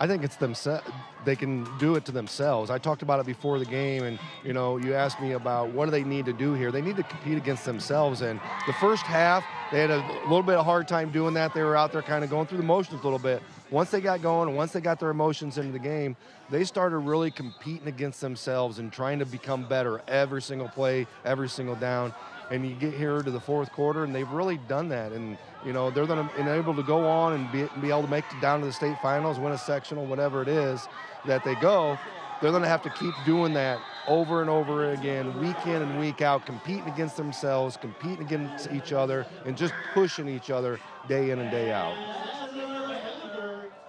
I think it's themselves. They can do it to themselves. I talked about it before the game, and you asked me about what do they need to do here. They need to compete against themselves. And the first half, they had a little bit of a hard time doing that. They were out there kind of going through the motions a little bit. Once they got going, and once they got their emotions into the game, they started really competing against themselves and trying to become better every single play, every single down. And you get here to the fourth quarter, and they've really done that. And they're going to enable to go on and be able to make it down to the state finals, win a sectional, whatever it is that they go. They're going to have to keep doing that over and over again, week in and week out, competing against themselves, competing against each other, and just pushing each other day in and day out.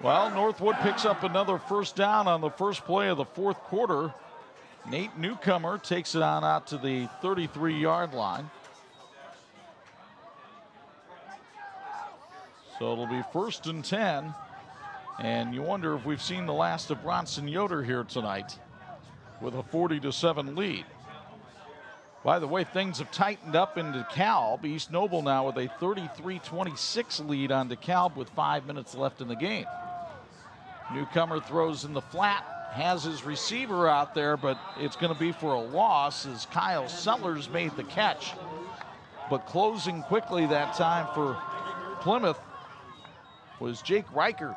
Well, Northwood picks up another first down on the first play of the fourth quarter. Nate Newcomer takes it on out to the 33-yard line. So it'll be 1st and 10. And you wonder if we've seen the last of Bronson Yoder here tonight with a 40-7 lead. By the way, things have tightened up in DeKalb. East Noble now with a 33-26 lead on DeKalb with 5 minutes left in the game. Newcomer throws in the flat, has his receiver out there, but it's going to be for a loss as Kyle Sellers made the catch. But closing quickly that time for Plymouth was Jake Reichert.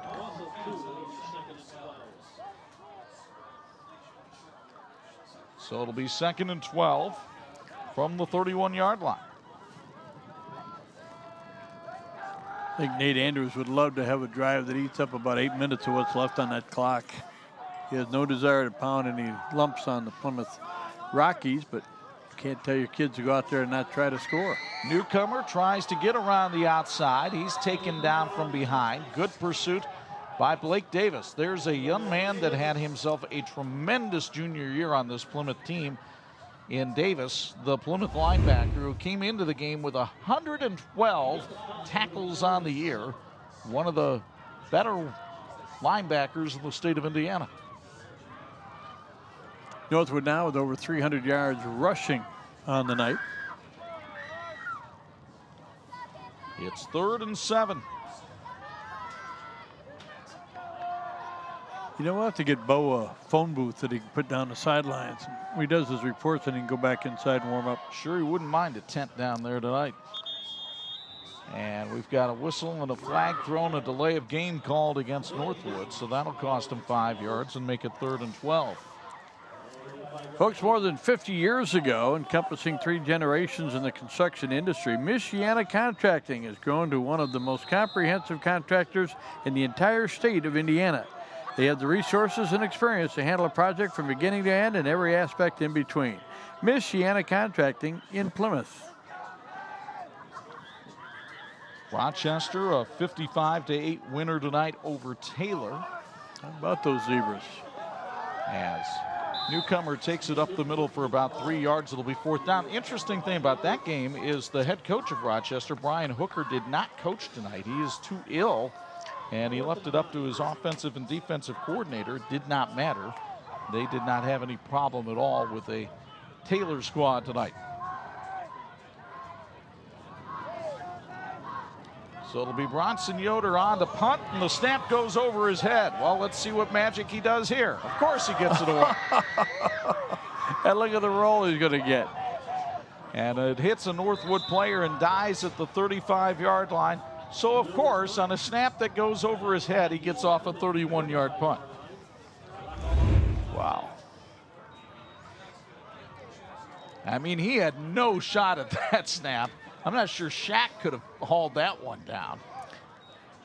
So it'll be 2nd and 12 from the 31-yard line. I think Nate Andrews would love to have a drive that eats up about 8 minutes of what's left on that clock. He has no desire to pound any lumps on the Plymouth Rockies, but you can't tell your kids to go out there and not try to score. Newcomer tries to get around the outside. He's taken down from behind. Good pursuit by Blake Davis. There's a young man that had himself a tremendous junior year on this Plymouth team in Davis, the Plymouth linebacker who came into the game with 112 tackles on the year, one of the better linebackers in the state of Indiana. Northwood now with over 300 yards rushing on the night. It's 3rd and 7. We'll have to get Bo a phone booth that he can put down the sidelines. When he does his reports, and he can go back inside and warm up. Sure, he wouldn't mind a tent down there tonight. And we've got a whistle and a flag thrown, a delay of game called against Northwood, so that'll cost him 5 yards and make it 3rd and 12. Folks, more than 50 years ago, encompassing 3 generations in the construction industry, Michiana Contracting has grown to one of the most comprehensive contractors in the entire state of Indiana. They have the resources and experience to handle a project from beginning to end and every aspect in between. Michiana Contracting in Plymouth. Rochester, a 55-8 winner tonight over Taylor. How about those Zebras? As Newcomer takes it up the middle for about 3 yards. It'll be 4th down. Interesting thing about that game is the head coach of Rochester, Brian Hooker, did not coach tonight. He is too ill, and he left it up to his offensive and defensive coordinator. It did not matter. They did not have any problem at all with a Taylor squad tonight. So it'll be Bronson Yoder on the punt, and the snap goes over his head. Well, let's see what magic he does here. Of course he gets it away. And look at the roll he's going to get. And it hits a Northwood player and dies at the 35-yard line. So, of course, on a snap that goes over his head, he gets off a 31-yard punt. Wow. I mean, he had no shot at that snap. I'm not sure Shaq could have hauled that one down.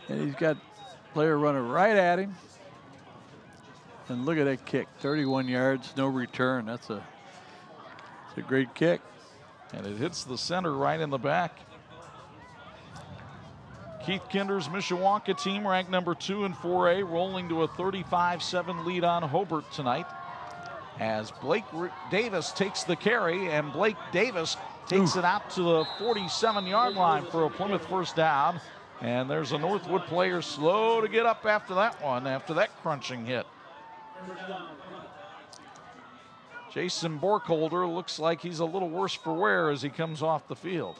And he's got a player running right at him. And look at that kick, 31 yards, no return. It's a great kick. And it hits the center right in the back. Keith Kinder's Mishawaka team ranked number 2 in 4A, rolling to a 35-7 lead on Hobart tonight. As Blake Davis takes the carry, and Blake Davis takes it out to the 47-yard line for a Plymouth first down. And there's a Northwood player slow to get up after that one, after that crunching hit. Jason Borkholder looks like he's a little worse for wear as he comes off the field.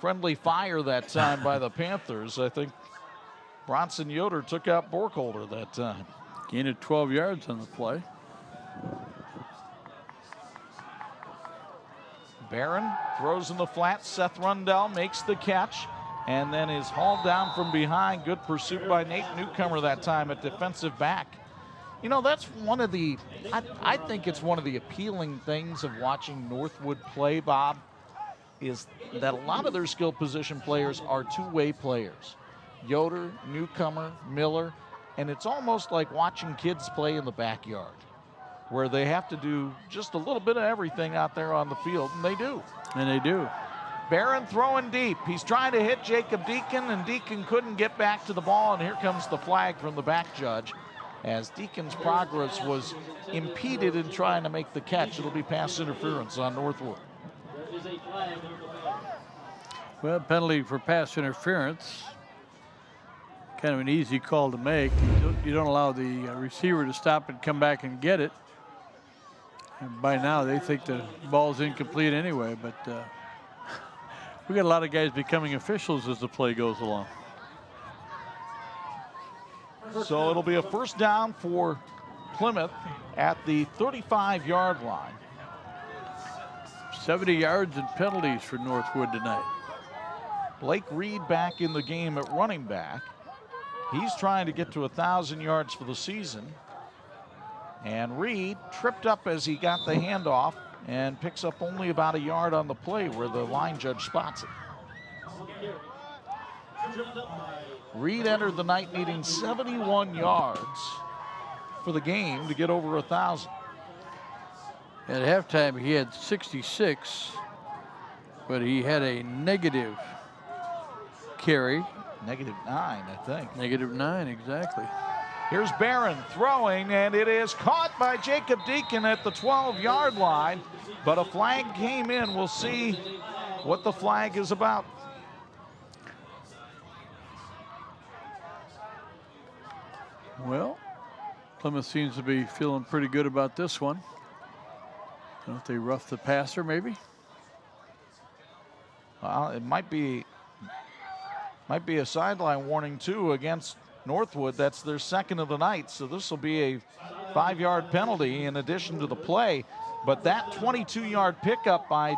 Friendly fire that time by the Panthers. I think Bronson Yoder took out Borkholder that time. Gained of 12 yards on the play. Barron throws in the flat. Seth Rundell makes the catch and then is hauled down from behind. Good pursuit by Nate Newcomer that time at defensive back. You know, that's one of the, I think it's one of the appealing things of watching Northwood play, Bob, is that a lot of their skill position players are two-way players. Yoder, Newcomer, Miller, and it's almost like watching kids play in the backyard, where they have to do just a little bit of everything out there on the field, and they do. And they do. Barron throwing deep. He's trying to hit Jacob Deacon, and Deacon couldn't get back to the ball, and here comes the flag from the back judge, as Deacon's progress was impeded in trying to make the catch. It'll be pass interference on Northwood. Well, penalty for pass interference. Kind of an easy call to make. You don't allow the receiver to stop and come back and get it. And by now they think the ball's incomplete anyway, but we got a lot of guys becoming officials as the play goes along. So it'll be a first down for Plymouth at the 35-yard line. 70 yards and penalties for Northwood tonight. Blake Reed back in the game at running back. He's trying to get to 1,000 yards for the season. And Reed tripped up as he got the handoff and picks up only about a yard on the play where the line judge spots it. Reed entered the night needing 71 yards for the game to get over 1,000. At halftime, he had 66, but he had a negative carry. -9, I think. -9, exactly. Here's Barron throwing, and it is caught by Jacob Deacon at the 12-yard line, but a flag came in. We'll see what the flag is about. Well, Plymouth seems to be feeling pretty good about this one. I don't know if they roughed the passer, maybe. Well, it might be a sideline warning too against Northwood. That's their second of the night, so this will be a 5-yard penalty in addition to the play. But that 22-yard pickup by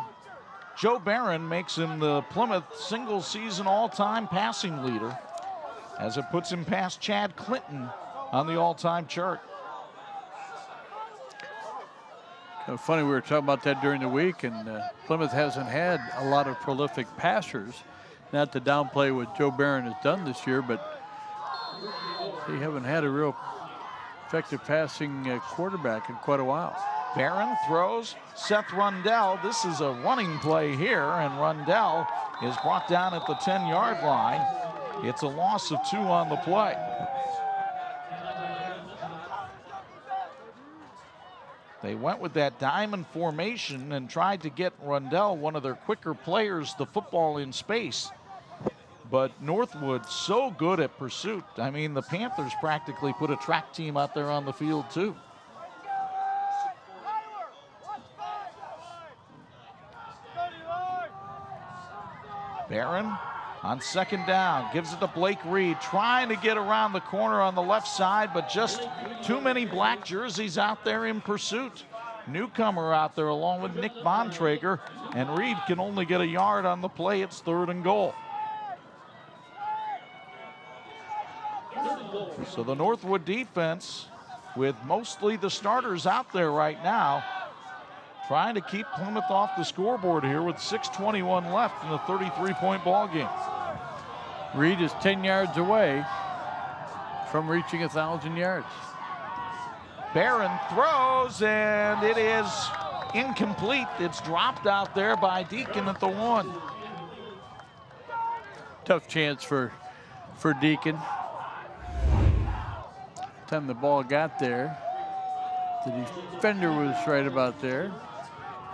Joe Barron makes him the Plymouth single-season all-time passing leader, as it puts him past Chad Clinton on the all-time chart. Kind of funny, we were talking about that during the week, and Plymouth hasn't had a lot of prolific passers. Not to downplay what Joe Barron has done this year, but they haven't had a real effective passing quarterback in quite a while. Barron throws. Seth Rundell. This is a running play here, and Rundell is brought down at the 10-yard line. It's a loss of 2 on the play. They went with that diamond formation and tried to get Rundell, one of their quicker players, the football in space. But Northwood so good at pursuit. I mean, the Panthers practically put a track team out there on the field too. Barron on 2nd down, gives it to Blake Reed, trying to get around the corner on the left side, but just too many black jerseys out there in pursuit. Newcomer out there along with Nick Bontrager, and Reed can only get a yard on the play. It's 3rd and goal. So the Northwood defense, with mostly the starters out there right now, trying to keep Plymouth off the scoreboard here with 6:21 left in the 33-point ball game. Reed is 10 yards away from reaching 1,000 yards. Barron throws, and it is incomplete. It's dropped out there by Deacon at the 1. Tough chance for Deacon. Time the ball got there, the defender was right about there.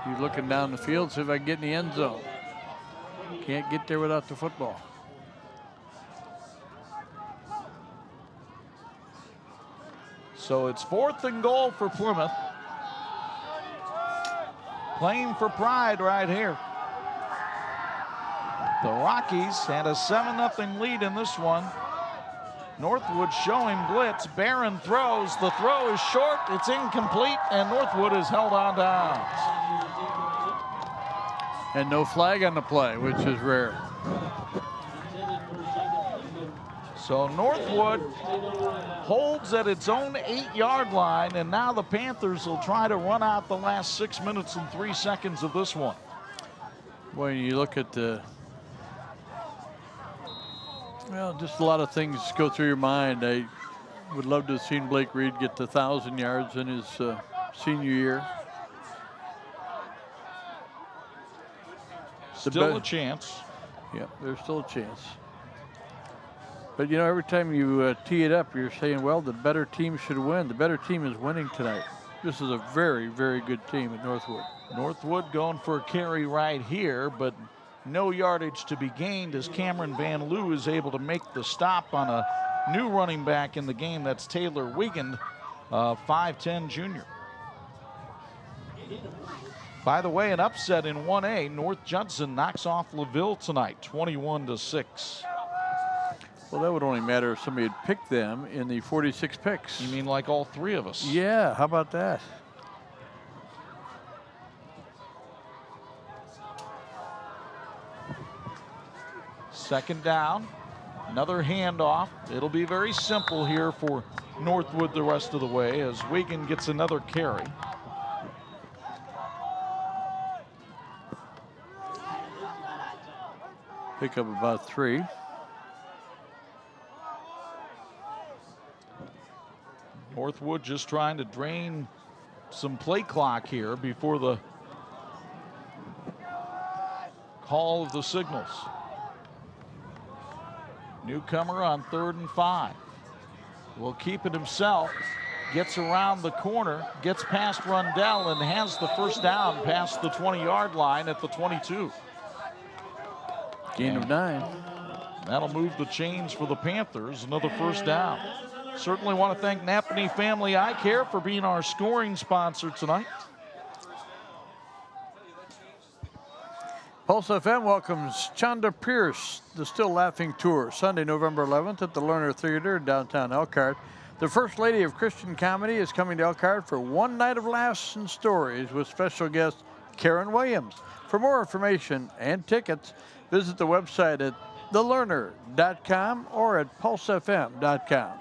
He's looking down the field, see if I can get in the end zone. Can't get there without the football. So it's 4th and goal for Plymouth. Playing for pride right here. The Rockies had a 7-0 lead in this one. Northwood showing blitz. Barron throws. The throw is short. It's incomplete, and Northwood is held on downs. And no flag on the play, which is rare. So Northwood holds at its own 8-yard line, and now the Panthers will try to run out the last 6 minutes and 3 seconds of this one. When you look at the, well, just a lot of things go through your mind. I would love to have seen Blake Reed get to 1,000 yards in his senior year. Still a chance. Yeah, there's still a chance. But, you know, every time you tee it up, you're saying, well, the better team should win. The better team is winning tonight. This is a very, very good team at Northwood. Northwood going for a carry right here, but no yardage to be gained as Cameron Van Loo is able to make the stop on a new running back in the game. That's Taylor Wiegand, 5'10" junior. By the way, an upset in 1A. North Judson knocks off LaVille tonight, 21-6. Well, that would only matter if somebody had picked them in the 46 picks. You mean like all 3 of us? Yeah, how about that? Second down, another handoff. It'll be very simple here for Northwood the rest of the way as Wiegand gets another carry. Pick up about 3. Northwood just trying to drain some play clock here before the call of the signals. Newcomer on 3rd and 5. Will keep it himself. Gets around the corner, gets past Rundell, and has the first down past the 20-yard line at the 22. Gain of 9. That'll move the chains for the Panthers. Another first down. Certainly want to thank Napanee Family Eye Care for being our scoring sponsor tonight. Pulse FM welcomes Chanda Pierce, the Still Laughing Tour, Sunday, November 11th at the Lerner Theater in downtown Elkhart. The First Lady of Christian Comedy is coming to Elkhart for one night of laughs and stories with special guest Karen Williams. For more information and tickets, visit the website at thelerner.com or at pulsefm.com.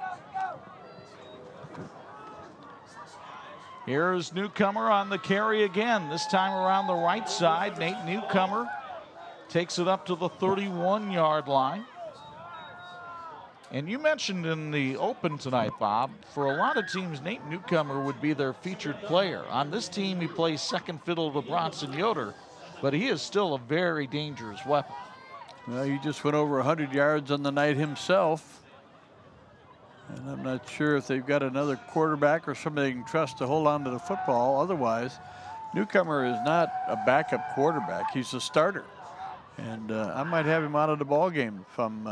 Here's Newcomer on the carry again, this time around the right side. Nate Newcomer takes it up to the 31-yard line. And you mentioned in the Open tonight, Bob, for a lot of teams, Nate Newcomer would be their featured player. On this team, he plays second fiddle to Bronson Yoder, but he is still a very dangerous weapon. Well, he just went over 100 yards on the night himself. And I'm not sure if they've got another quarterback or somebody they can trust to hold on to the football. Otherwise, Newcomer is not a backup quarterback. He's a starter. And I might have him out of the ball game if I'm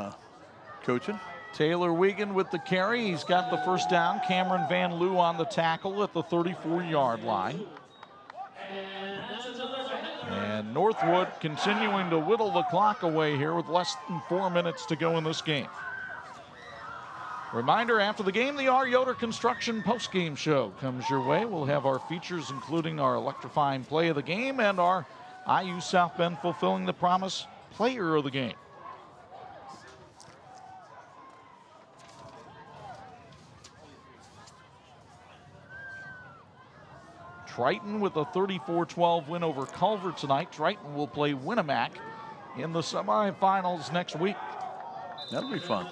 coaching. Taylor Wiegand with the carry. He's got the first down. Cameron Van Loo on the tackle at the 34-yard line. And Northwood continuing to whittle the clock away here with less than 4 minutes to go in this game. Reminder, after the game, the R. Yoder Construction postgame show comes your way. We'll have our features, including our electrifying play of the game and our IU South Bend fulfilling the promise player of the game. Triton with a 34-12 win over Culver tonight. Triton will play Winnemac in the semifinals next week. That'll be fun.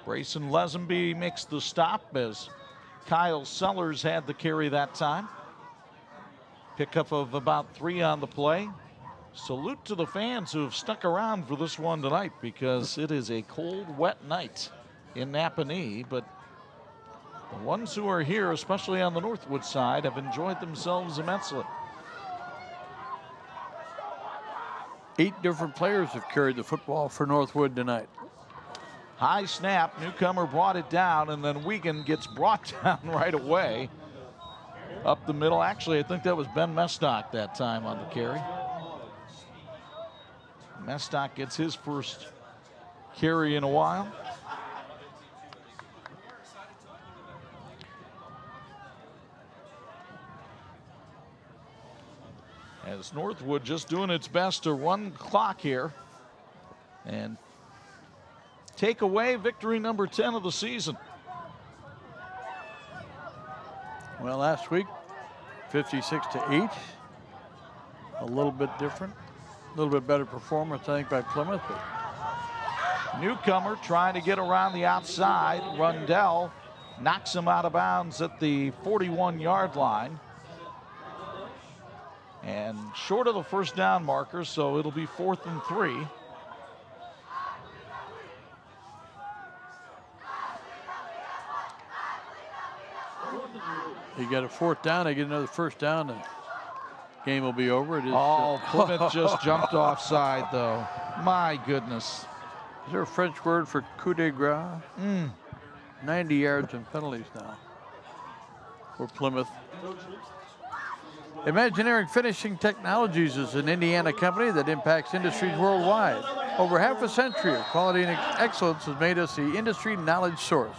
Brayson Lesenby makes the stop as Kyle Sellers had the carry that time. Pickup of about 3 on the play. Salute to the fans who have stuck around for this one tonight because it is a cold, wet night in Napanee, but the ones who are here, especially on the Northwood side, have enjoyed themselves immensely. 8 different players have carried the football for Northwood tonight. High snap, Newcomer brought it down, and then Wiegand gets brought down right away. Up the middle. Actually, I think that was Ben Mestock that time on the carry. Mestock gets his first carry in a while. As Northwood just doing its best to run the clock here and take away victory number 10 of the season. Well, last week, 56-8. A little bit different. A little bit better performance, I think, by Plymouth. But Newcomer trying to get around the outside. Rundell knocks him out of bounds at the 41-yard line. And short of the first down marker, so it'll be 4th and 3. you get a 4th down, they get another first down, the game will be over. It is, Plymouth just jumped offside, though. My goodness. Is there a French word for coup de grace? 90 yards and penalties now for Plymouth. Imagineering Finishing Technologies is an Indiana company that impacts industries worldwide. Over half a century of quality and excellence has made us the industry knowledge source.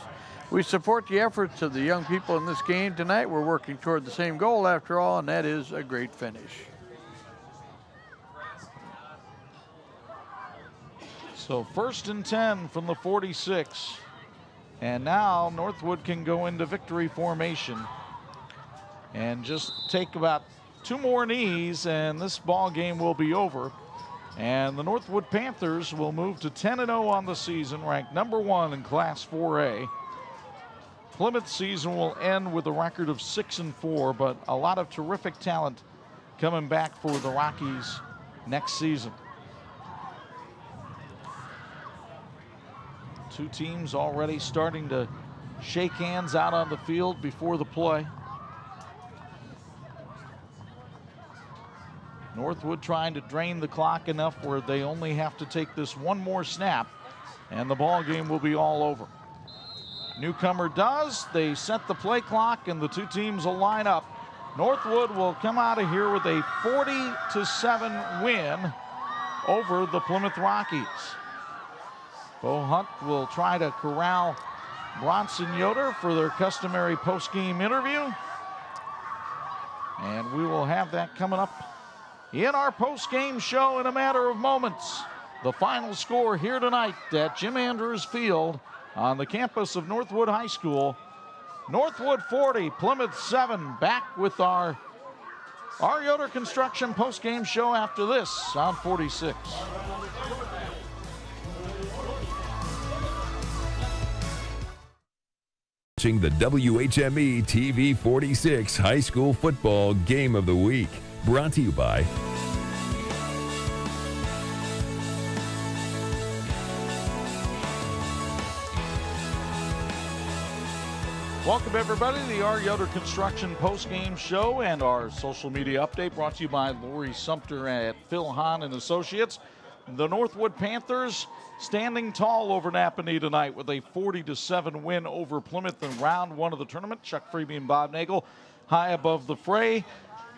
We support the efforts of the young people in this game tonight. We're working toward the same goal after all, and that is a great finish. So 1st and 10 from the 46. And now Northwood can go into victory formation and just take about 2 more knees, and this ball game will be over. And the Northwood Panthers will move to 10-0 on the season, ranked number 1 in Class 4A. Plymouth season will end with a record of 6-4, but a lot of terrific talent coming back for the Rockies next season. 2 teams already starting to shake hands out on the field before the play. Northwood trying to drain the clock enough where they only have to take this 1 more snap and the ball game will be all over. Newcomer does. They set the play clock and the 2 teams will line up. Northwood will come out of here with a 40-7 win over the Plymouth Rockies. Bo Hunt will try to corral Bronson Yoder for their customary post-game interview. And we will have that coming up in our post-game show in a matter of moments. The final score here tonight at Jim Andrews Field on the campus of Northwood High School. Northwood 40, Plymouth 7. Back with our Yoder Construction post-game show after this on 46. watching the WHME TV 46 High School Football Game of the Week. Brought to you by Welcome, everybody, to the R. Yoder Construction postgame show and our social media update brought to you by Lori Sumter at Phil Hahn and Associates. The Northwood Panthers standing tall over Napanee tonight with a 40-7 win over Plymouth in round one of the tournament. Chuck Freeby and Bob Nagel high above the fray.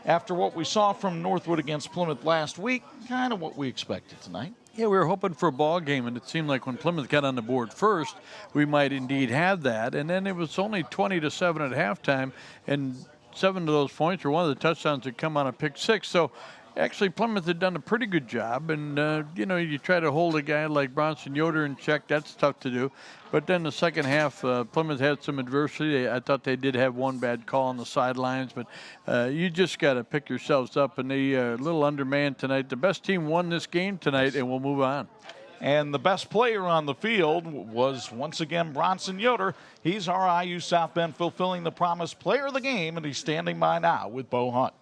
After what we saw from Northwood against Plymouth last week, kind of what we expected tonight. Yeah, we were hoping for a ball game, and it seemed like when Plymouth got on the board first, we might indeed have that. And then it was only 20-7 at halftime, and 7 of those points were one of the touchdowns that come on a pick six. So actually, Plymouth had done a pretty good job, and you know, you try to hold a guy like Bronson Yoder in check. That's tough to do. But then the second half, Plymouth had some adversity. I thought they did have one bad call on the sidelines, but you just got to pick yourselves up. And they a little undermanned tonight. The best team won this game tonight, and we'll move on. And the best player on the field was, once again, Bronson Yoder. He's our IU South Bend fulfilling the promise player of the game, and he's standing by now with Bo Hunt.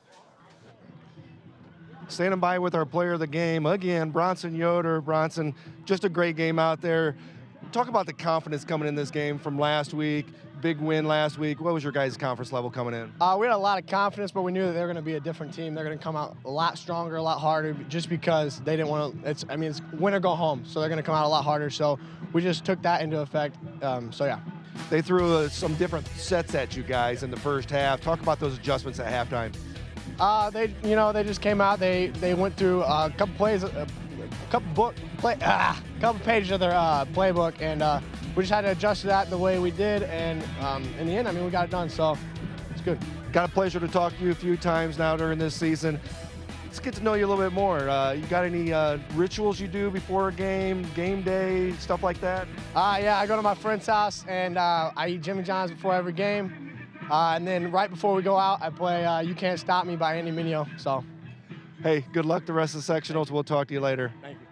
Standing by with our player of the game, again, Bronson Yoder. Bronson, just a great game out there. Talk about the confidence coming in this game from last week. Big win last week. What was your guys' confidence level coming in? We had a lot of confidence, but we knew that they were going to be a different team. They're going to come out a lot stronger, a lot harder, just because they didn't want to. It's win or go home, so they're going to come out a lot harder. So we just took that into effect. So yeah. They threw some different sets at you guys in the first half. Talk about those adjustments at halftime. They just came out. They went through a couple plays, couple pages of their playbook, and we just had to adjust to that the way we did. And in the end, we got it done. So it's good. Got a pleasure to talk to you a few times now during this season. Let's get to know you a little bit more. You got any rituals you do before a game day, stuff like that? Yeah, I go to my friend's house and I eat Jimmy John's before every game. And then right before we go out, I play You Can't Stop Me by Andy Mineo. So, hey, good luck the rest of the sectionals. We'll talk to you later. Thank you.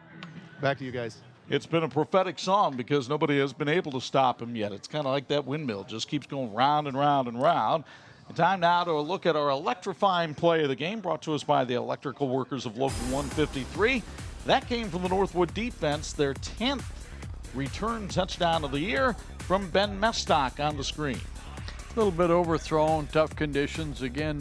Back to you guys. It's been a prophetic song because nobody has been able to stop him yet. It's kind of like that windmill, just keeps going round and round and round. Time now to look at our electrifying play of the game, brought to us by the electrical workers of Local 153. That came from the Northwood defense, their 10th return touchdown of the year from Ben Mestock on the screen. A little bit overthrown, tough conditions again,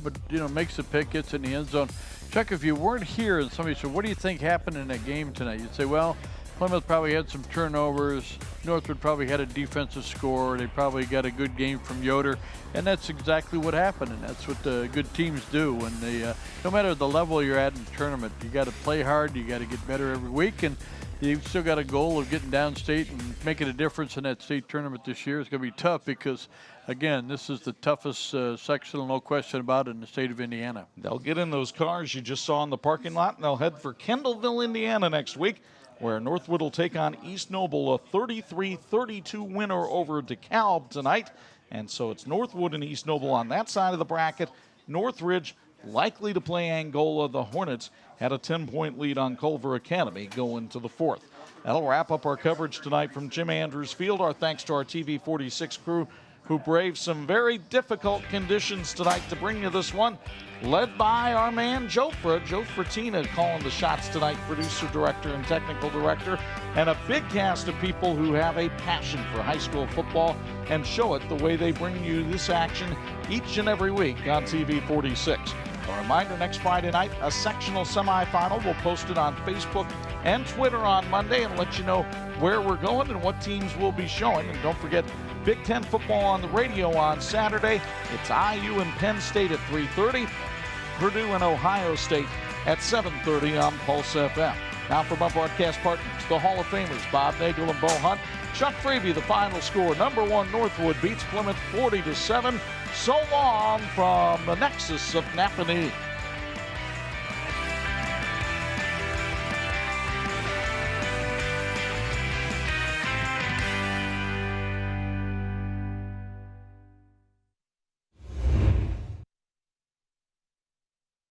but makes the pick, gets in the end zone. Chuck, if you weren't here and somebody said, what do you think happened in that game tonight? You'd say, well, Plymouth probably had some turnovers. Northwood probably had a defensive score. They probably got a good game from Yoder, and that's exactly what happened, and that's what the good teams do. When they, no matter the level you're at in the tournament, you got to play hard, you got to get better every week, and you've still got a goal of getting downstate and making a difference in that state tournament this year. It's going to be tough because, again, this is the toughest sectional, no question about it, in the state of Indiana. They'll get in those cars you just saw in the parking lot, and they'll head for Kendallville, Indiana next week, where Northwood will take on East Noble, a 33-32 winner over DeKalb tonight. And so it's Northwood and East Noble on that side of the bracket. Northridge likely to play Angola. The Hornets had a 10-point lead on Culver Academy going to the fourth. That'll wrap up our coverage tonight from Jim Andrews Field. Our thanks to our TV 46 crew who braved some very difficult conditions tonight to bring you this one, led by our man Joe Fratina calling the shots tonight, producer, director, and technical director, and a big cast of people who have a passion for high school football and show it the way they bring you this action each and every week on TV 46. A reminder, next Friday night, a sectional semifinal. We'll post it on Facebook and Twitter on Monday and let you know where we're going and what teams we'll be showing. And don't forget, Big Ten football on the radio on Saturday. It's IU and Penn State at 3:30. Purdue and Ohio State at 7:30 on Pulse FM. Now from our broadcast partners, the Hall of Famers, Bob Nagel and Bo Hunt. Chuck Freeby, the final score. Number 1 Northwood beats Plymouth 40-7. So long from the Nexus of Napanee.